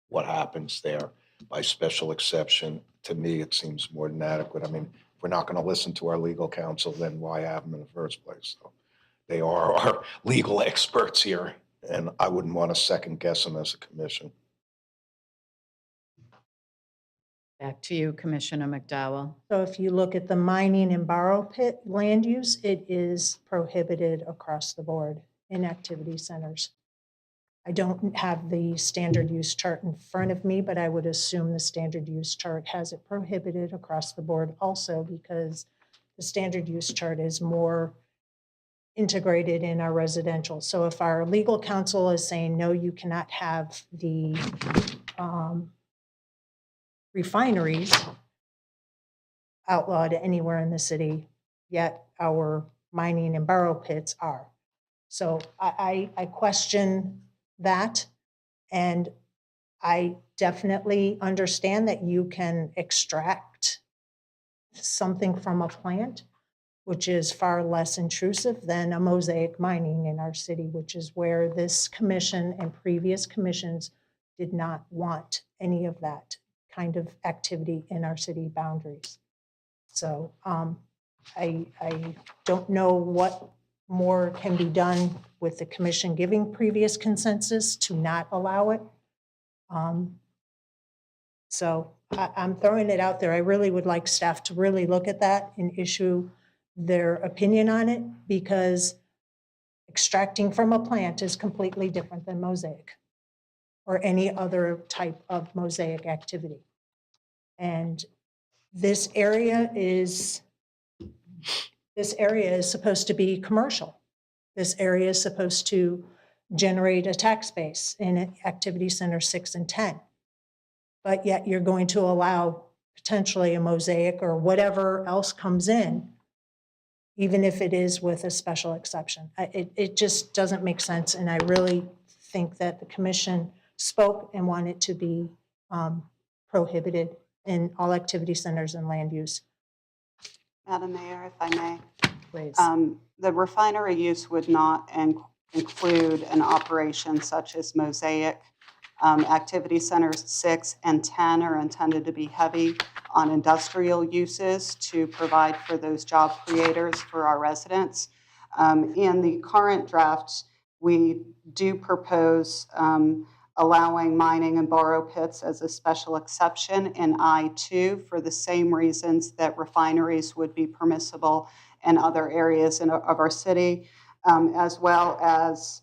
what happens there. By special exception, to me, it seems more than adequate. I mean, we're not going to listen to our legal counsel, then why have them in the first place? So they are our legal experts here, and I wouldn't want to second guess them as a commission. Back to you, Commissioner McDowell. So if you look at the mining and borrow pit land use, it is prohibited across the board in activity centers. I don't have the standard use chart in front of me, but I would assume the standard use chart has it prohibited across the board also, because the standard use chart is more integrated in our residential. So if our legal counsel is saying, no, you cannot have the refineries outlawed anywhere in the city, yet our mining and borrow pits are. So I question that, and I definitely understand that you can extract something from a plant, which is far less intrusive than a mosaic mining in our city, which is where this commission and previous commissions did not want any of that kind of activity in our city boundaries. So I don't know what more can be done with the commission giving previous consensus to not allow it. So I'm throwing it out there. I really would like staff to really look at that and issue their opinion on it, because extracting from a plant is completely different than mosaic or any other type of mosaic activity. And this area is supposed to be commercial. This area is supposed to generate a tax base in Activity Center 6 and 10. But yet you're going to allow potentially a mosaic or whatever else comes in, even if it is with a special exception. It just doesn't make sense, and I really think that the commission spoke and wanted to be prohibited in all activity centers and land use. Madam Mayor, if I may. Please. The refinery use would not include an operation such as Mosaic. Activity centers 6 and 10 are intended to be heavy on industrial uses to provide for those job creators for our residents. In the current draft, we do propose allowing mining and borrow pits as a special exception in I-2 for the same reasons that refineries would be permissible in other areas of our city, as well as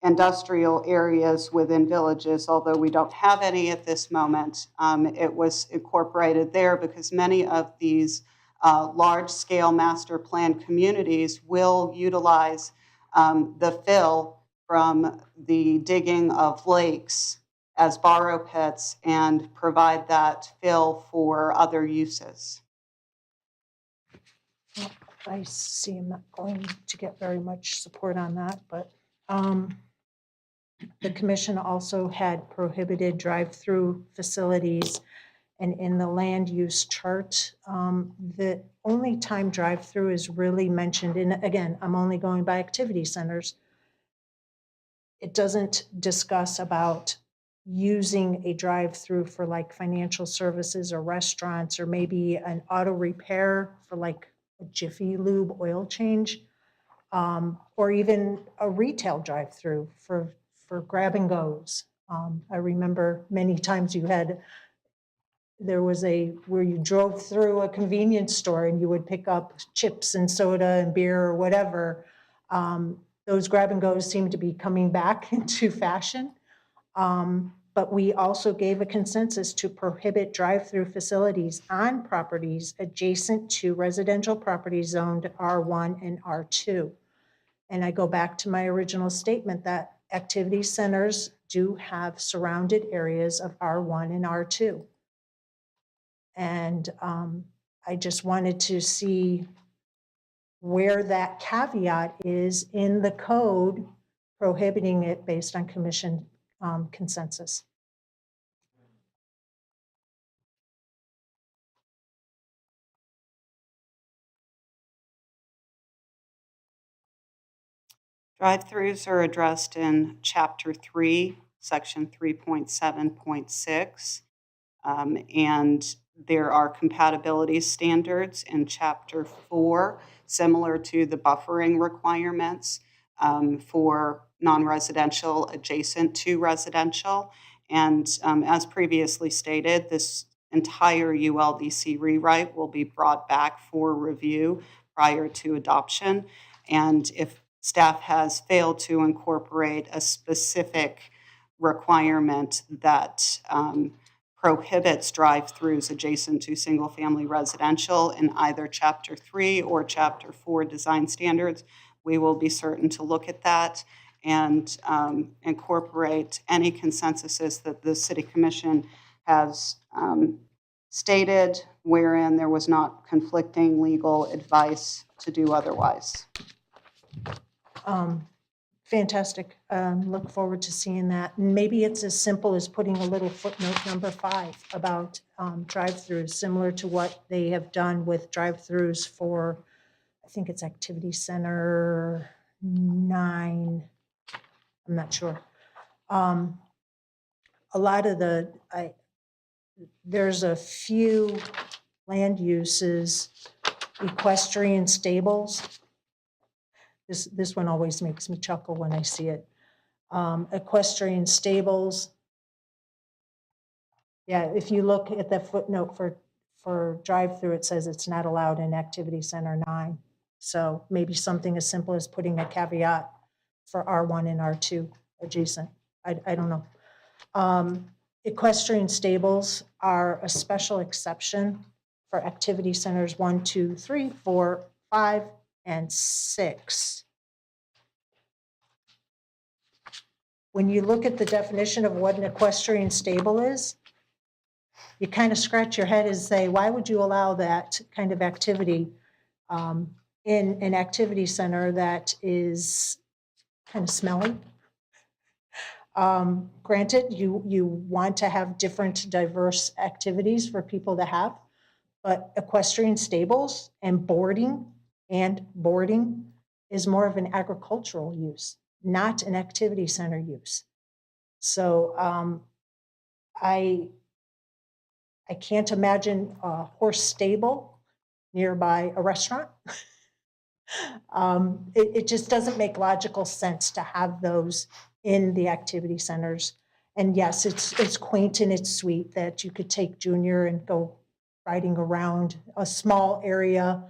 industrial areas within villages. Although we don't have any at this moment, it was incorporated there because many of these large-scale master plan communities will utilize the fill from the digging of lakes as borrow pits and provide that fill for other uses. I see I'm not going to get very much support on that, but the commission also had prohibited drive-through facilities, and in the land use chart, the only time drive-through is really mentioned, and again, I'm only going by activity centers. It doesn't discuss about using a drive-through for like financial services or restaurants, or maybe an auto repair for like a Jiffy Lube oil change, or even a retail drive-through for grab and goes. I remember many times there was where you drove through a convenience store and you would pick up chips and soda and beer or whatever. Those grab and goes seem to be coming back into fashion. But we also gave a consensus to prohibit drive-through facilities on properties adjacent to residential properties zoned R1 and R2. And I go back to my original statement that activity centers do have surrounded areas of R1 and R2. And I just wanted to see where that caveat is in the code prohibiting it based on commission consensus. Drive-throughs are addressed in Chapter 3, Section 3.7.6, and there are compatibility standards in Chapter 4, similar to the buffering requirements for non-residential adjacent to residential. And as previously stated, this entire ULDC rewrite will be brought back for review prior to adoption. And if staff has failed to incorporate a specific requirement that prohibits drive-throughs adjacent to single-family residential in either Chapter 3 or Chapter 4 design standards, we will be certain to look at that and incorporate any consensuses that the City Commission has stated wherein there was not conflicting legal advice to do otherwise. Fantastic. Look forward to seeing that. And maybe it's as simple as putting a little footnote number 5 about drive-throughs, similar to what they have done with drive-throughs for, I think it's Activity Center 9. I'm not sure. A lot of there's a few land uses, equestrian stables. This one always makes me chuckle when I see it. Equestrian stables. Yeah, if you look at the footnote for drive-through, it says it's not allowed in Activity Center 9. So maybe something as simple as putting a caveat for R1 and R2 adjacent. I don't know. Equestrian stables are a special exception for activity centers 1, 2, 3, 4, 5, and 6. When you look at the definition of what an equestrian stable is, you kind of scratch your head and say, why would you allow that kind of activity in an activity center that is kind of smelly? Granted, you want to have different diverse activities for people to have, but equestrian stables and boarding is more of an agricultural use, not an activity center use. So I can't imagine a horse stable nearby a restaurant. It just doesn't make logical sense to have those in the activity centers. And yes, it's quaint and it's sweet that you could take Junior and go riding around a small area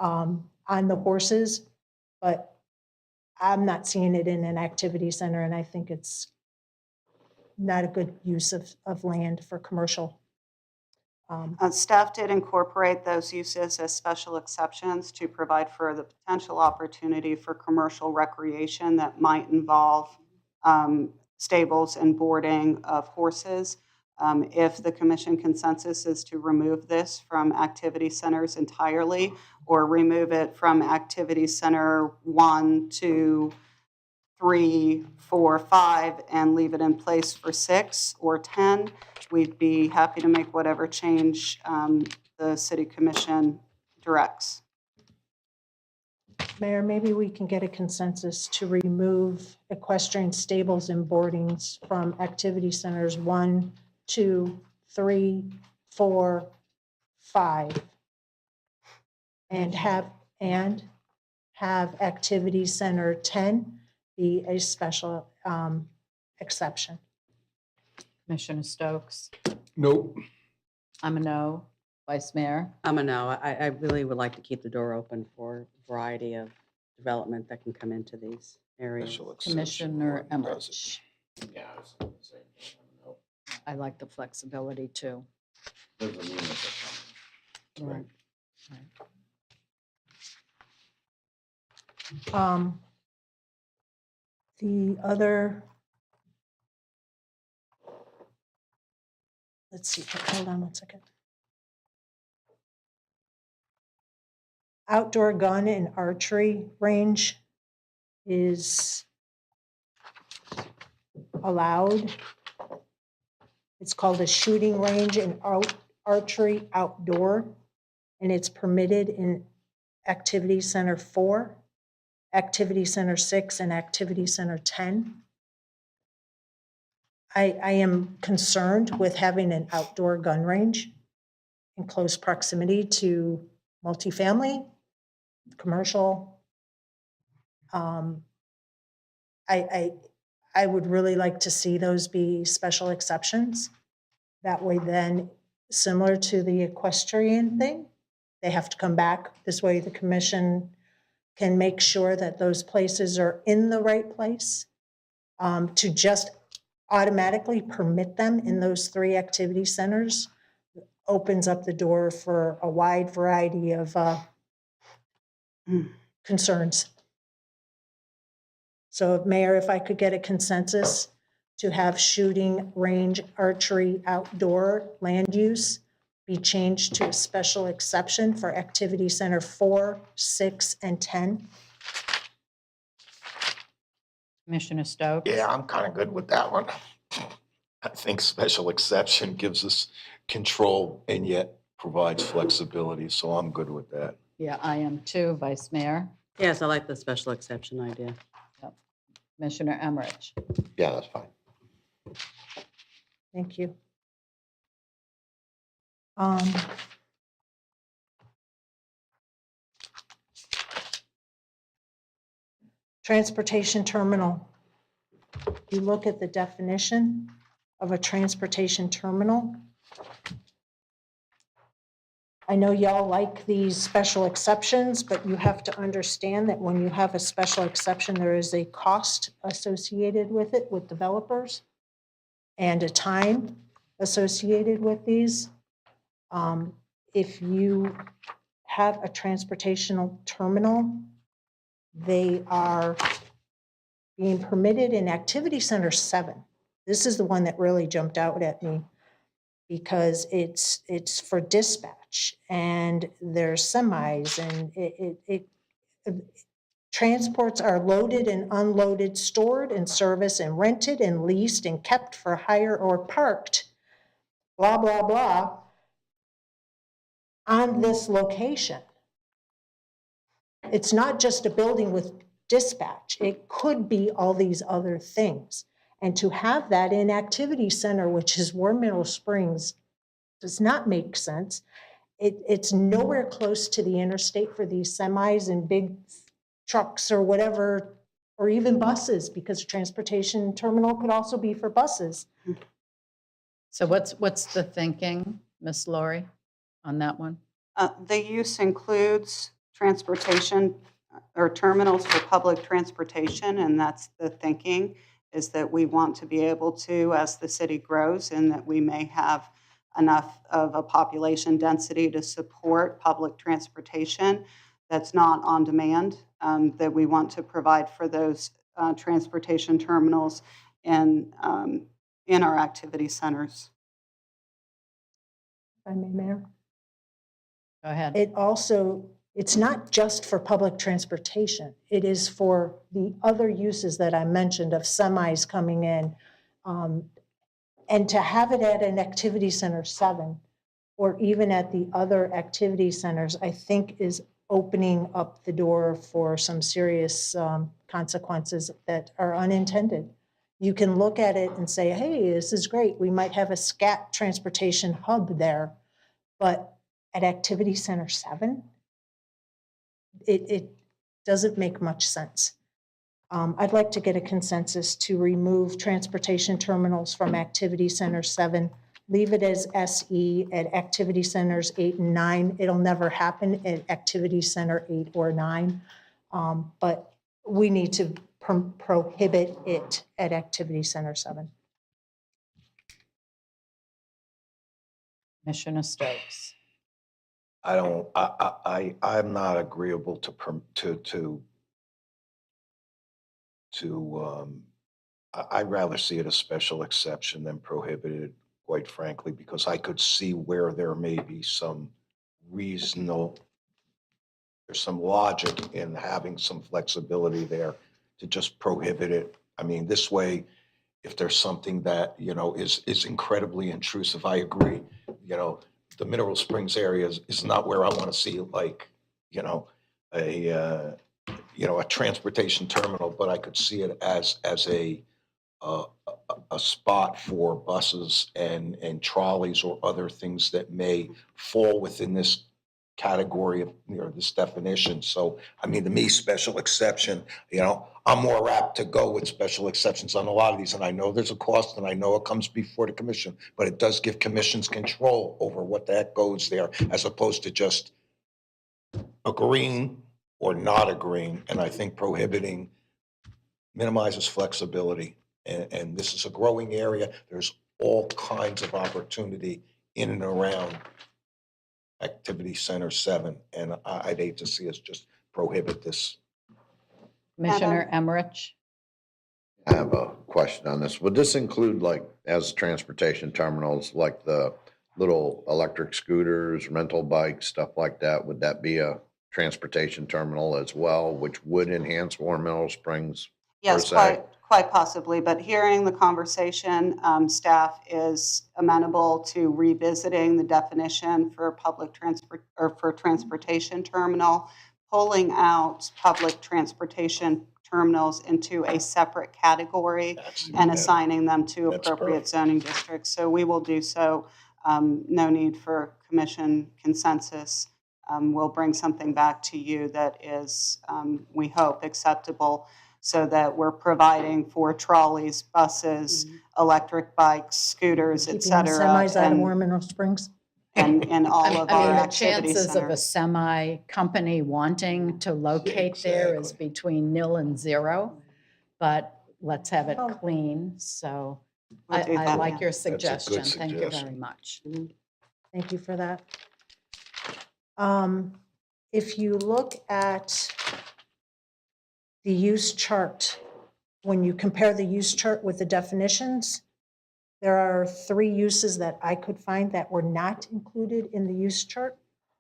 on the horses, but I'm not seeing it in an activity center, and I think it's not a good use of land for commercial. Staff did incorporate those uses as special exceptions to provide for the potential opportunity for commercial recreation that might involve stables and boarding of horses. If the commission consensus is to remove this from activity centers entirely or remove it from activity center 1, 2, 3, 4, 5 and leave it in place for 6 or 10, we'd be happy to make whatever change the city commission directs. Mayor, maybe we can get a consensus to remove equestrian stables and boardings from activity centers 1, 2, 3, 4, 5, and have activity center 10 be a special exception. Commissioner Stokes? Nope. I'm a no. Vice Mayor? I'm a no. I really would like to keep the door open for a variety of development that can come into these areas. Commissioner Emmerich? Yeah, I like the flexibility too. Right. The other, let's see, hold on one second. Outdoor gun and archery range is allowed. It's called a shooting range and archery outdoor, and it's permitted in Activity Center 4, Activity Center 6, and Activity Center 10. I am concerned with having an outdoor gun range, in close proximity to multifamily, commercial. I would really like to see those be special exceptions. That way then, similar to the equestrian thing, they have to come back. This way the commission can make sure that those places are in the right place. To just automatically permit them in those 3 activity centers opens up the door for a wide variety of concerns. So Mayor, if I could get a consensus to have shooting range archery outdoor land use be changed to a special exception for activity center 4, 6, and 10. Commissioner Stokes? Yeah, I'm kind of good with that one. I think special exception gives us control and yet provides flexibility, so I'm good with that. Yeah, I am too, Vice Mayor. Yes, I like the special exception idea. Commissioner Emmerich? Yeah, that's fine. Thank you. Transportation terminal. You look at the definition of a transportation terminal. I know y'all like these special exceptions, but you have to understand that when you have a special exception, there is a cost associated with it with developers and a time associated with these. If you have a transportational terminal, they are being permitted in Activity Center 7. This is the one that really jumped out at me because it's for dispatch and there's semis and transports are loaded and unloaded, stored and serviced and rented and leased and kept for hire or parked, blah, blah, blah, on this location. It's not just a building with dispatch. It could be all these other things. And to have that in Activity Center, which is War Mineral Springs, does not make sense. It's nowhere close to the interstate for these semis and big trucks or whatever, or even buses, because a transportation terminal could also be for buses. So what's the thinking, Ms. Laurie, on that one? The use includes transportation or terminals for public transportation, and that's the thinking, is that we want to be able to, as the city grows, and that we may have enough of a population density to support public transportation that's not on demand, that we want to provide for those transportation terminals in our activity centers. If I may, Mayor? Go ahead. It's not just for public transportation. It is for the other uses that I mentioned of semis coming in. And to have it at an Activity Center 7, or even at the other activity centers, I think is opening up the door for some serious consequences that are unintended. You can look at it and say, hey, this is great. We might have a SCAT transportation hub there, but at Activity Center 7, it doesn't make much sense. I'd like to get a consensus to remove transportation terminals from Activity Center 7, leave it as SE at Activity Centers 8 and 9. It'll never happen at Activity Center 8 or 9, but we need to prohibit it at Activity Center 7. Commissioner Stokes. I'm not agreeable I'd rather see it a special exception than prohibited, quite frankly, because I could see where there may be some there's some logic in having some flexibility there to just prohibit it. I mean, this way, if there's something that, is incredibly intrusive, I agree, the Mineral Springs area is not where I want to see a transportation terminal, but I could see it as a a spot for buses and trolleys or other things that may fall within this category of, this definition. So, I mean, to me, special exception, I'm more apt to go with special exceptions on a lot of these. And I know there's a cost and I know it comes before the commission, but it does give commissions control over what that goes there as opposed to just agreeing or not agreeing. And I think prohibiting minimizes flexibility. And this is a growing area. There's all kinds of opportunity in and around Activity Center 7. And I'd hate to see us just prohibit this. Commissioner Emmerich? I have a question on this. Would this include, like, as transportation terminals, like the little electric scooters, rental bikes, stuff like that? Would that be a transportation terminal as well, which would enhance Warren Mineral Springs? Yes, quite possibly. But hearing the conversation, staff is amenable to revisiting the definition for public transport or for transportation terminal, pulling out public transportation terminals into a separate category and assigning them to appropriate zoning districts. So we will do so. No need for commission consensus. We'll bring something back to you that is, we hope, acceptable, so that we're providing for trolleys, buses, electric bikes, scooters, et cetera. Semis out of Warren Mineral Springs. And all of our activity The chances of a centers. semi company wanting to locate there is between 0 and 0, but let's have it clean. So We'll do I that, like yeah. your That's a good suggestion. Thank you very suggestion. much. Thank you for that. If you look at the use chart, when you compare the use chart with the definitions, there are 3 uses that I could find that were not included in the use chart.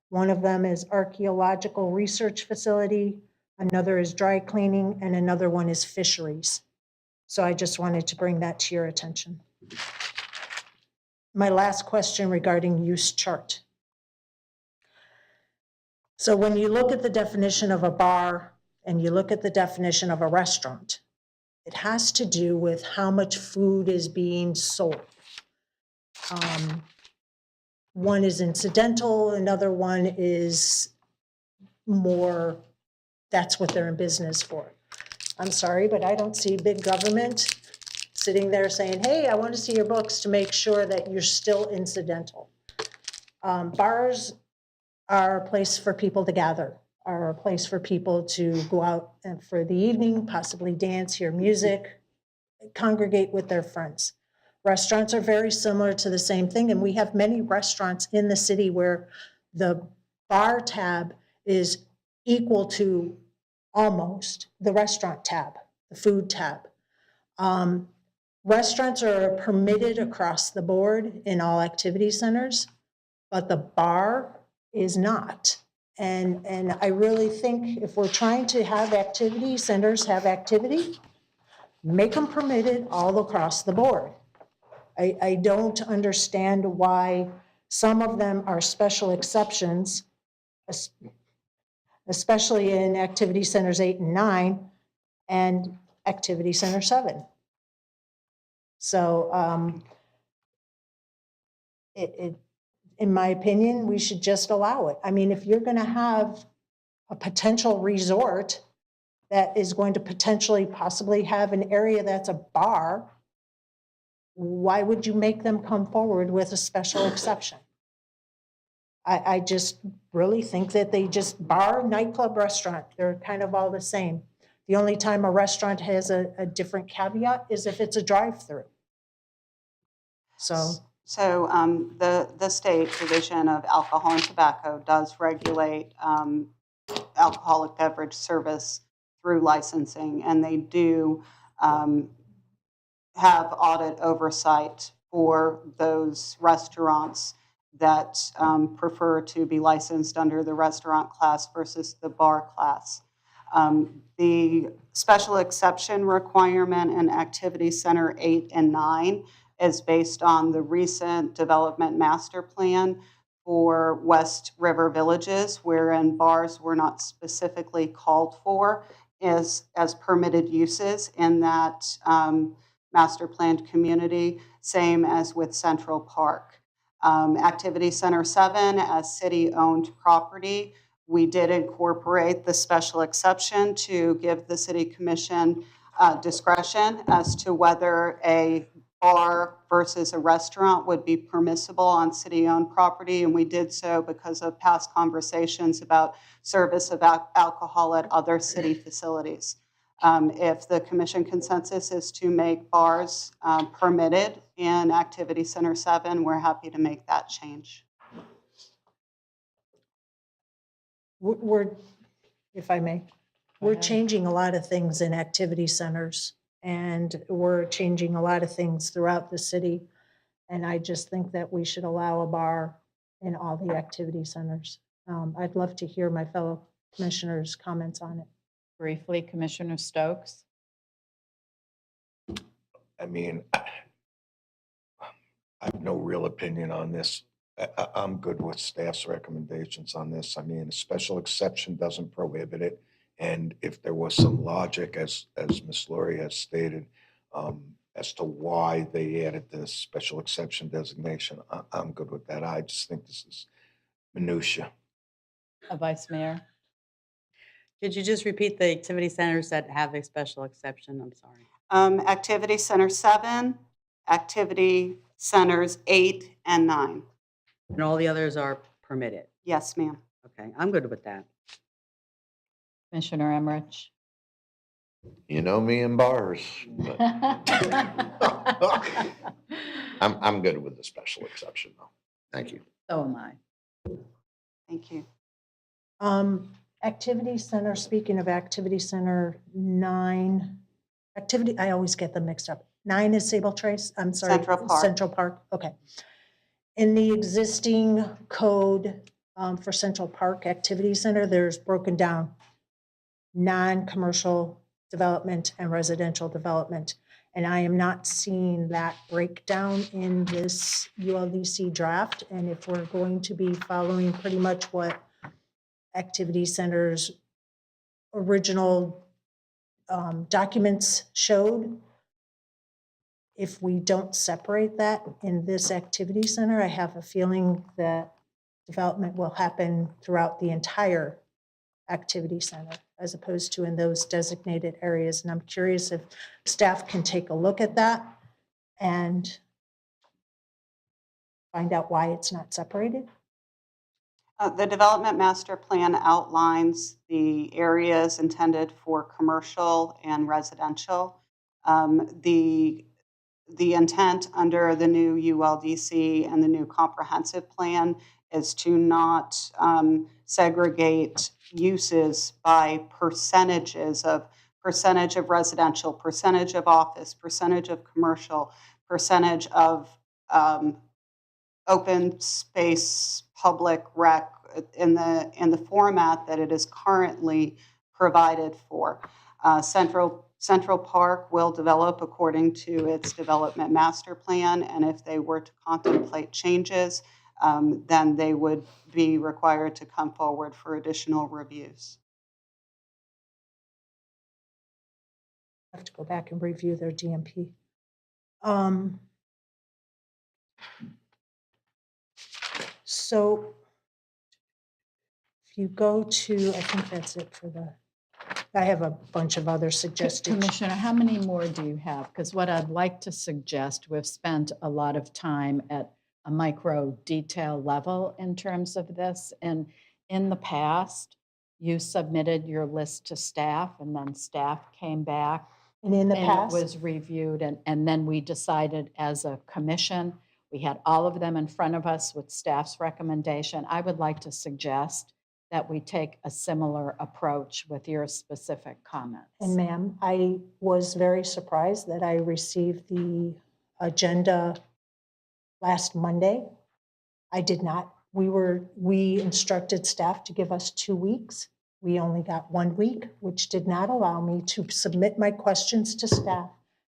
One of them is archaeological research facility, another is dry cleaning, and another one is fisheries. So I just wanted to bring that to your attention. My last question regarding use chart. So when you look at the definition of a bar and you look at the definition of a restaurant, it has to do with how much food is being sold. One is incidental, another one is more, that's what they're in business for. I'm sorry, but I don't see big government sitting there saying, hey, I want to see your books to make sure that you're still incidental. Bars are a place for people to gather, are a place for people to go out and for the evening, possibly dance, hear music, congregate with their friends. Restaurants are very similar to the same thing, and we have many restaurants in the city where the bar tab is equal to almost the restaurant tab, the food tab. Restaurants are permitted across the board in all activity centers, but the bar is not. And I really think if we're trying to have activity centers have activity, make them permitted all across the board. I don't understand why some of them are special exceptions, especially in activity centers 8 and 9 and activity center 7. So in my opinion, we should just allow it. I mean, if you're going to have a potential resort that is going to potentially possibly have an area that's a bar, why would you make them come forward with a special exception? I just really think that they just bar, nightclub, restaurant, they're kind of all the same. The only time a restaurant has a different caveat is if it's a drive-through. So the state division of alcohol and tobacco does regulate alcoholic beverage service through licensing, and they do have audit oversight for those restaurants that prefer to be licensed under the restaurant class versus the bar class. The special exception requirement in Activity Center 8 and 9 is based on the recent development master plan for West River Villages, wherein bars were not specifically called for as permitted uses in that master planned community, same as with Central Park. Activity Center 7 as city-owned property, we did incorporate the special exception to give the City Commission discretion as to whether a bar versus a restaurant would be permissible on city-owned property, and we did so because of past conversations about service of alcohol at other city facilities. If the commission consensus is to make bars permitted in Activity Center 7, we're happy to make that change. We're, if I may, we're changing a lot of things in activity centers, and we're changing a lot of things throughout the city. And I just think that we should allow a bar in all the activity centers. I'd love to hear my fellow commissioners' comments on it. Briefly, Commissioner Stokes. I mean, I have no real opinion on this. I'm good with staff's recommendations on this. I mean, a special exception doesn't prohibit it. And if there was some logic, as Ms. Laurie has stated, as to why they added this special exception designation, I'm good with that. I just think this is minutia. Vice Mayor. Could you just repeat the activity centers that have a special exception? I'm sorry. Activity Center 7, Activity Centers 8 and 9. And all the others are permitted? Yes, ma'am. Okay, I'm good with that. Commissioner Emmerich. You know me in bars. But I'm good with the special exception, though. Thank you. So am I. Thank you. Activity center, speaking of activity center 9, I always get them mixed up. 9 is Sable Trace, I'm sorry. Central Park. Central Park, okay. In the existing code for Central Park Activity Center, there's broken down non-commercial development and residential development. And I am not seeing that breakdown in this ULDC draft. And if we're going to be following pretty much what Activity Center's original documents showed, if we don't separate that in this activity center, I have a feeling that development will happen throughout the entire activity center as opposed to in those designated areas. And I'm curious if staff can take a look at that and find out why it's not separated. The Development Master Plan outlines the areas intended for commercial and residential. The intent under the new ULDC and the new comprehensive plan is to not segregate uses by percentage of residential, percentage of office, percentage of commercial, percentage of open space, public rec in the format that it is currently provided for. Central Park will develop according to its development master plan, and if they were to contemplate changes, then they would be required to come forward for additional reviews. I have to go back and review their DMP. So if you go to, I think that's it for the, I have a bunch of other suggestions. Commissioner, how many more do you have? Because what I'd like to suggest, we've spent a lot of time at a micro detail level in terms of this. And in the past, you submitted your list to staff and then staff came back. And in the past? It was reviewed and then we decided as a commission, we had all of them in front of us with staff's recommendation. I would like to suggest that we take a similar approach with your specific comments. And ma'am, I was very surprised that I received the agenda last Monday. I did not. We instructed staff to give us 2 weeks. We only got 1 week, which did not allow me to submit my questions to staff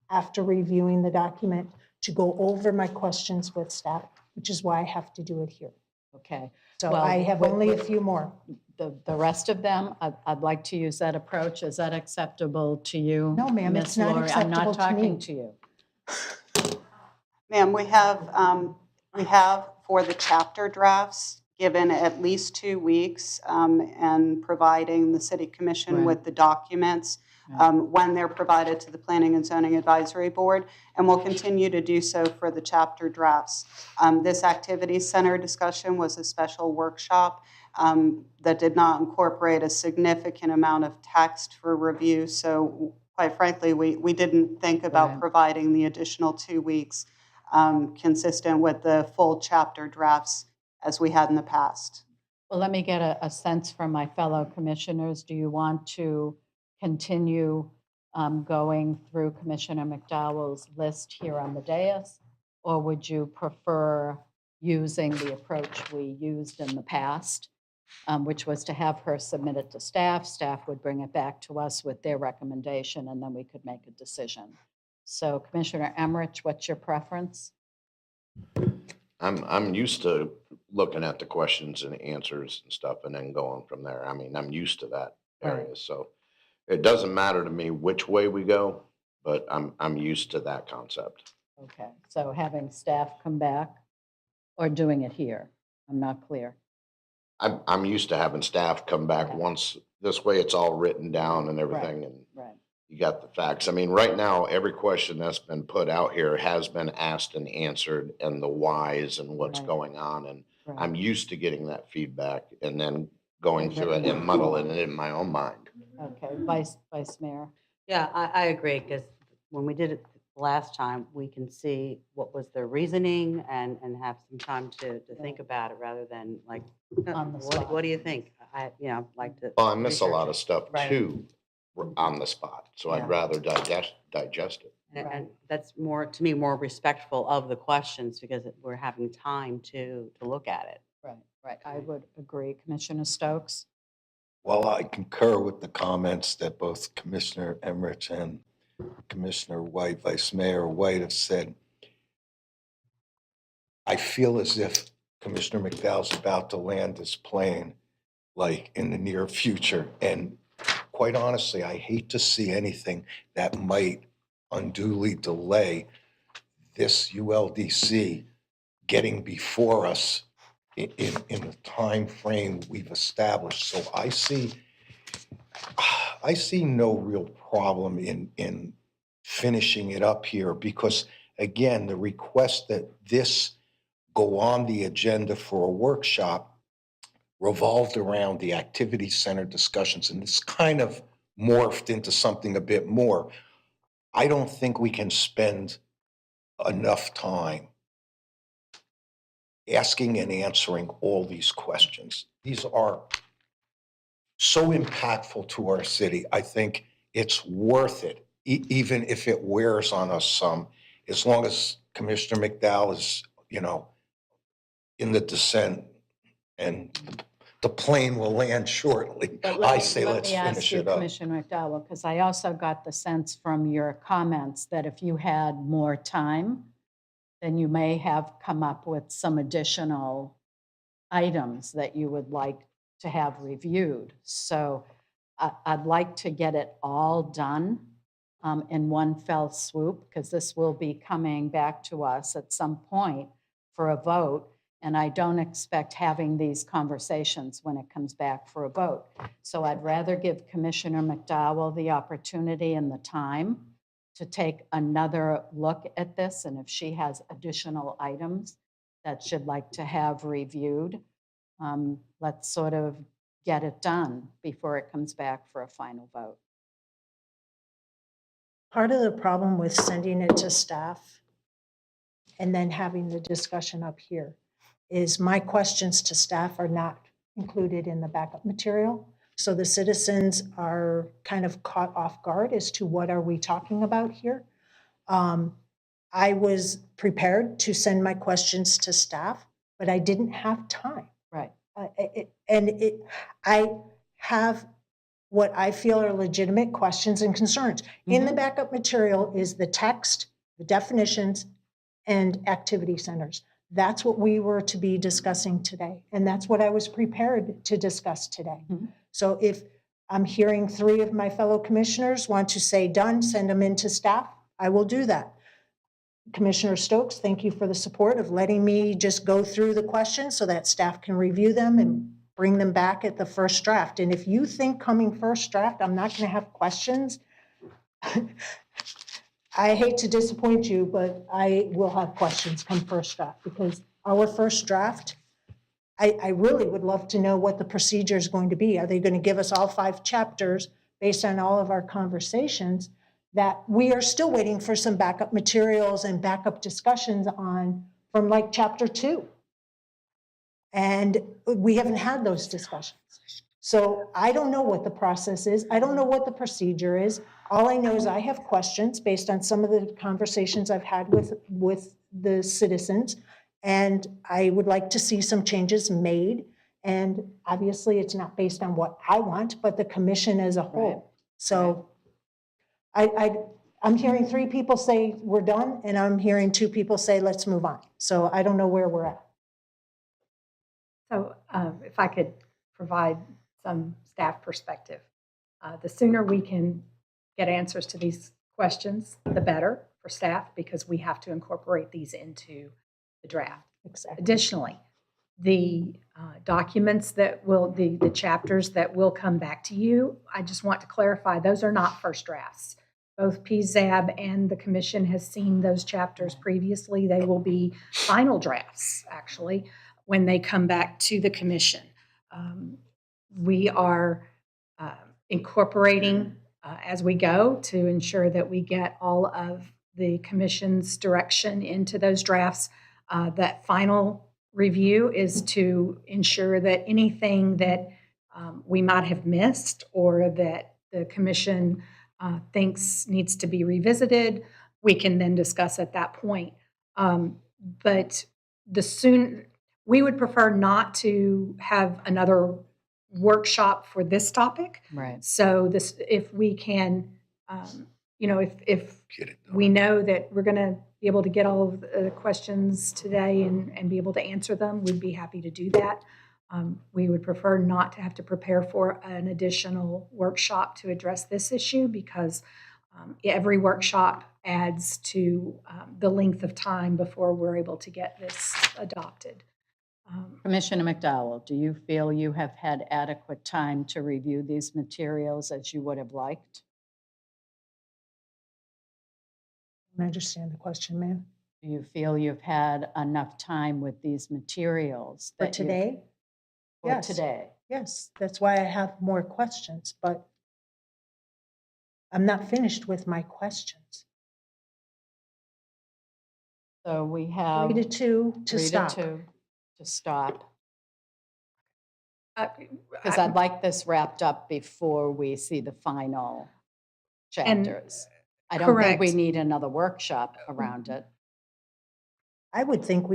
after reviewing the document, to go over my questions with staff, which is why I have to do it here. Okay. So Well, I have only a few more. The rest of them, I'd like to use that approach. Is that acceptable to you? No, ma'am, Ms. it's not Laurie? acceptable I'm not to talking me. to you. Ma'am, we have for the chapter drafts, given at least 2 weeks and providing the city commission Right. with the documents when they're provided to the Planning and Zoning Advisory Board, and we'll continue to do so for the chapter drafts. This activity center discussion was a special workshop that did not incorporate a significant amount of text for review, so quite frankly, we didn't think about Right. providing the additional 2 weeks consistent with the full chapter drafts as we had in the past. Well, let me get a sense from my fellow commissioners. Do you want to continue going through Commissioner McDowell's list here on the dais? Or would you prefer using the approach we used in the past, which was to have her submit it to staff? Staff would bring it back to us with their recommendation, and then we could make a decision. So Commissioner Emmerich, what's your preference? I'm used to looking at the questions and answers and stuff and then going from there. I mean, I'm used to that area, Right. so it doesn't matter to me which way we go, but I'm used to that concept. Okay, so having staff come back or doing it here? I'm not clear. I'm used to having staff come back once, this way it's all written down and everything, and Right. you got the facts. I mean, right now, every question that's been put out here has been asked and answered, and the whys and what's Right. going on, and Right. I'm used to getting that feedback and then going through it and muddling it in my own mind. Okay, Vice Mayor. Yeah, I agree, because when we did it last time, we can see what was the reasoning and have some time to think about it rather than like, On the spot. what do you think? Like to. Well, I miss a research lot it. of stuff Right. too, on the spot, so Yeah. I'd rather digest it. And that's more, to me, more respectful of the questions because we're having time to look at it. Right, I would agree. Commissioner Stokes? Well, I concur with the comments that both Commissioner Emmerich and Commissioner White, Vice Mayor White have said. I feel as if Commissioner McDowell's about to land his plane, like in the near future. And quite honestly, I hate to see anything that might unduly delay this ULDC getting before us in the time frame we've established. So I see no real problem in finishing it up here because, again, the request that this go on the agenda for a workshop revolved around the activity center discussions, and it's kind of morphed into something a bit more. I don't think we can spend enough time asking and answering all these questions. These are so impactful to our city. I think it's worth it, even if it wears on us some, as long as Commissioner McDowell is, in the descent, and the plane will land shortly. But I say let's Let me finish ask you, it up. Commissioner McDowell, because I also got the sense from your comments that if you had more time, then you may have come up with some additional items that you would like to have reviewed. So I'd like to get it all done in one fell swoop, because this will be coming back to us at some point for a vote. And I don't expect having these conversations when it comes back for a vote. So I'd rather give Commissioner McDowell the opportunity and the time to take another look at this. And if she has additional items that she'd like to have reviewed, let's sort of get it done before it comes back for a final vote. Part of the problem with sending it to staff and then having the discussion up here is my questions to staff are not included in the backup material. So the citizens are kind of caught off guard as to what are we talking about here. I was prepared to send my questions to staff, but I didn't have time. Right. I have what I feel are legitimate questions and concerns. In the backup material is the text, the definitions, and activity centers. That's what we were to be discussing today. And that's what I was prepared to discuss today. So if I'm hearing 3 of my fellow commissioners want to say done, send them into staff, I will do that. Commissioner Stokes, thank you for the support of letting me just go through the questions so that staff can review them and bring them back at the first draft. And if you think coming first draft, I'm not going to have questions, I hate to disappoint you, but I will have questions come first draft, because our first draft, I really would love to know what the procedure is going to be. Are they going to give us all 5 chapters based on all of our conversations? That we are still waiting for some backup materials and backup discussions on from like chapter 2. And we haven't had those discussions. So I don't know what the process is. I don't know what the procedure is. All I know is I have questions based on some of the conversations I've had with the citizens. And I would like to see some changes made. And obviously it's not based on what I want, but the commission as a whole. Right. So I'm hearing 3 people say we're done, and I'm hearing 2 people say let's move on. So I don't know where we're at. So if I could provide some staff perspective, the sooner we can get answers to these questions, the better for staff, because we have to incorporate these into the draft. Exactly. Additionally, the documents that will, the chapters that will come back to you, I just want to clarify, those are not first drafts. Both PZAB and the commission has seen those chapters previously. They will be final drafts, actually, when they come back to the commission. We are incorporating as we go to ensure that we get all of the commission's direction into those drafts. That final review is to ensure that anything that we might have missed or that the commission thinks needs to be revisited, we can then discuss at that point. But we would prefer not to have another workshop for this topic. Right. So if we can, if we know that we're going to be able to get all of the questions today and be able to answer them, we'd be happy to do that. We would prefer not to have to prepare for an additional workshop to address this issue, because every workshop adds to the length of time before we're able to get this adopted. Commissioner McDowell, do you feel you have had adequate time to review these materials as you would have liked? I understand the question, ma'am. Do you feel you've had enough time with these materials? For today? Yes. Today? Yes, that's why I have more questions, but I'm not finished with my questions. So we have 3 to 2 to 3 stop. to 2 to stop. Because I'd like this wrapped up before we see the final chapters. I don't think we need another workshop around it. I would think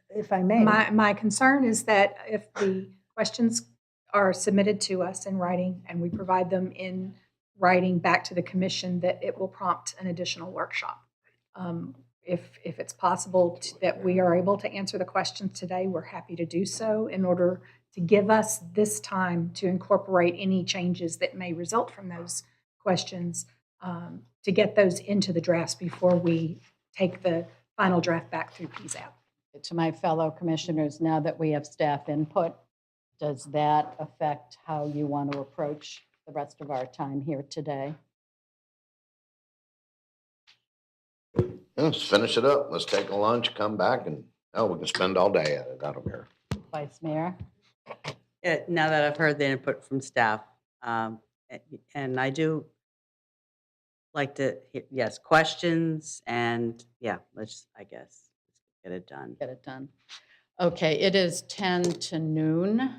if I may. My concern is that if the questions are submitted to us in writing and we provide them in writing back to the commission, that it will prompt an additional workshop. If it's possible that we are able to answer the questions today, we're happy to do so in order to give us this time to incorporate any changes that may result from those questions, to get those into the drafts before we take the final draft back through PZAB. To my fellow commissioners, now that we have staff input, does that affect how you want to approach the rest of our time here today? Let's finish it up. Let's take a lunch, come back, and we can spend all day at it. I don't care. Vice Mayor? Yeah, now that I've heard the input from staff, and I do like to, yes, questions, and let's get it done. Get it done. Okay, it is 10 to noon.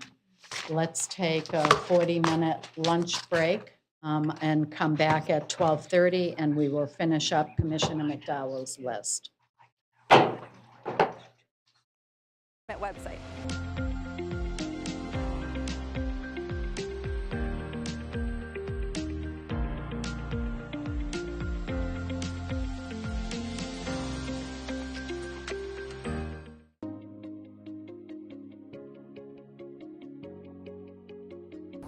Let's take a 40-minute lunch break and come back at 12:30, and we will finish up Commissioner McDowell's list. Website.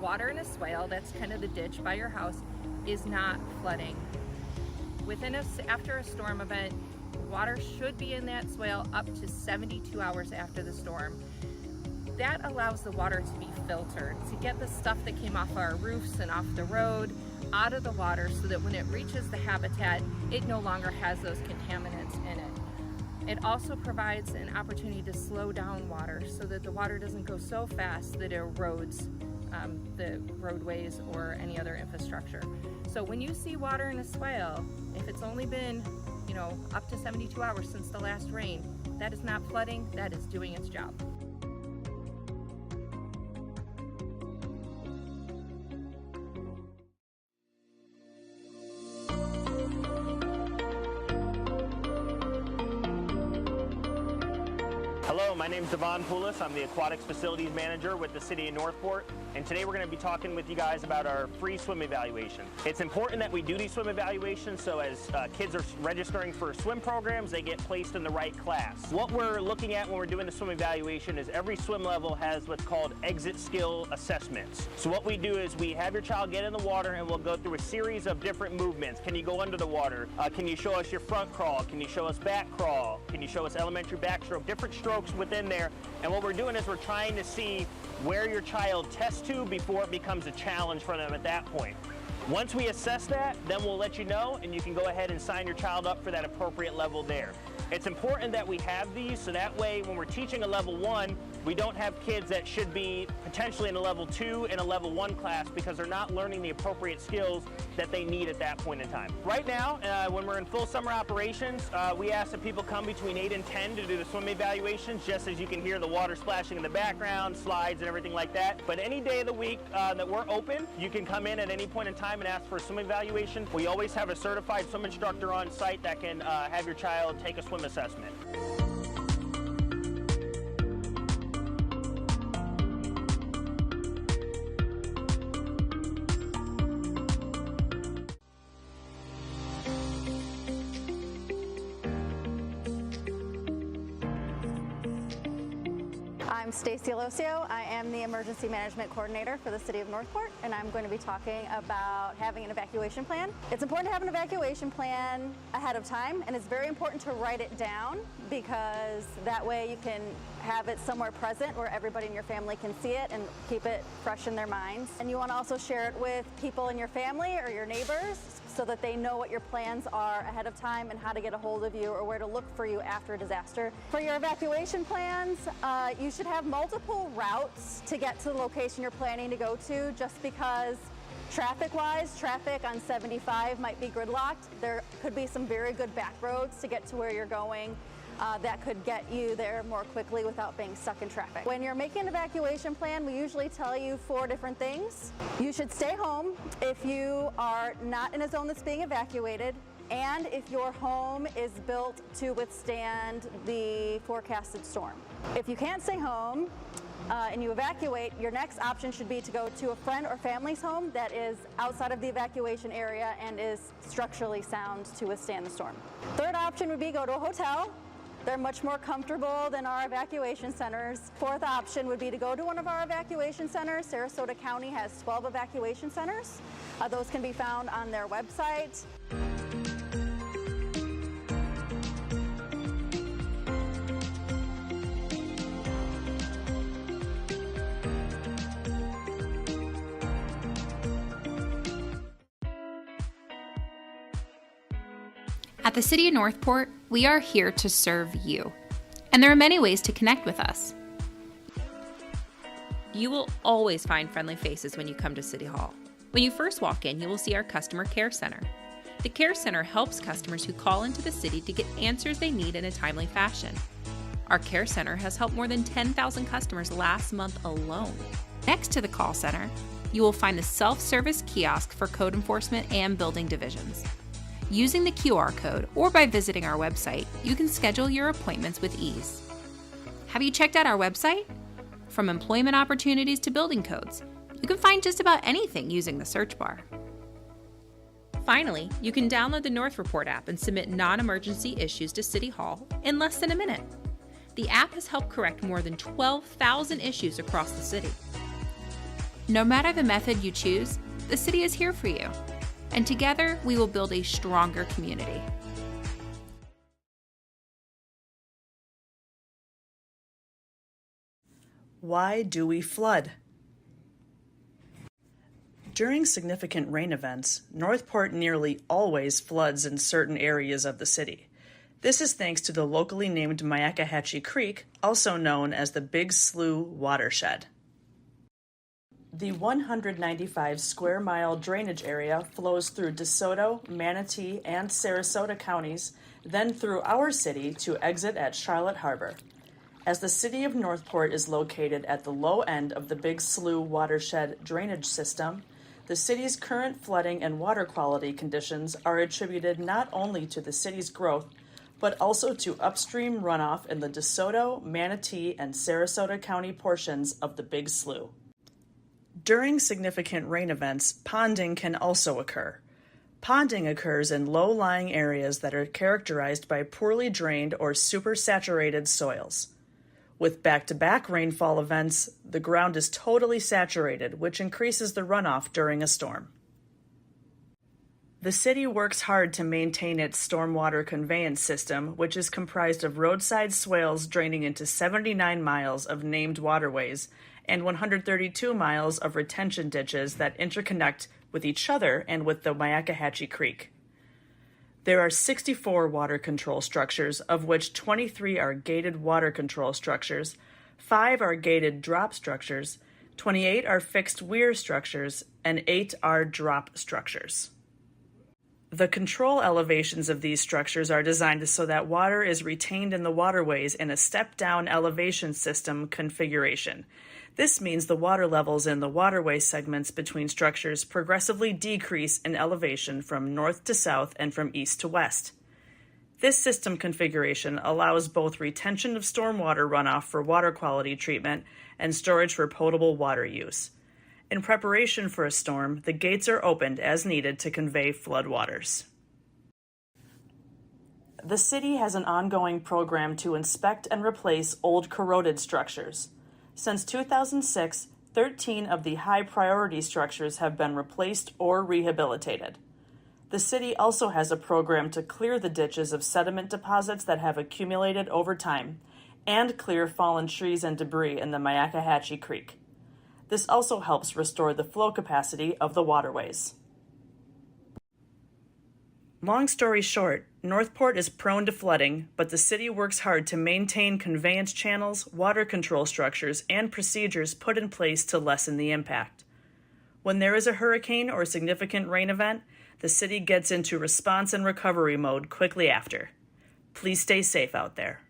Water in a swale, that's kind of the ditch by your house, is not flooding. After a storm event, Water should be in that swale up to 72 hours after the storm. That allows the water to be filtered, to get the stuff that came off our roofs and off the road out of the water so that when it reaches the habitat, it no longer has those contaminants in it. It also provides an opportunity to slow down water so that the water doesn't go so fast that it erodes the roadways or any other infrastructure. So when you see water in a swale, if it's only been, up to 72 hours since the last rain, that is not flooding, that is doing its job. Hello, my name is Devon Poulos. I'm the Aquatics Facilities Manager with the City of Northport, and today we're going to be talking with you guys about our free swim evaluation. It's important that we do these swim evaluations so as kids are registering for swim programs, they get placed in the right class. What we're looking at when we're doing the swim evaluation is every swim level has what's called exit skill assessments. So what we do is we have your child get in the water and we'll go through a series of different movements. Can you go under the water? Can you show us your front crawl? Can you show us back crawl? Can you show us elementary backstroke? Different strokes within there, and what we're doing is we're trying to see where your child tests to before it becomes a challenge for them at that point. Once we assess that, then we'll let you know, and you can go ahead and sign your child up for that appropriate level there. It's important that we have these so that way when we're teaching a level 1, we don't have kids that should be potentially in a level 2 and a level 1 class because they're not learning the appropriate skills that they need at that point in time. Right now, when we're in full summer operations, we ask that people come between 8 and 10 to do the swim evaluations, just as you can hear the water splashing in the background, slides and everything like that. But any day of the week that we're open, you can come in at any point in time and ask for a swim evaluation. We always have a certified swim instructor on site that can have your child take a swim assessment. I'm Stacy Alosio. I am the Emergency Management Coordinator for the City of Northport, and I'm going to be talking about having an evacuation plan. It's important to have an evacuation plan ahead of time, and it's very important to write it down because that way you can have it somewhere present where everybody in your family can see it and keep it fresh in their minds. And you want to also share it with people in your family or your neighbors so that they know what your plans are ahead of time and how to get a hold of you or where to look for you after a disaster. For your evacuation plans, you should have multiple routes to get to the location you're planning to go to, just because traffic-wise, traffic on 75 might be gridlocked. There could be some very good back roads to get to where you're going that could get you there more quickly without being stuck in traffic. When you're making an evacuation plan, we usually tell you 4 different things. You should stay home if you are not in a zone that's being evacuated, and if your home is built to withstand the forecasted storm. If you can't stay home and you evacuate, your next option should be to go to a friend or family's home that is outside of the evacuation area and is structurally sound to withstand the storm. Third option would be go to a hotel. They're much more comfortable than our evacuation centers. Fourth option would be to go to one of our evacuation centers. Sarasota County has 12 evacuation centers. Those can be found on their website. At the City of Northport, we are here to serve you. And there are many ways to connect with us. You will always find friendly faces when you come to City Hall. When you first walk in, you will see our Customer Care Center. The Care Center helps customers who call into the city to get answers they need in a timely fashion. Our Care Center has helped more than 10,000 customers last month alone. Next to the call center, you will find the self-service kiosk for code enforcement and building divisions. Using the QR code or by visiting our website, you can schedule your appointments with ease. Have you checked out our website? From employment opportunities to building codes, you can find just about anything using the search bar. Finally, you can download the North Report app and submit non-emergency issues to City Hall in less than a minute. The app has helped correct more than 12,000 issues across the city. No matter the method you choose, the city is here for you. And together, we will build a stronger community. Why do we flood? During significant rain events, Northport nearly always floods in certain areas of the city. This is thanks to the locally named Myakkahatchee Creek, also known as the Big Slough Watershed. The 195 square mile drainage area flows through DeSoto, Manatee, and Sarasota counties, then through our city to exit at Charlotte Harbor. As the city of Northport is located at the low end of the Big Slough Watershed drainage system, the city's current flooding and water quality conditions are attributed not only to the city's growth, but also to upstream runoff in the DeSoto, Manatee, and Sarasota County portions of the Big Slough. During significant rain events, ponding can also occur. Ponding occurs in low-lying areas that are characterized by poorly drained or supersaturated soils. With back-to-back rainfall events, the ground is totally saturated, which increases the runoff during a storm. The city works hard to maintain its stormwater conveyance system, which is comprised of roadside swales draining into 79 miles of named waterways and 132 miles of retention ditches that interconnect with each other and with the Myakkahatchee Creek. There are 64 water control structures, of which 23 are gated water control structures, 5 are gated drop structures, 28 are fixed weir structures, and 8 are drop structures. The control elevations of these structures are designed so that water is retained in the waterways in a step-down elevation system configuration. This means the water levels in the waterway segments between structures progressively decrease in elevation from north to south and from east to west. This system configuration allows both retention of stormwater runoff for water quality treatment and storage for potable water use. In preparation for a storm, the gates are opened as needed to convey floodwaters. The city has an ongoing program to inspect and replace old corroded structures. Since 2006, 13 of the high-priority structures have been replaced or rehabilitated. The city also has a program to clear the ditches of sediment deposits that have accumulated over time and clear fallen trees and debris in the Myakkahatchee Creek. This also helps restore the flow capacity of the waterways. Long story short, Northport is prone to flooding, but the city works hard to maintain conveyance channels, water control structures, and procedures put in place to lessen the impact. When there is a hurricane or significant rain event, the city gets into response and recovery mode quickly after. Please stay safe out there.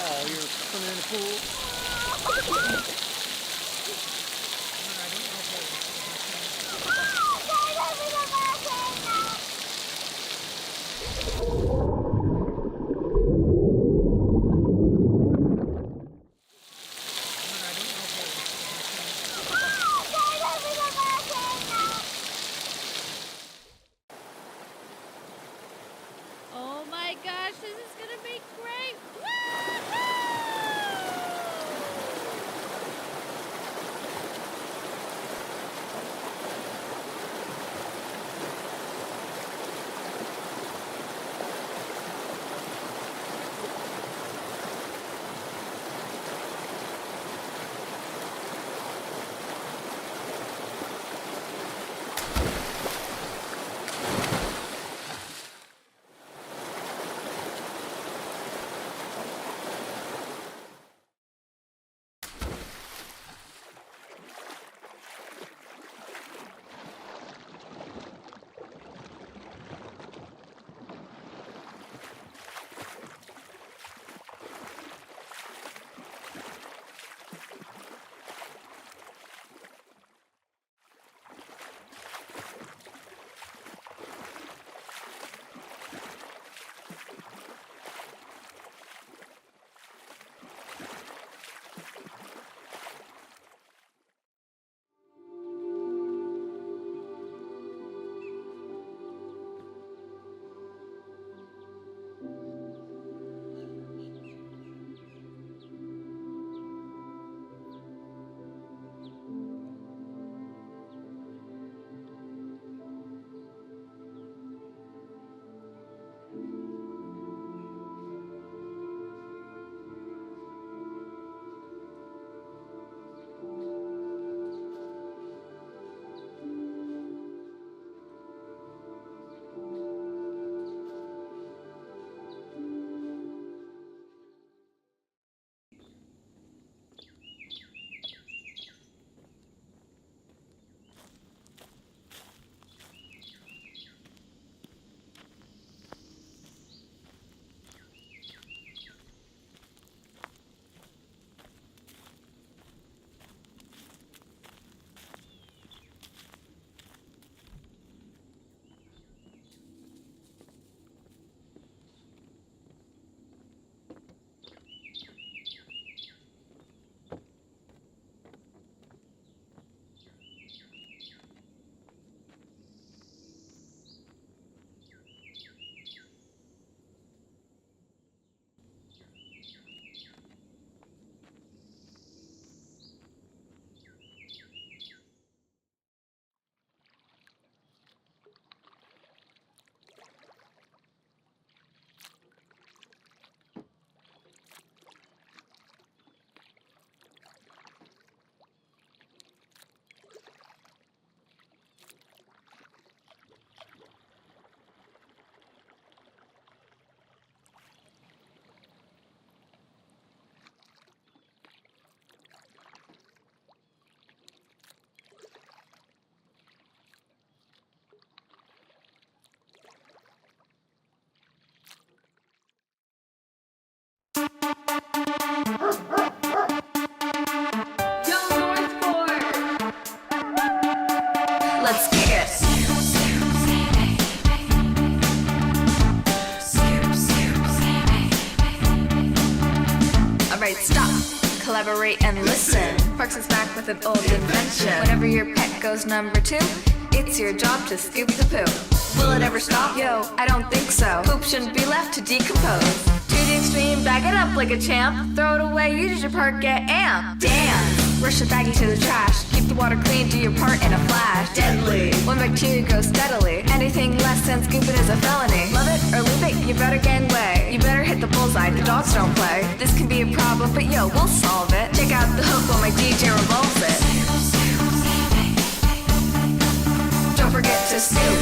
Oh, you're swimming in the pool? Oh my gosh, this is gonna be great! kick it. Alright, stop, collaborate and listen. Parks is back with an old invention. Whenever your pet goes number 2, it's your job to scoop the poo. Will it ever stop? Yo, I don't think so. Poop shouldn't be left to decompose. To the extreme, bag it up like a champ. Throw it away, use your part, get amped. Dance, rush the baggie to the trash. Keep the water clean, do your part in a flash. Deadly, when bacteria goes steadily. Anything less than scooping is a felony. Love it or leave it, you better gangway. You better hit the bullseye, the dogs don't play. This can be a problem, but yo, we'll solve it. Check out the hook while my DJ revolves it. Don't forget to scoop.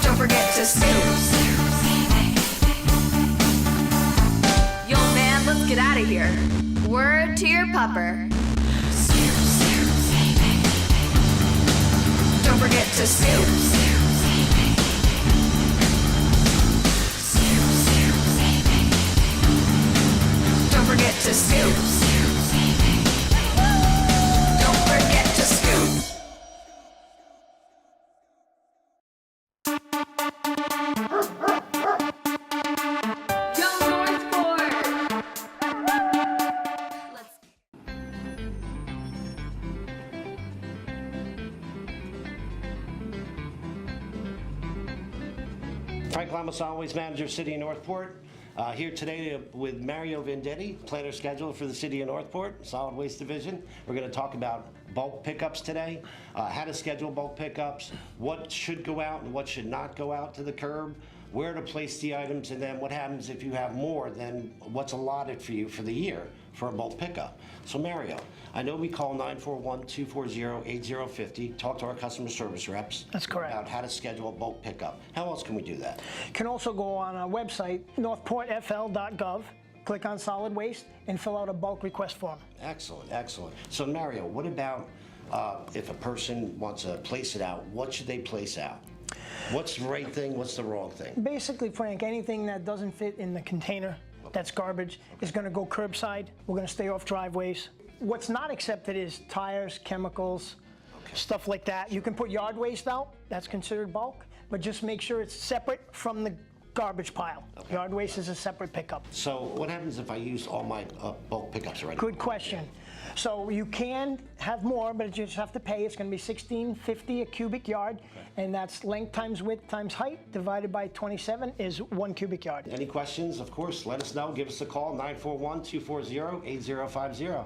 Don't forget to scoop. Yo man, let's get out of here. Word to your pupper. Don't forget to scoop. Don't forget to scoop. Don't forget to scoop. Yo, Northport! Frank Lamas, Solid Waste Manager, City of Northport. Here today with Mario Vendetti, planner scheduler for the City of Northport, Solid Waste Division. We're going to talk about bulk pickups today, how to schedule bulk pickups, what should go out and what should not go out to the curb, where to place the items, and then what happens if you have more than what's allotted for you for the year for a bulk pickup. So Mario, I know we call 941-240-8050, talk to our customer service reps. That's correct. About how to schedule a bulk pickup. How else can we do that? You can also go on our website, northportfl.gov, click on solid waste, and fill out a bulk request form. Excellent, excellent. So Mario, what about if a person wants to place it out, what should they place out? What's the right thing, what's the wrong thing? Basically, Frank, anything that doesn't fit in the container, that's garbage, is going to go curbside. We're going to stay off driveways. What's not accepted is tires, chemicals, stuff like that. You can put yard waste out, that's considered bulk, but just make sure it's separate from the garbage pile. Okay. Yard waste is a separate pickup. So what happens if I use all my bulk pickups already? Good question. So you can have more, but you just have to pay. It's going to be $16.50 a cubic yard, and that's length times width times height divided by 27 is 1 cubic yard. Any questions? Of course, let us know. Give us a call, 941-240-8050.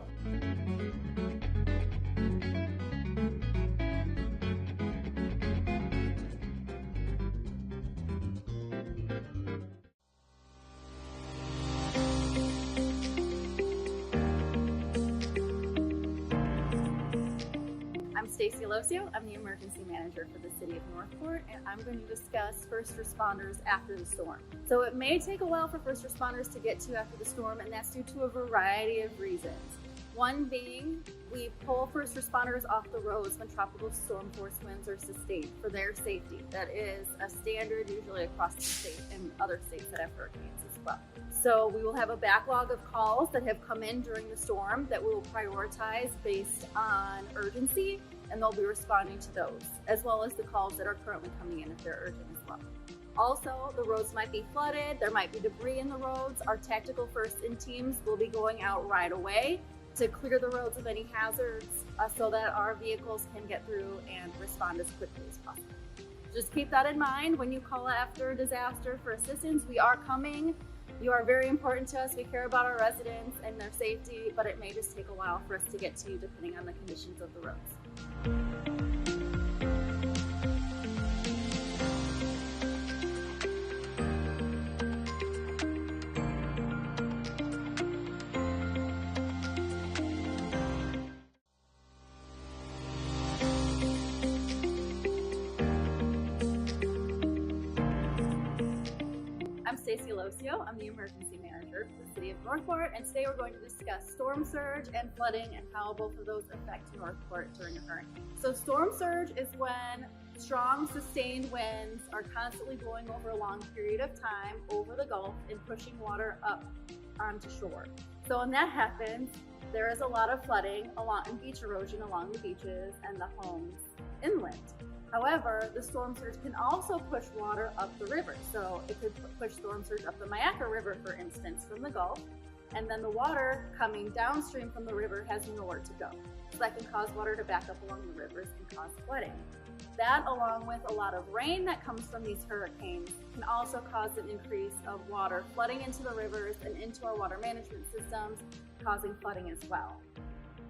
I'm Stacy Alosio. I'm the emergency manager for the City of Northport, and I'm going to discuss first responders after the storm. So it may take a while for first responders to get to after the storm, and that's due to a variety of reasons. One being, we pull first responders off the roads when tropical storm force winds are sustained for their safety. That is a standard usually across the state and other states that have hurricanes as well. So we will have a backlog of calls that have come in during the storm that we will prioritize based on urgency, and they'll be responding to those, as well as the calls that are currently coming in if they're urgent as well. Also, the roads might be flooded, there might be debris in the roads. Our tactical first-in teams will be going out right away to clear the roads of any hazards so that our vehicles can get through and respond as quickly as possible. Just keep that in mind when you call after a disaster for assistance. We are coming. You are very important to us. We care about our residents and their safety, but it may just take a while for us to get to you depending on the conditions of the roads. I'm Stacy Alosio. I'm the emergency manager for the City of Northport, and today we're going to discuss storm surge and flooding and how both of those affect Northport during a hurricane. So storm surge is when strong sustained winds are constantly blowing over a long period of time over the Gulf and pushing water up onto shore. So when that happens, there is a lot of flooding and beach erosion along the beaches and the homes inland. However, the storm surge can also push water up the river. So it could push storm surge up the Myakka River, for instance, from the Gulf, and then the water coming downstream from the river has nowhere to go. So that can cause water to back up along the rivers and cause flooding. That, along with a lot of rain that comes from these hurricanes, can also cause an increase of water flooding into the rivers and into our water management systems, causing flooding as well.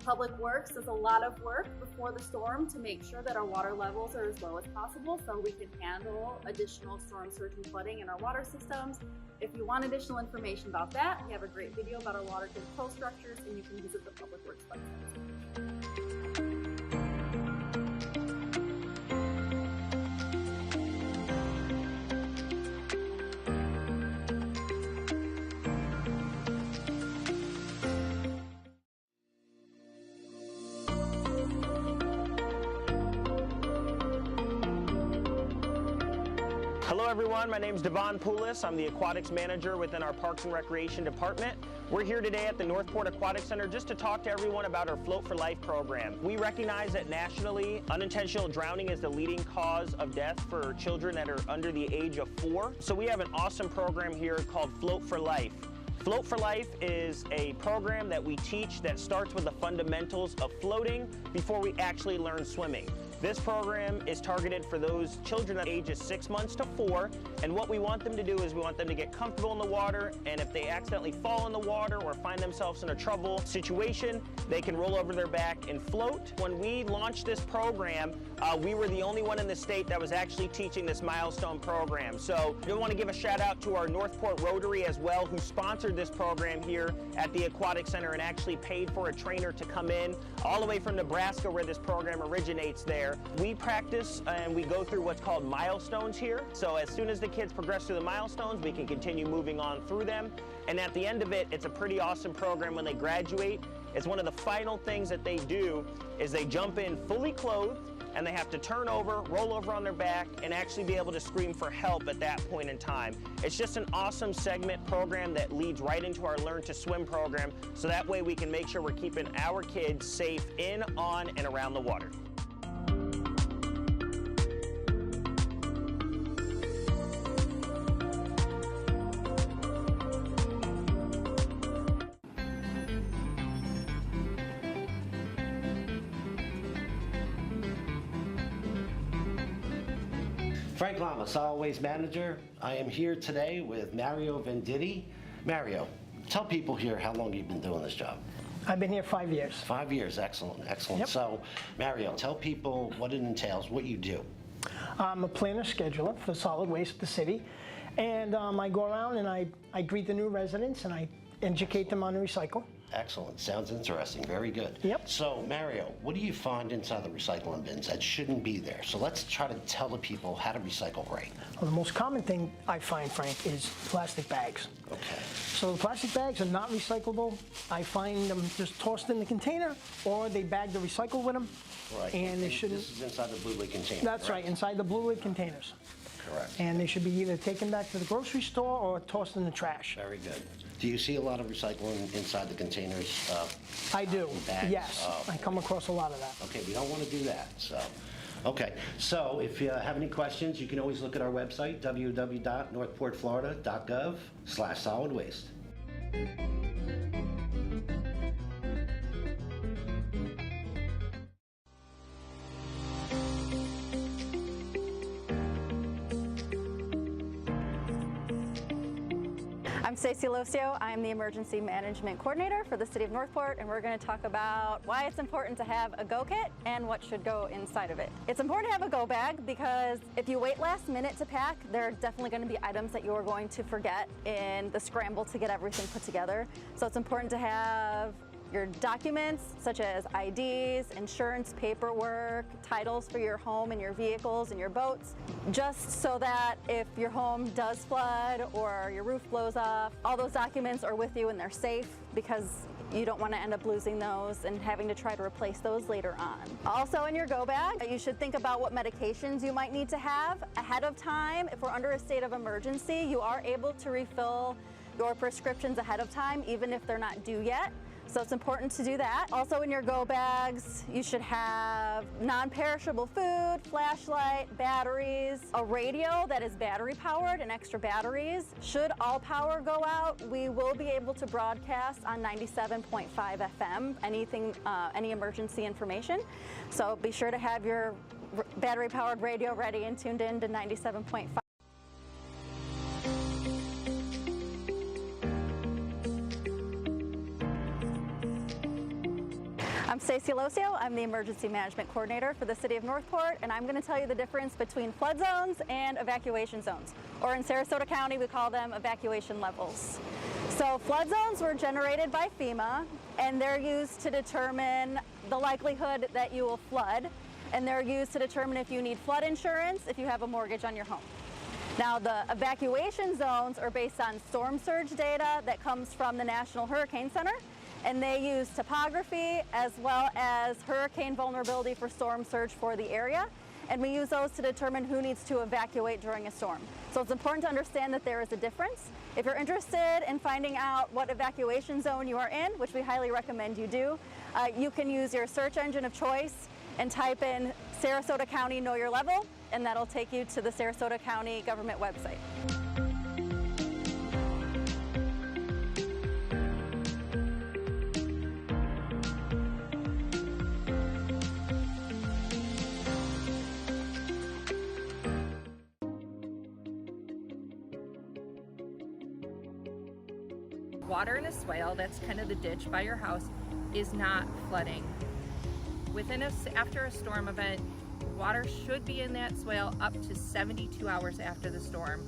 Public Works does a lot of work before the storm to make sure that our water levels are as low as possible so we can handle additional storm surge and flooding in our water systems. If you want additional information about that, we have a great video about our water control structures, and you can visit the Public Works website. Hello everyone, my name is Devon Poulis. I'm the Aquatics Manager within our Parks and Recreation Department. We're here today at the Northport Aquatic Center just to talk to everyone about our Float for Life program. We recognize that nationally, unintentional drowning is the leading cause of death for children that are under the age of 4. So we have an awesome program here called Float for Life. Float for Life is a program that we teach that starts with the fundamentals of floating before we actually learn swimming. This program is targeted for those children that ages 6 months to 4, and what we want them to do is we want them to get comfortable in the water, and if they accidentally fall in the water or find themselves in a trouble situation, they can roll over their back and float. When we launched this program, we were the only one in the state that was actually teaching this milestone program. So I want to give a shout out to our Northport Rotary as well, who sponsored this program here at the Aquatic Center and actually paid for a trainer to come in all the way from Nebraska, where this program originates there. We practice and we go through what's called milestones here. So as soon as the kids progress through the milestones, we can continue moving on through them. And at the end of it, it's a pretty awesome program when they graduate. It's one of the final things that they do is they jump in fully clothed, and they have to turn over, roll over on their back, and actually be able to scream for help at that point in time. It's just an awesome segment program that leads right into our Learn to Swim program, so that way we can make sure we're keeping our kids safe in, on, and around the water. Frank Lama, Solid Waste Manager. I am here today with Mario Venditti. Mario, tell people here how long you've been doing this job. I've been here 5 years. 5 years, excellent, excellent. Yep. So, Mario, tell people what it entails, what you do. I'm a planner scheduler for solid waste at the city, and I go around and I greet the new residents and I educate them on recycle. Excellent, sounds interesting, very good. Yep. So, Mario, what do you find inside the recycling bins that shouldn't be there? So let's try to tell the people how to recycle right. Well, the most common thing I find, Frank, is plastic bags. Okay. So the plastic bags are not recyclable. I find them just tossed in the container, or they bag the recycle with them. Right. And they shouldn't. This is inside the blue lid container. That's right, inside the blue lid containers. Correct. And they should be either taken back to the grocery store or tossed in the trash. Very good. Do you see a lot of recycling inside the containers? I do, bags? yes. Oh. I come across a lot of that. Okay, we don't want to do that, so. Okay, so if you have any questions, you can always look at our website, www.northportflorida.gov/solid waste. I'm Stacey Locio. I'm the Emergency Management Coordinator for the City of Northport, and we're going to talk about why it's important to have a Go Kit and what should go inside of it. It's important to have a Go Bag because if you wait last minute to pack, there are definitely going to be items that you're going to forget in the scramble to get everything put together. So it's important to have your documents such as IDs, insurance paperwork, titles for your home and your vehicles and your boats, just so that if your home does flood or your roof blows off, all those documents are with you and they're safe, because you don't want to end up losing those and having to try to replace those later on. Also in your Go Bag, you should think about what medications you might need to have ahead of time. If we're under a state of emergency, you are able to refill your prescriptions ahead of time, even if they're not due yet. So it's important to do that. Also in your go bags, you should have non-perishable food, flashlight, batteries, a radio that is battery powered and extra batteries. Should all power go out, we will be able to broadcast on 97.5 FM, any emergency information. So be sure to have your battery powered radio ready and tuned in to 97.5. I'm Stacey Alosio. I'm the Emergency Management Coordinator for the City of Northport, and I'm going to tell you the difference between flood zones and evacuation zones. Or in Sarasota County, we call them evacuation levels. So flood zones were generated by FEMA, and they're used to determine the likelihood that you will flood, and they're used to determine if you need flood insurance, if you have a mortgage on your home. Now, the evacuation zones are based on storm surge data that comes from the National Hurricane Center, and they use topography as well as hurricane vulnerability for storm surge for the area. And we use those to determine who needs to evacuate during a storm. So it's important to understand that there is a difference. If you're interested in finding out what evacuation zone you are in, which we highly recommend you do, you can use your search engine of choice and type in Sarasota County Know Your Level, and that'll take you to the Sarasota County government website. Water in a swale, that's kind of the ditch by your house, is not flooding. After a storm event, water should be in that swale up to 72 hours after the storm.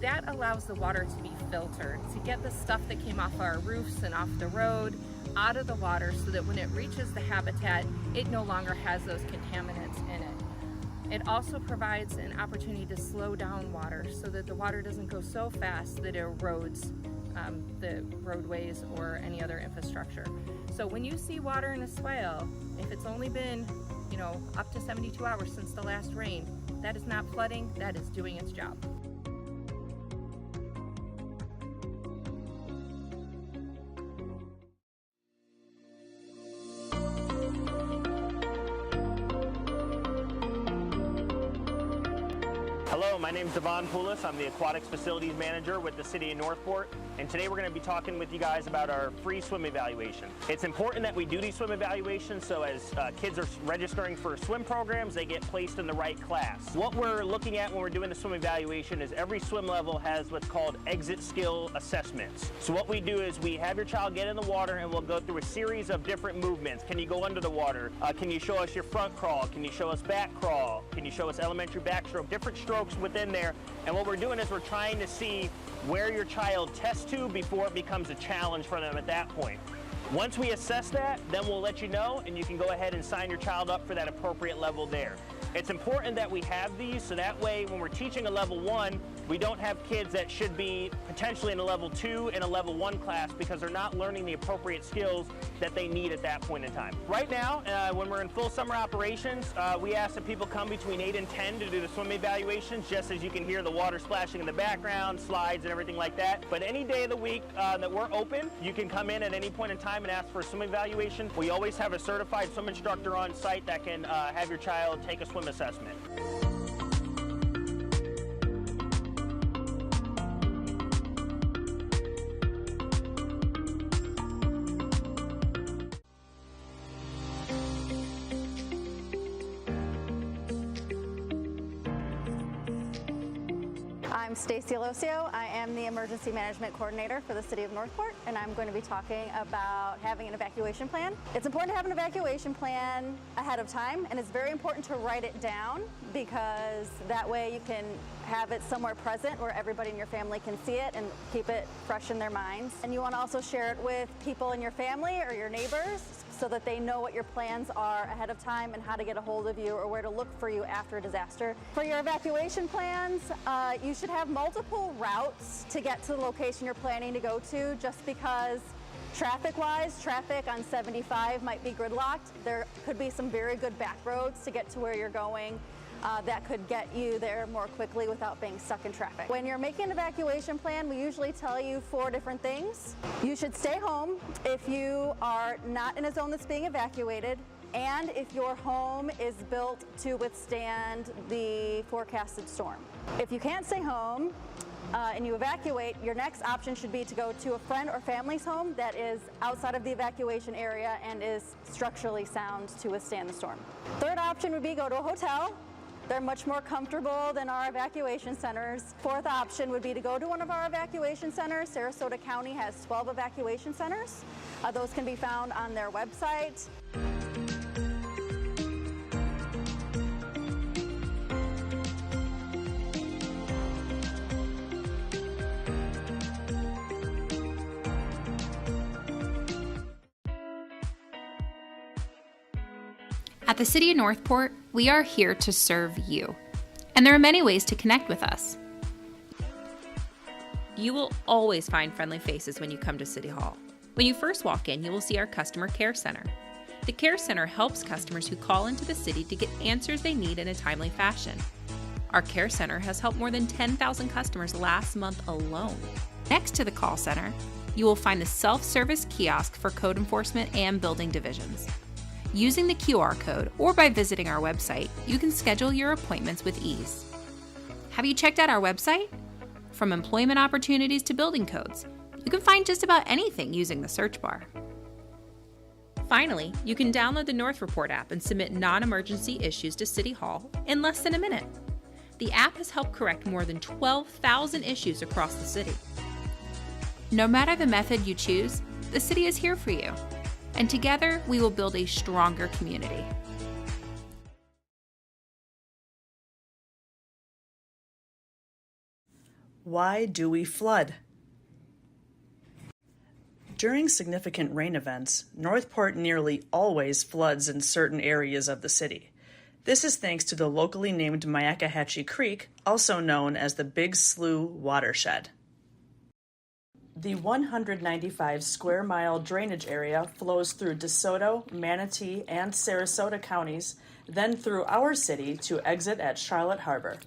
That allows the water to be filtered, to get the stuff that came off our roofs and off the road out of the water so that when it reaches the habitat, it no longer has those contaminants in it. It also provides an opportunity to slow down water so that the water doesn't go so fast that it erodes the roadways or any other infrastructure. So when you see water in a swale, if it's only been, up to 72 hours since the last rain, that is not flooding, that is doing its job. Hello, my name is Devon Poulos. I'm the Aquatics Facilities Manager with the City of Northport, and today we're going to be talking with you guys about our free swim evaluation. It's important that we do these swim evaluations so as kids are registering for swim programs, they get placed in the right class. What we're looking at when we're doing the swim evaluation is every swim level has what's called exit skill assessments. So what we do is we have your child get in the water and we'll go through a series of different movements. Can you go under the water? Can you show us your front crawl? Can you show us back crawl? Can you show us elementary backstroke? Different strokes within there, and what we're doing is we're trying to see where your child tests to before it becomes a challenge for them at that point. Once we assess that, then we'll let you know, and you can go ahead and sign your child up for that appropriate level there. It's important that we have these so that way when we're teaching a level 1, we don't have kids that should be potentially in a level 2 and a level 1 class because they're not learning the appropriate skills that they need at that point in time. Right now, when we're in full summer operations, we ask that people come between 8 and 10 to do the swim evaluations, just as you can hear the water splashing in the background, slides and everything like that. But any day of the week that we're open, you can come in at any point in time and ask for a swim evaluation. We always have a certified swim instructor on site that can have your child take a swim assessment. I'm Stacey Alosio. I am the Emergency Management Coordinator for the City of Northport, and I'm going to be talking about having an evacuation plan. It's important to have an evacuation plan ahead of time, and it's very important to write it down because that way you can have it somewhere present where everybody in your family can see it and keep it fresh in their minds. And you want to also share it with people in your family or your neighbors so that they know what your plans are ahead of time and how to get a hold of you or where to look for you after a disaster. For your evacuation plans, you should have multiple routes to get to the location you're planning to go to, just because traffic-wise, traffic on 75 might be gridlocked. There could be some very good back roads to get to where you're going. that could get you there more quickly without being stuck in traffic. When you're making an evacuation plan, we usually tell you 4 different things. You should stay home if you are not in a zone that's being evacuated, and if your home is built to withstand the forecasted storm. If you can't stay home and you evacuate, your next option should be to go to a friend or family's home that is outside of the evacuation area and is structurally sound to withstand the storm. Third option would be go to a hotel. They're much more comfortable than our evacuation centers. Fourth option would be to go to one of our evacuation centers. Sarasota County has 12 evacuation centers. Those can be found on their website. At the City of Northport, we are here to serve you. And there are many ways to connect with us. You will always find friendly faces when you come to City Hall. When you first walk in, you will see our Customer Care Center. The Care Center helps customers who call into the city to get answers they need in a timely fashion. Our Care Center has helped more than 10,000 customers last month alone. Next to the call center, you will find the self-service kiosk for code enforcement and building divisions. Using the QR code or by visiting our website, you can schedule your appointments with ease. Have you checked out our website? From employment opportunities to building codes, you can find just about anything using the search bar. Finally, you can download the North Report app and submit non-emergency issues to City Hall in less than a minute. The app has helped correct more than 12,000 issues across the city. No matter the method you choose, the city is here for you. And together, we will build a stronger community. Why do we flood? During significant rain events, Northport nearly always floods in certain areas of the city. This is thanks to the locally named Myakkahatchee Creek, also known as the Big Slough Watershed. The 195 square mile drainage area flows through DeSoto, Manatee, and Sarasota counties, then through our city to exit at Charlotte Harbor.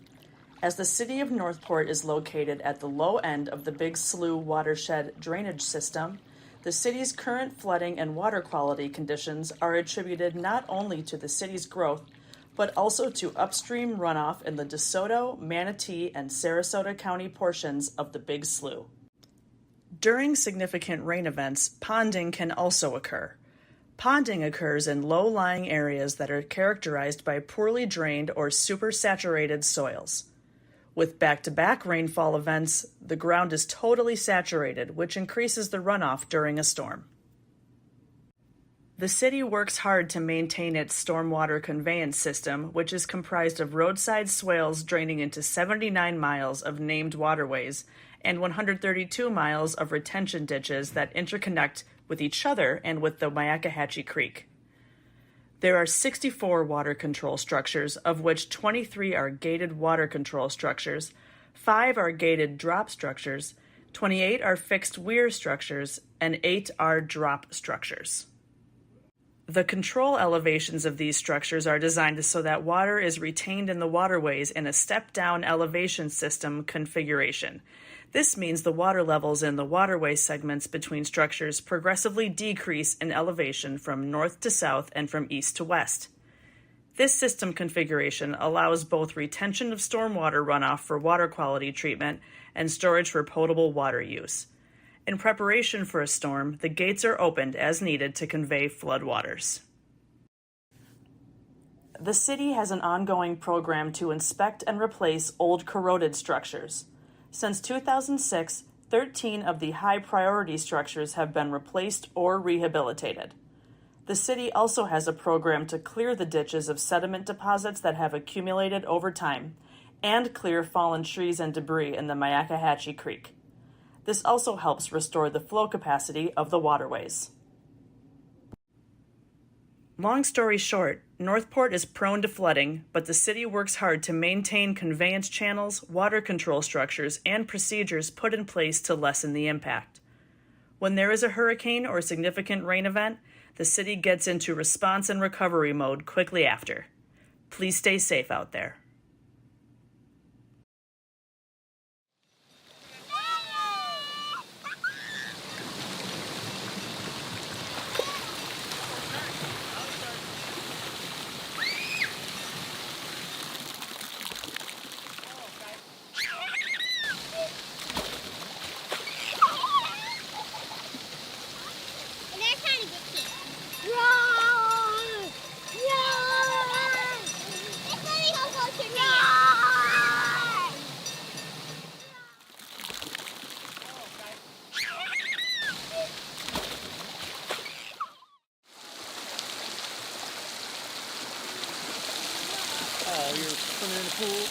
As the city of Northport is located at the low end of the Big Slough watershed drainage system, the city's current flooding and water quality conditions are attributed not only to the city's growth, but also to upstream runoff in the DeSoto, Manatee, and Sarasota County portions of the Big Slough. During significant rain events, ponding can also occur. Ponding occurs in low-lying areas that are characterized by poorly drained or supersaturated soils. With back-to-back rainfall events, the ground is totally saturated, which increases the runoff during a storm. The city works hard to maintain its stormwater conveyance system, which is comprised of roadside swales draining into 79 miles of named waterways and 132 miles of retention ditches that interconnect with each other and with the Myakkahatchee Creek. There are 64 water control structures, of which 23 are gated water control structures, 5 are gated drop structures, 28 are fixed weir structures, and 8 are drop structures. The control elevations of these structures are designed so that water is retained in the waterways in a step-down elevation system configuration. This means the water levels in the waterway segments between structures progressively decrease in elevation from north to south and from east to west. This system configuration allows both retention of stormwater runoff for water quality treatment and storage for potable water use. In preparation for a storm, the gates are opened as needed to convey floodwaters. The city has an ongoing program to inspect and replace old corroded structures. Since 2006, 13 of the high-priority structures have been replaced or rehabilitated. The city also has a program to clear the ditches of sediment deposits that have accumulated over time and clear fallen trees and debris in the Myakkahatchee Creek. This also helps restore the flow capacity of the waterways. Long story short, Northport is prone to flooding, but the city works hard to maintain conveyance channels, water control structures, and procedures put in place to lessen the impact. When there is a hurricane or significant rain event, the city gets into response and recovery mode quickly after. Please stay safe out there. while you're swimming in the pool.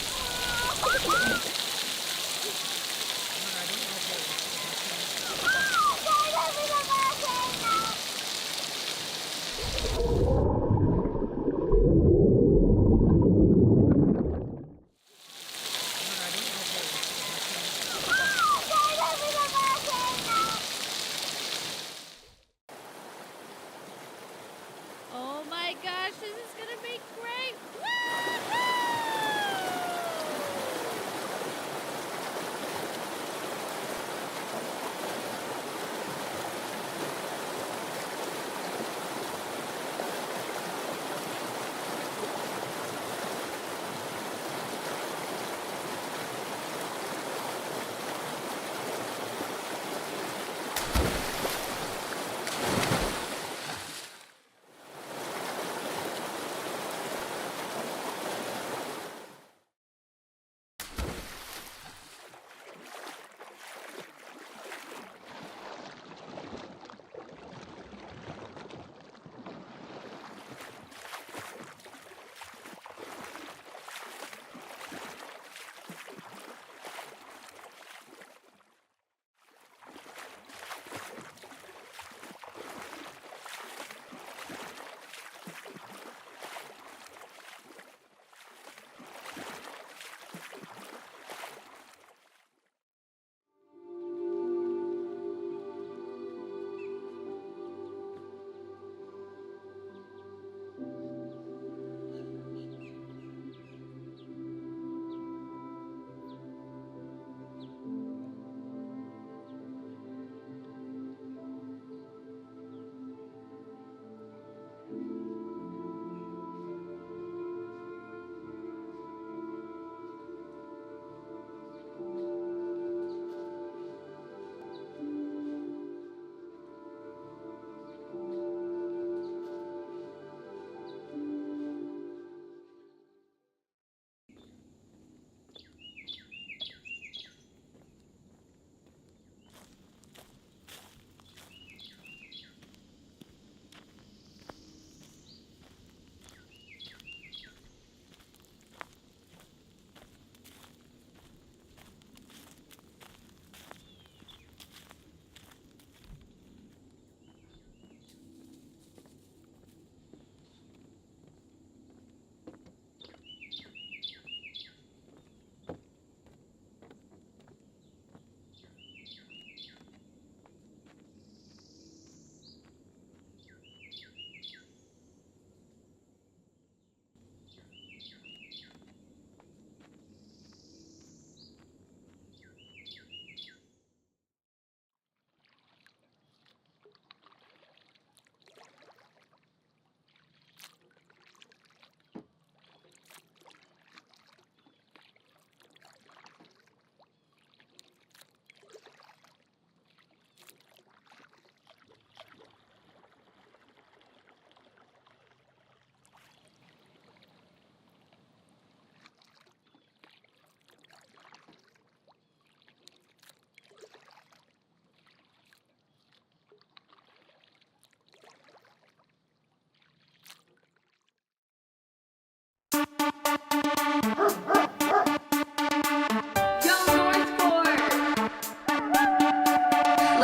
Oh my gosh, this is gonna be great!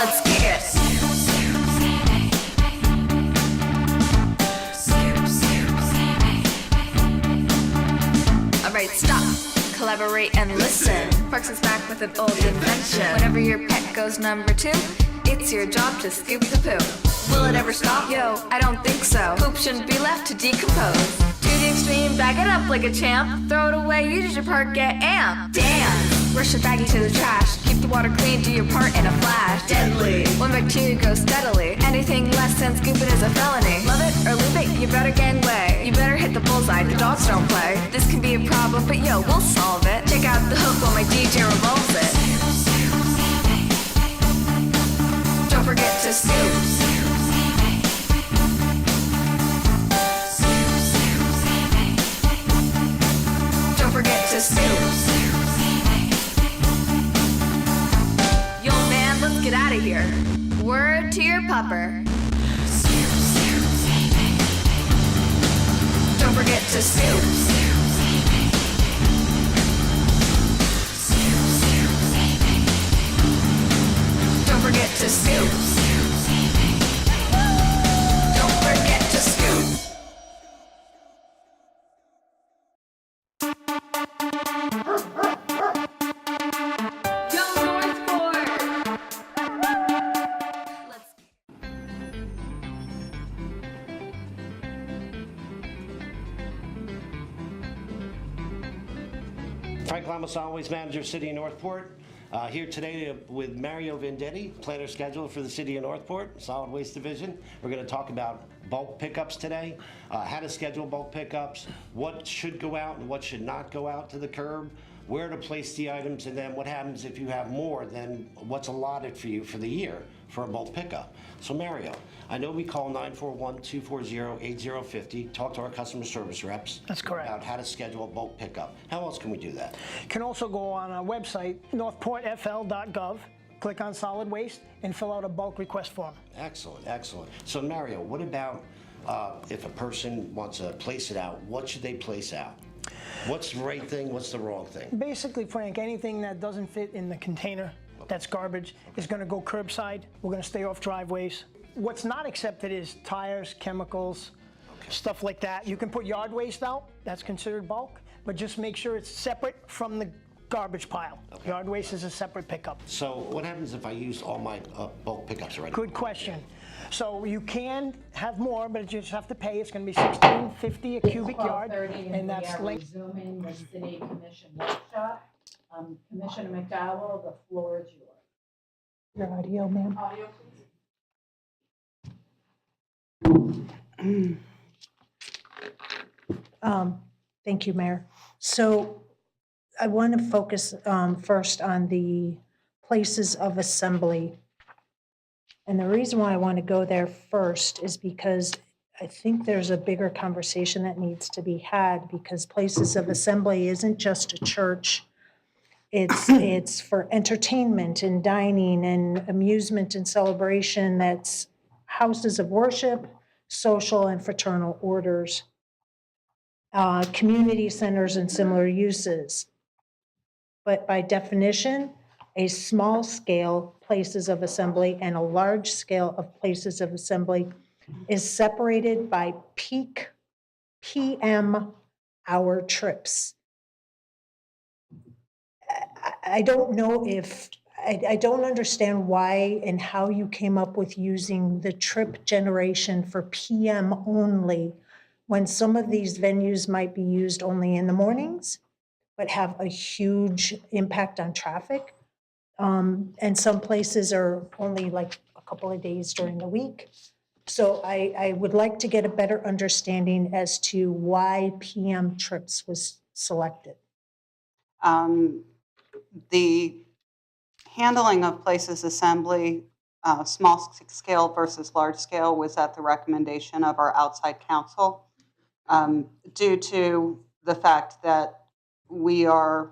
Let's kick it. Alright, stop, collaborate and listen. Parks is back with an old invention. Whenever your pet goes number 2, it's your job to scoop the poo. Will it ever stop? Yo, I don't think so. Poop shouldn't be left to decompose. To the extreme, bag it up like a champ. Throw it away, use your part, get amped. Dance! Rush your baggie to the trash. Keep the water clean, do your part in a flash. Deadly! One bacteria goes steadily. Anything less than scooping is a felony. Love it or leave it, you better gain way. You better hit the bullseye, the dogs don't play. This can be a problem, but yo, we'll solve it. Check out the hook while my DJ revolves it. Don't forget to scoop. Don't forget to scoop. Yo man, let's get out of here. Word to your pupper. Don't forget to scoop. Frank Lama, Solid Waste Manager, City of Northport. Here today with Mario Vendetti, Planner Scheduler for the City of Northport, Solid Waste Division. We're going to talk about bulk pickups today, how to schedule bulk pickups, what should go out and what should not go out to the curb, where to place the items, and then what happens if you have more than what's allotted for you for the year for a bulk pickup. So Mario, I know we call 941-240-8050, talk to our customer service reps. That's correct. About how to schedule a bulk pickup. How else can we do that? You can also go on our website, northportfl.gov, click on solid waste, and fill out a bulk request form. Excellent, excellent. So Mario, what about if a person wants to place it out, what should they place out? What's the right thing, what's the wrong thing? Basically, Frank, anything that doesn't fit in the container that's garbage is going to go curbside. We're going to stay off driveways. What's not accepted is tires, chemicals, stuff like that. You can put yard waste out, that's considered bulk, but just make sure it's separate from the garbage pile. Yard waste is a separate pickup. So what happens if I use all my bulk pickups already? Good question. So you can have more, but you just have to pay. It's going to be $16.50 a cubic yard, and that's linked. Resuming the city commission workshop. Commissioner McDowell, the floor is yours. Your audio, ma'am. Audio, please. Thank you, Mayor. So I want to focus first on the places of assembly. And the reason why I want to go there first is because I think there's a bigger conversation that needs to be had, because places of assembly isn't just a church. It's for entertainment and dining and amusement and celebration. That's houses of worship, social and fraternal orders, community centers and similar uses. But by definition, a small scale places of assembly and a large scale of places of assembly is separated by peak PM hour trips. I don't know if, I don't understand why and how you came up with using the trip generation for PM only, when some of these venues might be used only in the mornings, but have a huge impact on traffic. And some places are only like a couple of days during the week. So I would like to get a better understanding as to why PM trips was selected. The handling of places assembly, small scale versus large scale, was at the recommendation of our outside counsel, due to the fact that we are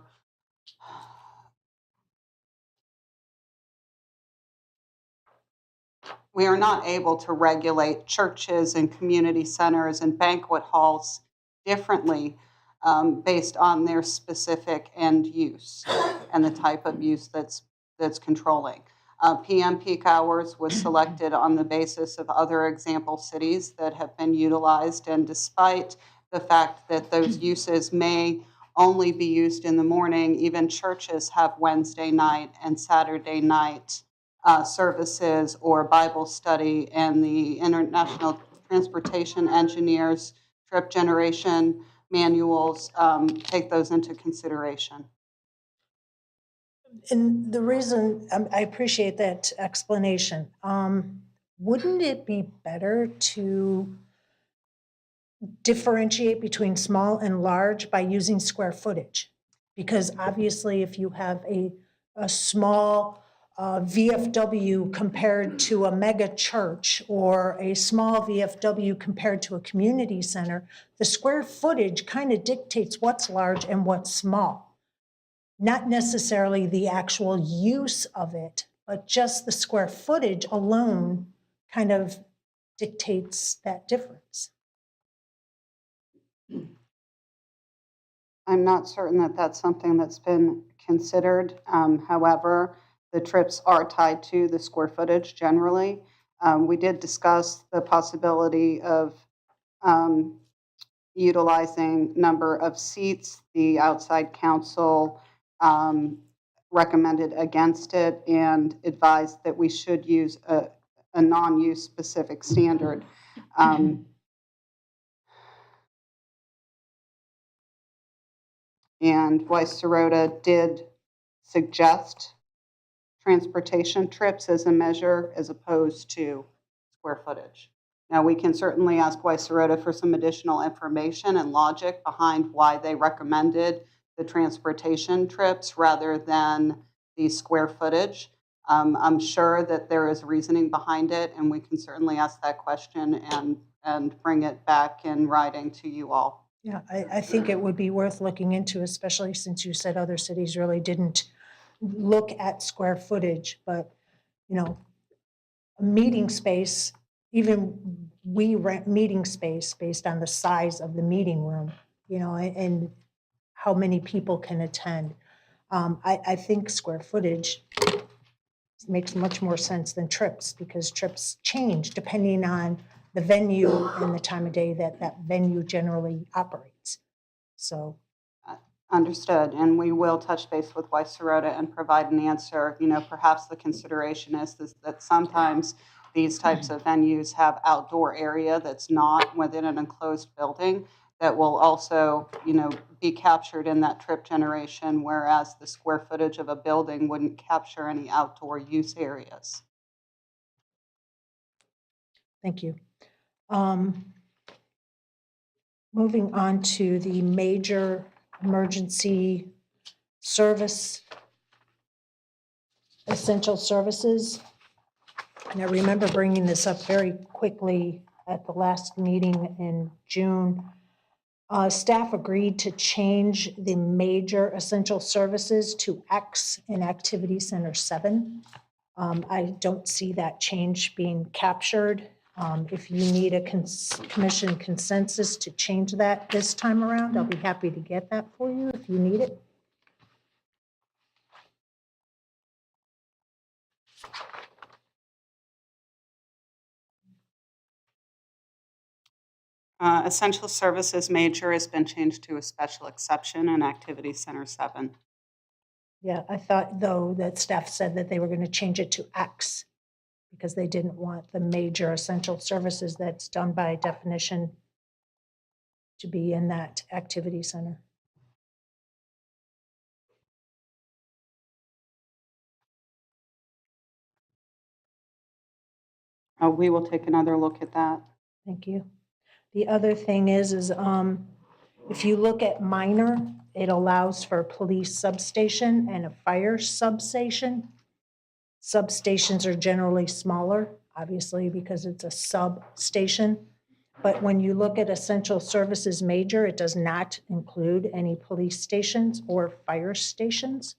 not able to regulate churches and community centers and banquet halls differently based on their specific end use and the type of use that's controlling. PM peak hours was selected on the basis of other example cities that have been utilized, and despite the fact that those uses may only be used in the morning, even churches have Wednesday night and Saturday night services or Bible study, and the International Transportation Engineers trip generation manuals take those into consideration. And the reason, I appreciate that explanation. Wouldn't it be better to differentiate between small and large by using square footage? Because obviously if you have a small VFW compared to a mega church, or a small VFW compared to a community center, the square footage kind of dictates what's large and what's small. Not necessarily the actual use of it, but just the square footage alone kind of dictates that difference. I'm not certain that that's something that's been considered. However, the trips are tied to the square footage generally. We did discuss the possibility of utilizing number of seats. The outside counsel recommended against it and advised that we should use a non-use specific standard. And Weiss Serota did suggest transportation trips as a measure as opposed to square footage. Now, we can certainly ask Weiss Serota for some additional information and logic behind why they recommended the transportation trips rather than the square footage. I'm sure that there is reasoning behind it, and we can certainly ask that question and bring it back in writing to you all. Yeah, I think it would be worth looking into, especially since you said other cities really didn't look at square footage, but, you know, a meeting space, even we rent meeting space based on the size of the meeting room, you know, and how many people can attend. I think square footage makes much more sense than trips, because trips change depending on the venue and the time of day that that venue generally operates. So. Understood, and we will touch base with Weiss Serota and provide an answer. You know, perhaps the consideration is that sometimes these types of venues have outdoor area that's not within an enclosed building that will also, you know, be captured in that trip generation, whereas the square footage of a building wouldn't capture any outdoor use areas. Thank you. Moving on to the major emergency service, essential services. And I remember bringing this up very quickly at the last meeting in June. Staff agreed to change the major essential services to X in Activity Center 7. I don't see that change being captured. If you need a commission consensus to change that this time around, I'll be happy to get that for you if you need it. Essential services major has been changed to a special exception in Activity Center 7. Yeah, I thought, though, that staff said that they were going to change it to X because they didn't want the major essential services that's done by definition to be in that activity center. We will take another look at that. Thank you. The other thing is if you look at minor, it allows for a police substation and a fire substation. Substations are generally smaller, obviously, because it's a substation. But when you look at essential services major, it does not include any police stations or fire stations.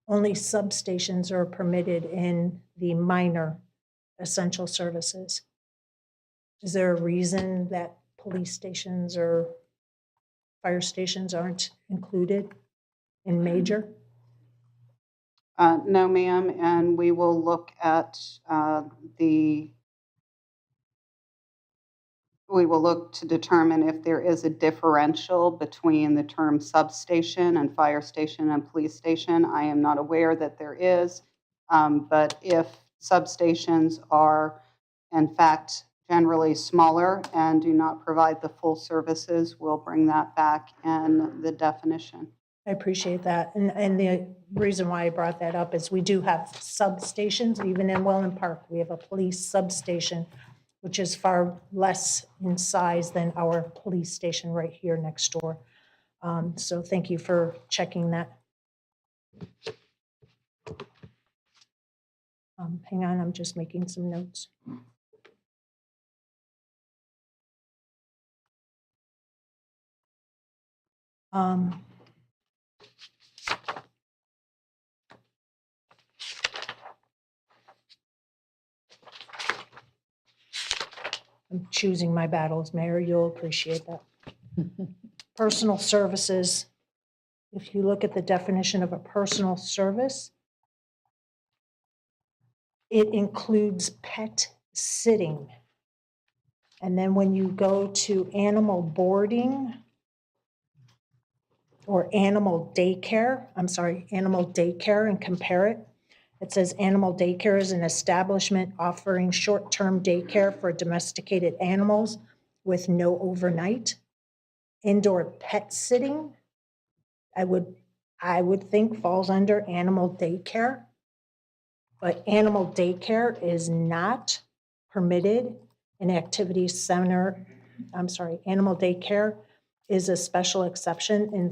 Only substations are permitted in the minor essential services. Is there a reason that police stations or fire stations aren't included in major? No, ma'am, and we will look at we will look to determine if there is a differential between the term substation and fire station and police station. I am not aware that there is, but if substations are in fact generally smaller and do not provide the full services, we'll bring that back in the definition. I appreciate that. And the reason why I brought that up is we do have substations, even in Welland Park. We have a police substation, which is far less in size than our police station right here next door. So thank you for checking that. Hang on, I'm just making some notes. I'm choosing my battles, Mayor. You'll appreciate that. Personal services. If you look at the definition of a personal service, it includes pet sitting. And then when you go to animal boarding or animal daycare and compare it, it says animal daycare is an establishment offering short-term daycare for domesticated animals with no overnight. Indoor pet sitting I would think falls under animal daycare. But animal daycare is not permitted in activity center. I'm sorry, animal daycare is a special exception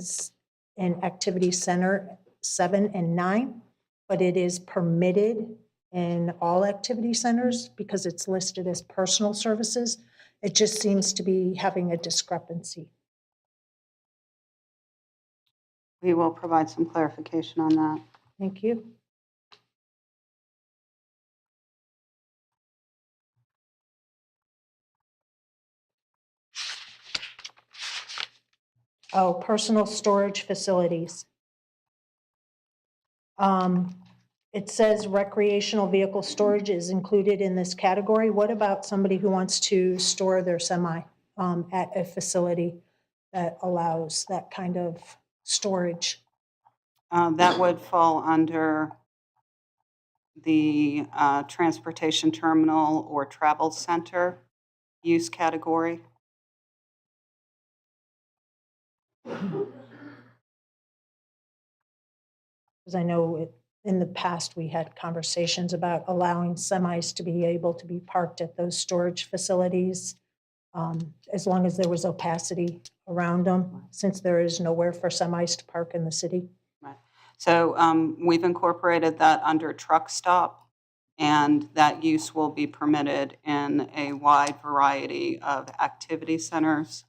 in activity center 7 and 9, but it is permitted in all activity centers because it's listed as personal services. It just seems to be having a discrepancy. We will provide some clarification on that. Thank you. Oh, personal storage facilities. It says recreational vehicle storage is included in this category. What about somebody who wants to store their semi at a facility that allows that kind of storage? That would fall under the transportation terminal or travel center use category. Because I know in the past, we had conversations about allowing semis to be able to be parked at those storage facilities as long as there was opacity around them, since there is nowhere for semis to park in the city. Right. So we've incorporated that under truck stop, and that use will be permitted in a wide variety of activity centers,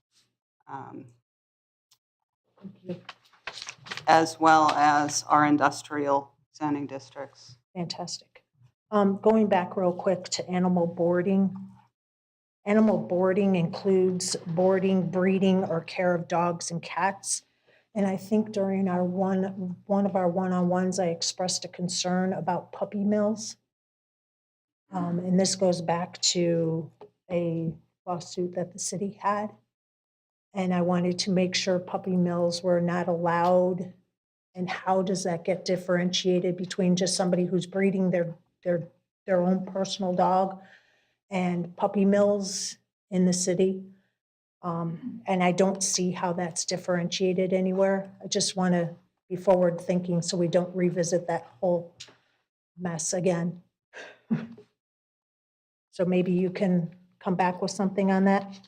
as well as our industrial zoning districts. Fantastic. Going back real quick to animal boarding. Animal boarding includes boarding, breeding, or care of dogs and cats. And I think during our one of our one-on-ones, I expressed a concern about puppy mills. And this goes back to a lawsuit that the city had. And I wanted to make sure puppy mills were not allowed. And how does that get differentiated between just somebody who's breeding their own personal dog and puppy mills in the city? And I don't see how that's differentiated anywhere. I just want to be forward thinking so we don't revisit that whole mess again. So maybe you can come back with something on that?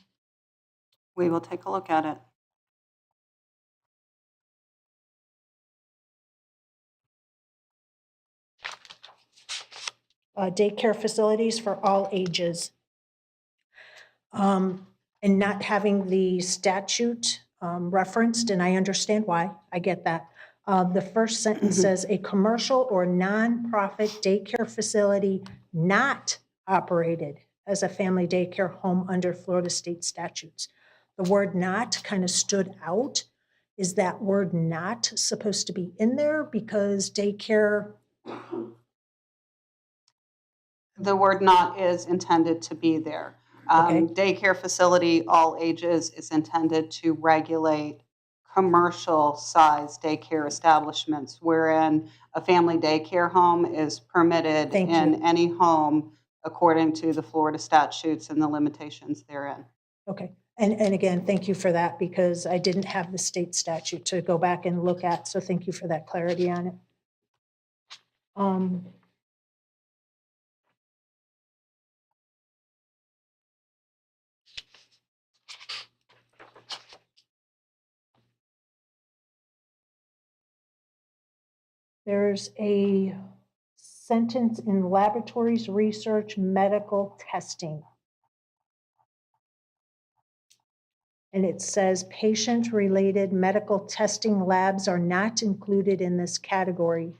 We will take a look at it. Daycare facilities for all ages. And not having the statute referenced, and I understand why, I get that. The first sentence says, a commercial or nonprofit daycare facility not operated as a family daycare home under Florida state statutes. The word not kind of stood out. Is that word not supposed to be in there because daycare? The word not is intended to be there. Daycare facility, all ages, is intended to regulate commercial-sized daycare establishments, wherein a family daycare home is permitted in any home according to the Florida statutes and the limitations therein. Okay. And again, thank you for that, because I didn't have the state statute to go back and look at, so thank you for that clarity on it. There's a sentence in laboratories, research, medical testing. And it says patient-related medical testing labs are not included in this category.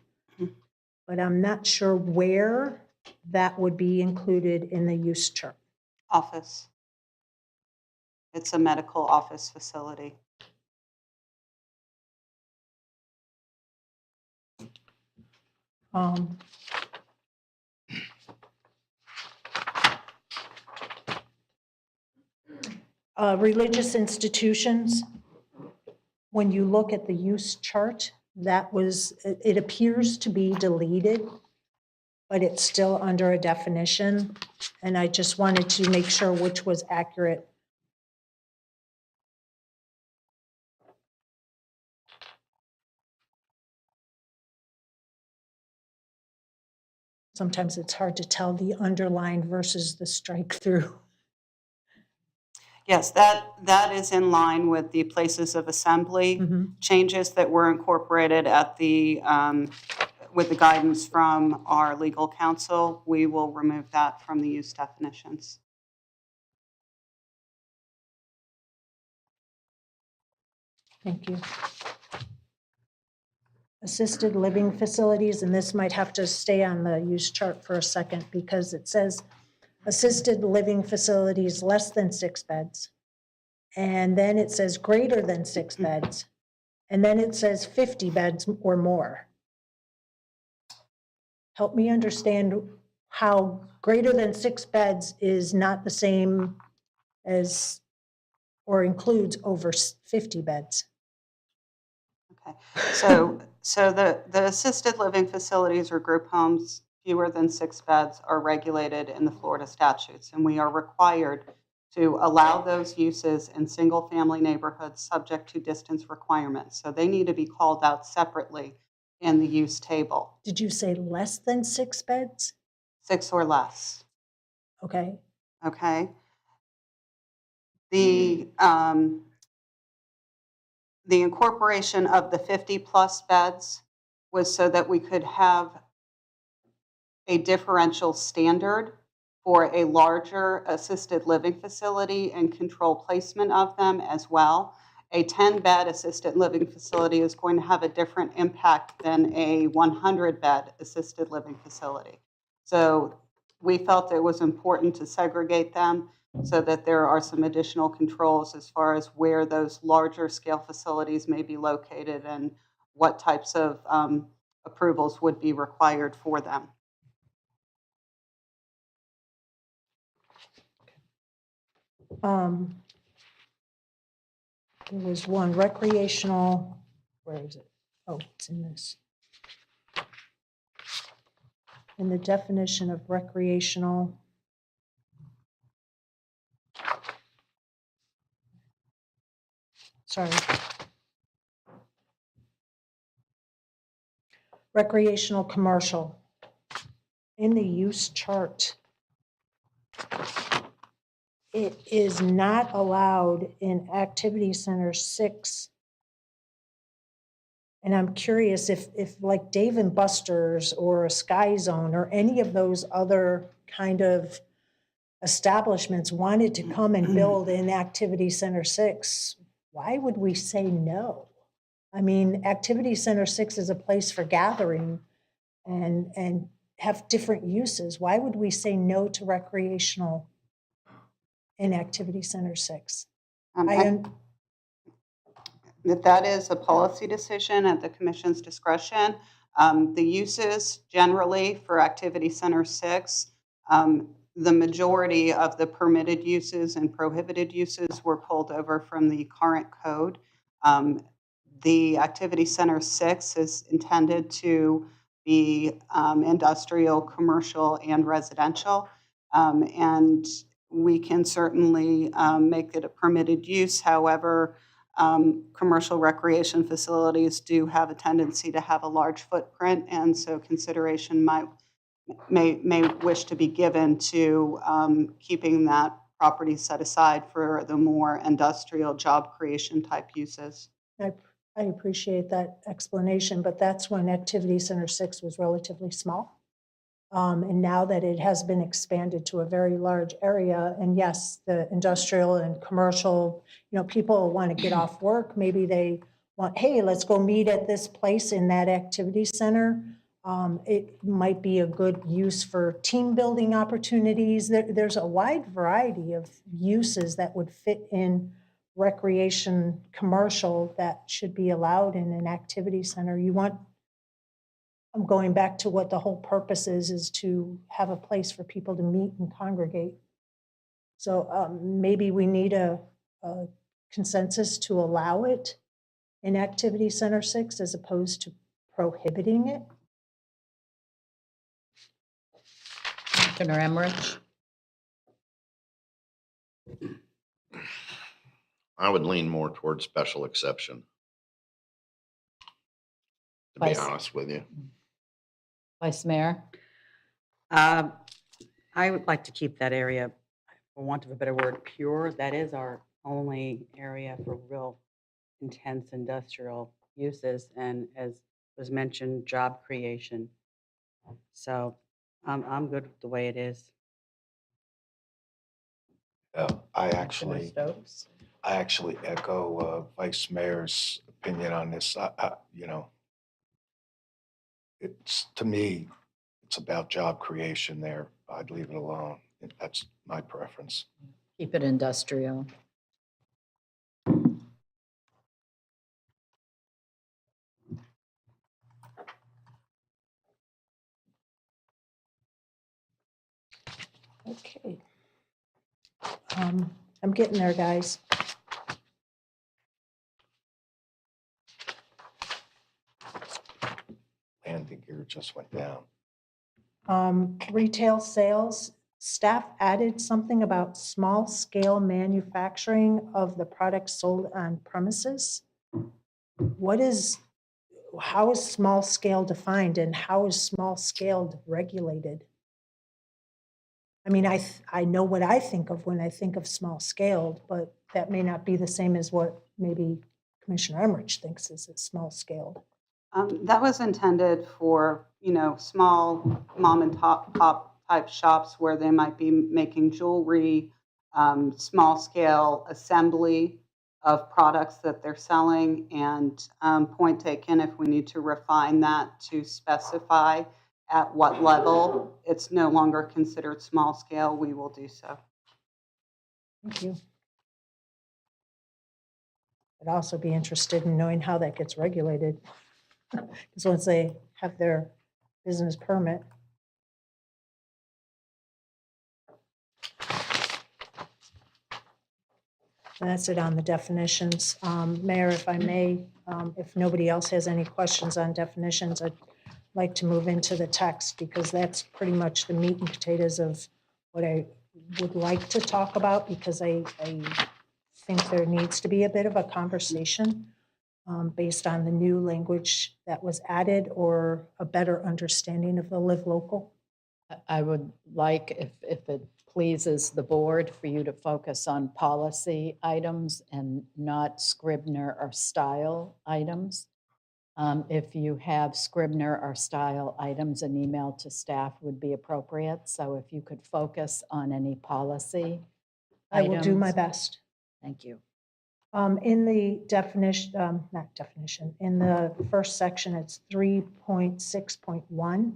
But I'm not sure where that would be included in the use chart. Office. It's a medical office facility. Religious institutions, when you look at the use chart, it appears to be deleted, but it's still under a definition. And I just wanted to make sure which was accurate. sometimes it's hard to tell the underlined versus the strike through. Yes, that is in line with the places of assembly changes that were incorporated at the, with the guidance from our legal counsel. We will remove that from the use definitions. Thank you. Assisted living facilities, and this might have to stay on the use chart for a second because it says assisted living facilities less than 6 beds. And then it says greater than 6 beds. And then it says 50 beds or more. Help me understand how greater than 6 beds is not the same as or includes over 50 beds. Okay, so the assisted living facilities or group homes fewer than 6 beds are regulated in the Florida statutes, and we are required to allow those uses in single-family neighborhoods subject to distance requirements. So they need to be called out separately in the use table. Did you say less than 6 beds? 6 or less. Okay. Okay. The incorporation of the 50-plus beds was so that we could have a differential standard for a larger assisted living facility and control placement of them as well. A 10-bed assisted living facility is going to have a different impact than a 100-bed assisted living facility. So we felt it was important to segregate them so that there are some additional controls as far as where those larger scale facilities may be located and what types of approvals would be required for them. There was one recreational, where is it? Oh, it's in this. In the definition of recreational. Sorry. Recreational commercial. In the use chart, it is not allowed in Activity Center 6. And I'm curious if like Dave and Buster's or a Sky Zone or any of those other kind of establishments wanted to come and build in Activity Center 6, why would we say no? I mean, Activity Center 6 is a place for gathering and have different uses. Why would we say no to recreational in Activity Center 6? That is a policy decision at the commission's discretion. The uses generally for Activity Center 6, the majority of the permitted uses and prohibited uses were pulled over from the current code. The Activity Center 6 is intended to be industrial, commercial, and residential. And we can certainly make it a permitted use. However, commercial recreation facilities do have a tendency to have a large footprint, and so consideration may wish to be given to keeping that property set aside for the more industrial job creation type uses. I appreciate that explanation, but that's when Activity Center 6 was relatively small. And now that it has been expanded to a very large area, and yes, the industrial and commercial, people want to get off work. Maybe they want, hey, let's go meet at this place in that activity center. It might be a good use for team building opportunities. There's a wide variety of uses that would fit in recreation commercial that should be allowed in an activity center. I'm going back to what the whole purpose is to have a place for people to meet and congregate. So maybe we need a consensus to allow it in Activity Center 6 as opposed to prohibiting it. Commissioner Emmerich? I would lean more towards special exception, to be honest with you. Vice Mayor? I would like to keep that area, for want of a better word, pure. That is our only area for real intense industrial uses, and as was mentioned, job creation. So I'm good with the way it is. I Commissioner actually, Stokes? I actually echo Vice Mayor's opinion on this. You know, it's, to me, it's about job creation there. I'd leave it alone. That's my preference. Keep it industrial. Okay. I'm getting there, guys. Landing gear just went down. Retail sales, staff added something about small-scale manufacturing of the products sold on premises. How is small scale defined and how is small scale regulated? I mean, I know what I think of when I think of small scaled, but that may not be the same as what maybe Commissioner Emmerich thinks is a small scaled. That was intended for, small mom and pop type shops where they might be making jewelry, small scale assembly of products that they're selling, and point taken, if we need to refine that to specify at what level it's no longer considered small scale, we will do so. Thank you. I'd also be interested in knowing how that gets regulated. Because once they have their business permit. And that's it on the definitions. Mayor, if I may, if nobody else has any questions on definitions, I'd like to move into the text because that's pretty much the meat and potatoes of what I would like to talk about, because I think there needs to be a bit of a conversation based on the new language that was added or a better understanding of the live local. I would like, if it pleases the board, for you to focus on policy items and not Scribner or style items. If you have Scribner or style items, an email to staff would be appropriate. So if you could focus on any policy I will do my items. best. Thank you. In the definition, not definition, in the first section, it's 3.6.1.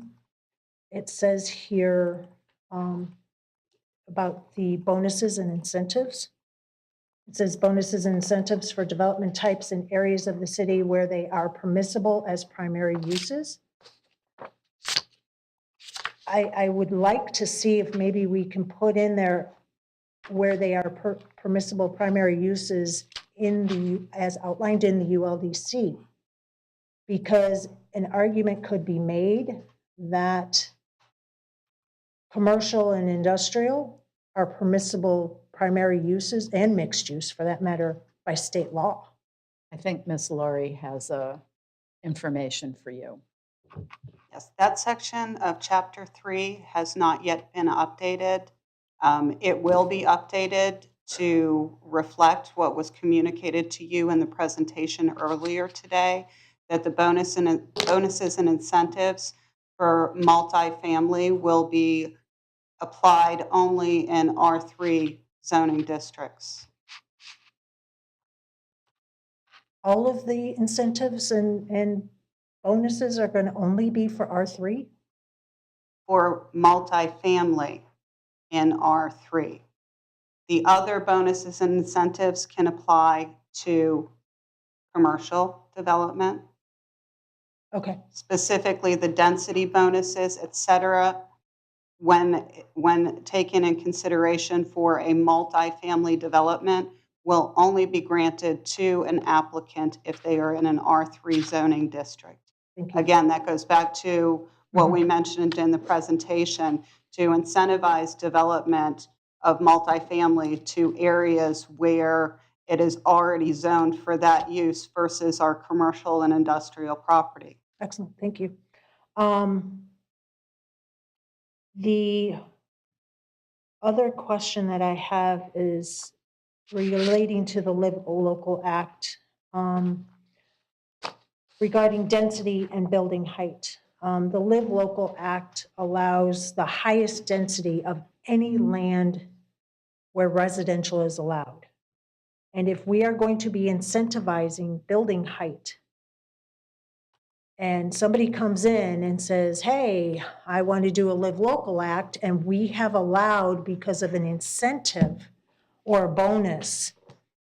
It says here about the bonuses and incentives. It says bonuses and incentives for development types in areas of the city where they are permissible as primary uses. I would like to see if maybe we can put in there where they are permissible primary uses as outlined in the ULDC, because an argument could be made that commercial and industrial are permissible primary uses, and mixed use for that matter, by state law. I think Ms. Laurie has information for you. Yes, that section of Chapter 3 has not yet been updated. It will be updated to reflect what was communicated to you in the presentation earlier today, that the bonuses and incentives for multifamily will be applied only in R3 zoning districts. All of the incentives and bonuses are going to only be for R3? For multifamily in R3. The other bonuses and incentives can apply to commercial development. Okay. Specifically the density bonuses, et cetera, when taken in consideration for a multifamily development, will only be granted to an applicant if they are in an R3 zoning district. Again, that goes back to what we mentioned in the presentation, to incentivize development of multifamily to areas where it is already zoned for that use versus our commercial and industrial property. Excellent, thank you. The other question that I have is relating to the Live Local Act regarding density and building height. The Live Local Act allows the highest density of any land where residential is allowed. And if we are going to be incentivizing building height, and somebody comes in and says, hey, I want to do a Live Local Act, and we have allowed, because of an incentive or a bonus,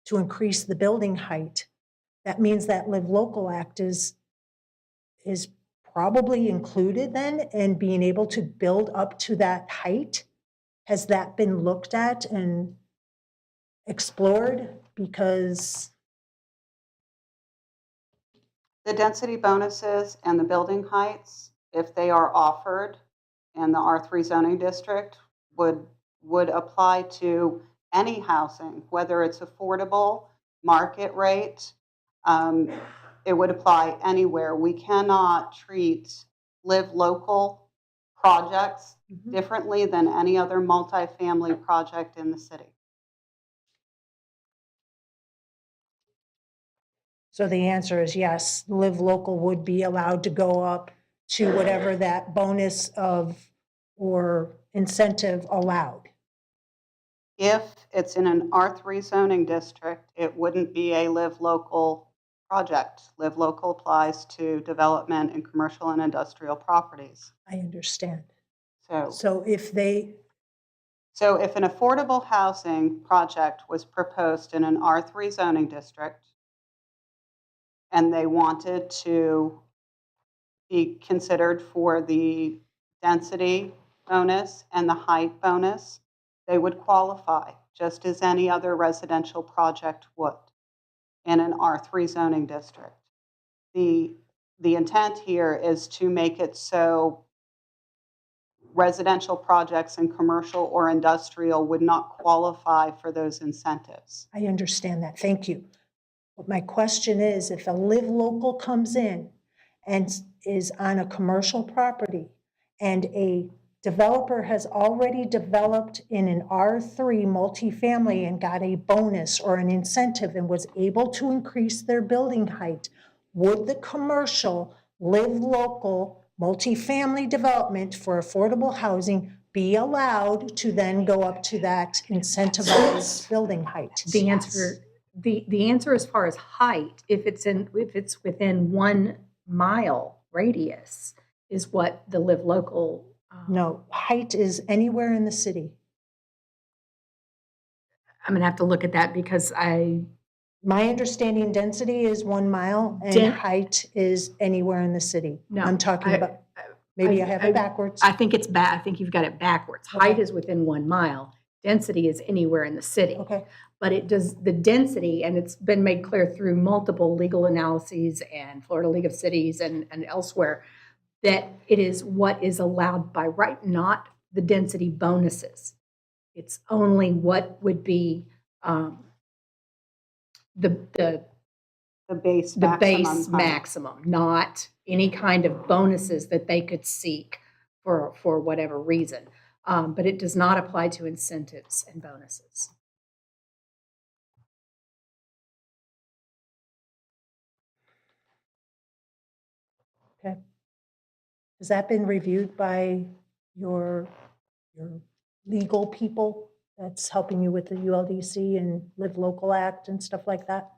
to increase the building height, that means that Live Local Act is probably included then in being able to build up to that height. Has that been looked at and explored? Because The density bonuses and the building heights, if they are offered in the R3 zoning district, would apply to any housing, whether it's affordable, market rate. It would apply anywhere. We cannot treat Live Local projects differently than any other multifamily project in the city. So the answer is yes, Live Local would be allowed to go up to whatever that bonus of or incentive allowed. If it's in an R3 zoning district, it wouldn't be a Live Local project. Live Local applies to development in commercial and industrial properties. I understand. So So if they, So if an affordable housing project was proposed in an R3 zoning district and they wanted to be considered for the density bonus and the height bonus, they would qualify just as any other residential project would in an R3 zoning district. The intent here is to make it so residential projects and commercial or industrial would not qualify for those incentives. I understand that, thank you. But my question is, if a Live Local comes in and is on a commercial property and a developer has already developed in an R3 multifamily and got a bonus or an incentive and was able to increase their building height, would the commercial Live Local multifamily development for affordable housing be allowed to then go up to that incentivized building height? The answer, the answer as far as height, if it's within 1 mile radius, is what the Live Local. No, height is anywhere in the city. I'm gonna have to look at that because My understanding, density is 1 mile and height is anywhere in the city. No, I'm talking about, maybe I have it backwards. I think it's I think you've got it backwards. Height is within 1 mile. Density is anywhere in the city. Okay. But it does the density, and it's been made clear through multiple legal analyses and Florida League of Cities and elsewhere, that it is what is allowed by right, not the density bonuses. It's only what would be the base maximum, not any kind of bonuses that they could seek for whatever reason. But it does not apply to incentives and bonuses. Okay. Has that been reviewed by your legal people that's helping you with the ULDC and Live Local Act and stuff like that?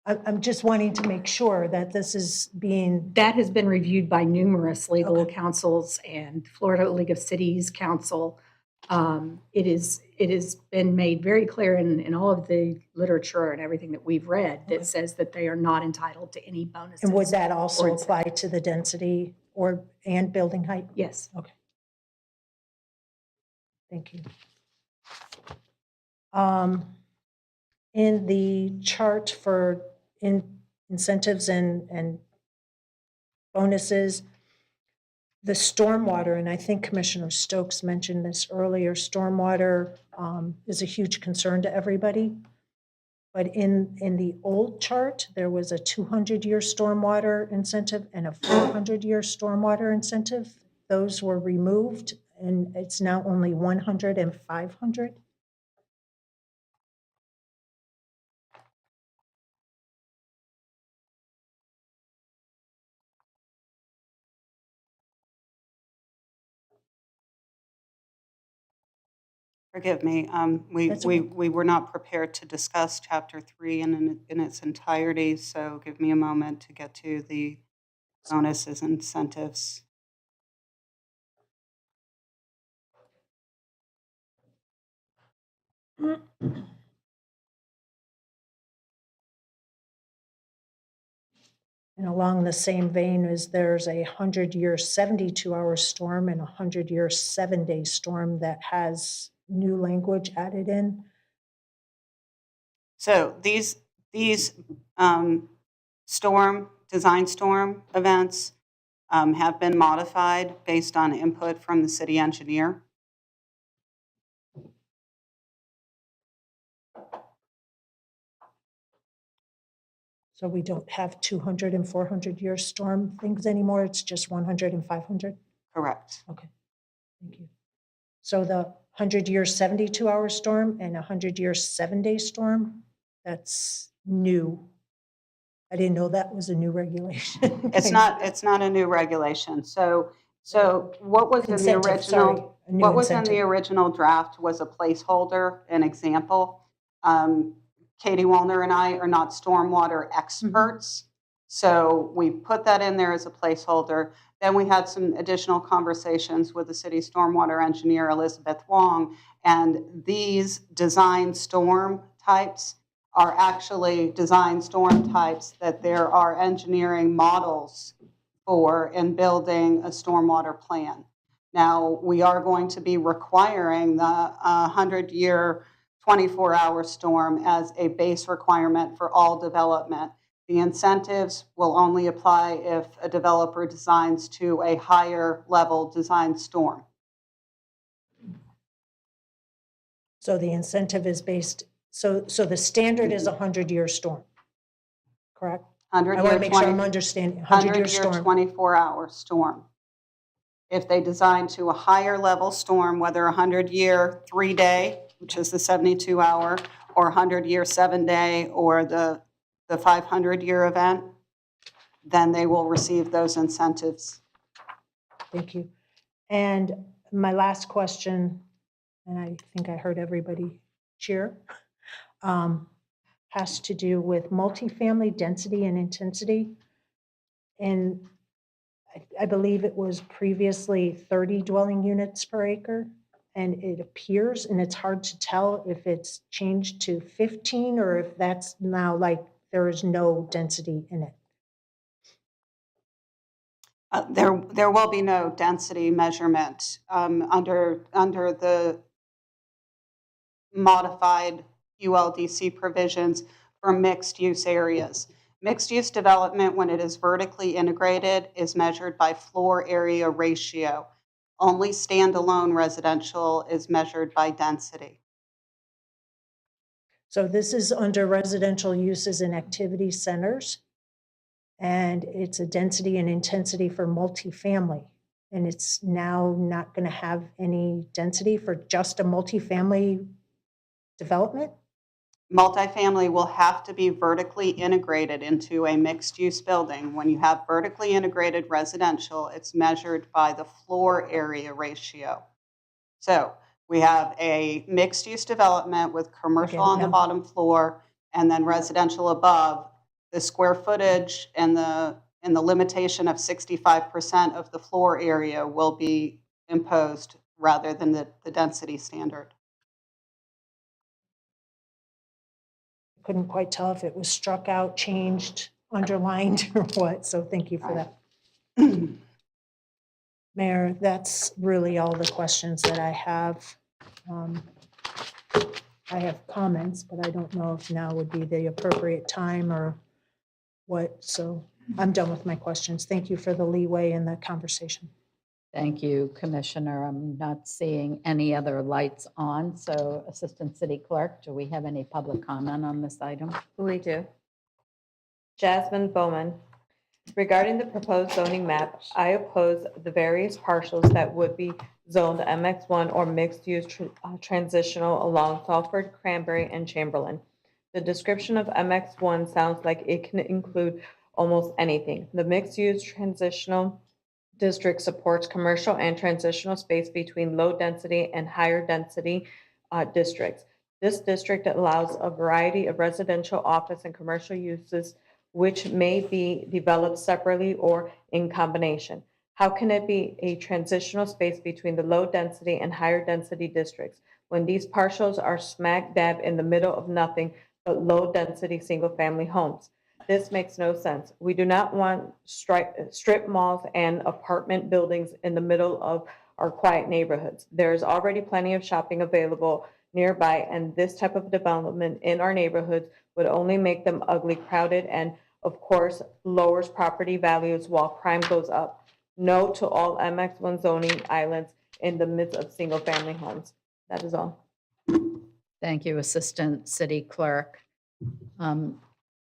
I'm just wanting to make sure that this is being. That has been reviewed by numerous legal counsels and Florida League of Cities counsel. It has been made very clear in all of the literature and everything that we've read that says that they are not entitled to any bonuses. And would that also or apply to the density and building height? Yes. Okay. Thank you. In the chart for incentives and bonuses, the stormwater, and I think Commissioner Stokes mentioned this earlier, stormwater is a huge concern to everybody. But in the old chart, there was a 200-year stormwater incentive and a 400-year stormwater incentive. those were removed, and it's now only 100 and 500. Forgive me, we were not prepared to discuss Chapter 3 in its entirety, so give me a moment to get to the bonuses and incentives. And along the same vein is there's a 100-year 72-hour storm and a 100-year 7-day storm that has new language added in. So these design storm events have been modified based on input from the city engineer. So we don't have 200 and 400-year storm things anymore. It's just 100 and 500? Correct. Okay, thank you. So the 100-year 72-hour storm and a 100-year 7-day storm, that's new. I didn't know that was a new regulation. It's not a new regulation. So what was in the Incentive, original, sorry, a new what was in the incentive. original draft was a placeholder, an example. Katie Wallner and I are not stormwater experts, so we put that in there as a placeholder. Then we had some additional conversations with the city stormwater engineer, Elizabeth Wong, and these design storm types are actually design storm types that there are engineering models for in building a stormwater plan. Now, we are going to be requiring the 100-year 24-hour storm as a base requirement for all development. The incentives will only apply if a developer designs to a higher level design storm. So the incentive is based, so the standard is a 100-year storm, correct? I want to make sure I'm understanding. 100-year storm. 24-hour storm. If they design to a higher level storm, whether 100-year 3-day, which is the 72-hour, or 100-year 7-day, or the 500-year event, then they will receive those incentives. Thank you. And my last question, and I think I heard everybody cheer, has to do with multifamily density and intensity. And I believe it was previously 30 dwelling units per acre. And it appears, and it's hard to tell if it's changed to 15 or if that's now like there is no density in it. There will be no density measurement under the modified ULDC provisions for mixed-use areas. Mixed-use development, when it is vertically integrated, is measured by floor area ratio. Only standalone residential is measured by density. So this is under residential uses and activity centers. And it's a density and intensity for multifamily. And it's now not going to have any density for just a multifamily development? Multifamily will have to be vertically integrated into a mixed-use building. When you have vertically integrated residential, it's measured by the floor area ratio. So we have a mixed-use development with commercial on the bottom floor and then residential above. The square footage and the limitation of 65% of the floor area will be imposed rather than the density standard. Couldn't quite tell if it was struck out, changed, underlined, or what, so thank you for that. Mayor, that's really all the questions that I have. I have comments, but I don't know if now would be the appropriate time or what, so I'm done with my questions. Thank you for the leeway in the conversation. Thank you, Commissioner. I'm not seeing any other lights on. So Assistant City Clerk, do we have any public comment on this item? We do. Jasmine Bowman. Regarding the proposed zoning map, I oppose the various parcels that would be zoned MX1 or mixed-use transitional along Salford, Cranberry, and Chamberlain. The description of MX1 sounds like it can include almost anything. The mixed-use transitional district supports commercial and transitional space between low-density and higher-density districts. This district allows a variety of residential, office, and commercial uses which may be developed separately or in combination. How can it be a transitional space between the low-density and higher-density districts when these parcels are smack dab in the middle of nothing but low-density single-family homes? This makes no sense. We do not want strip malls and apartment buildings in the middle of our quiet neighborhoods. There is already plenty of shopping available nearby, and this type of development in our neighborhoods would only make them ugly, crowded, and of course, lowers property values while crime goes up. No to all MX1 zoning islands in the midst of single-family homes. That is all. Thank you, Assistant City Clerk.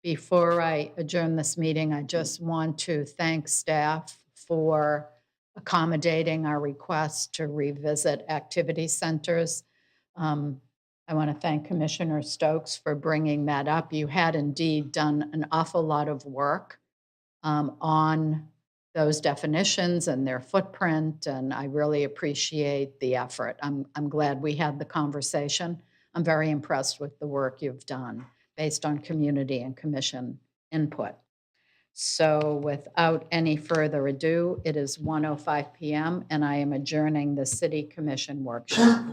Before I adjourn this meeting, I just want to thank staff for accommodating our request to revisit activity centers. I want to thank Commissioner Stokes for bringing that up. You had indeed done an awful lot of work on those definitions and their footprint, and I really appreciate the effort. I'm glad we had the conversation. I'm very impressed with the work you've done based on community and commission input. So without any further ado, it is 1:05 p.m. and I am adjourning the City Commission workshop.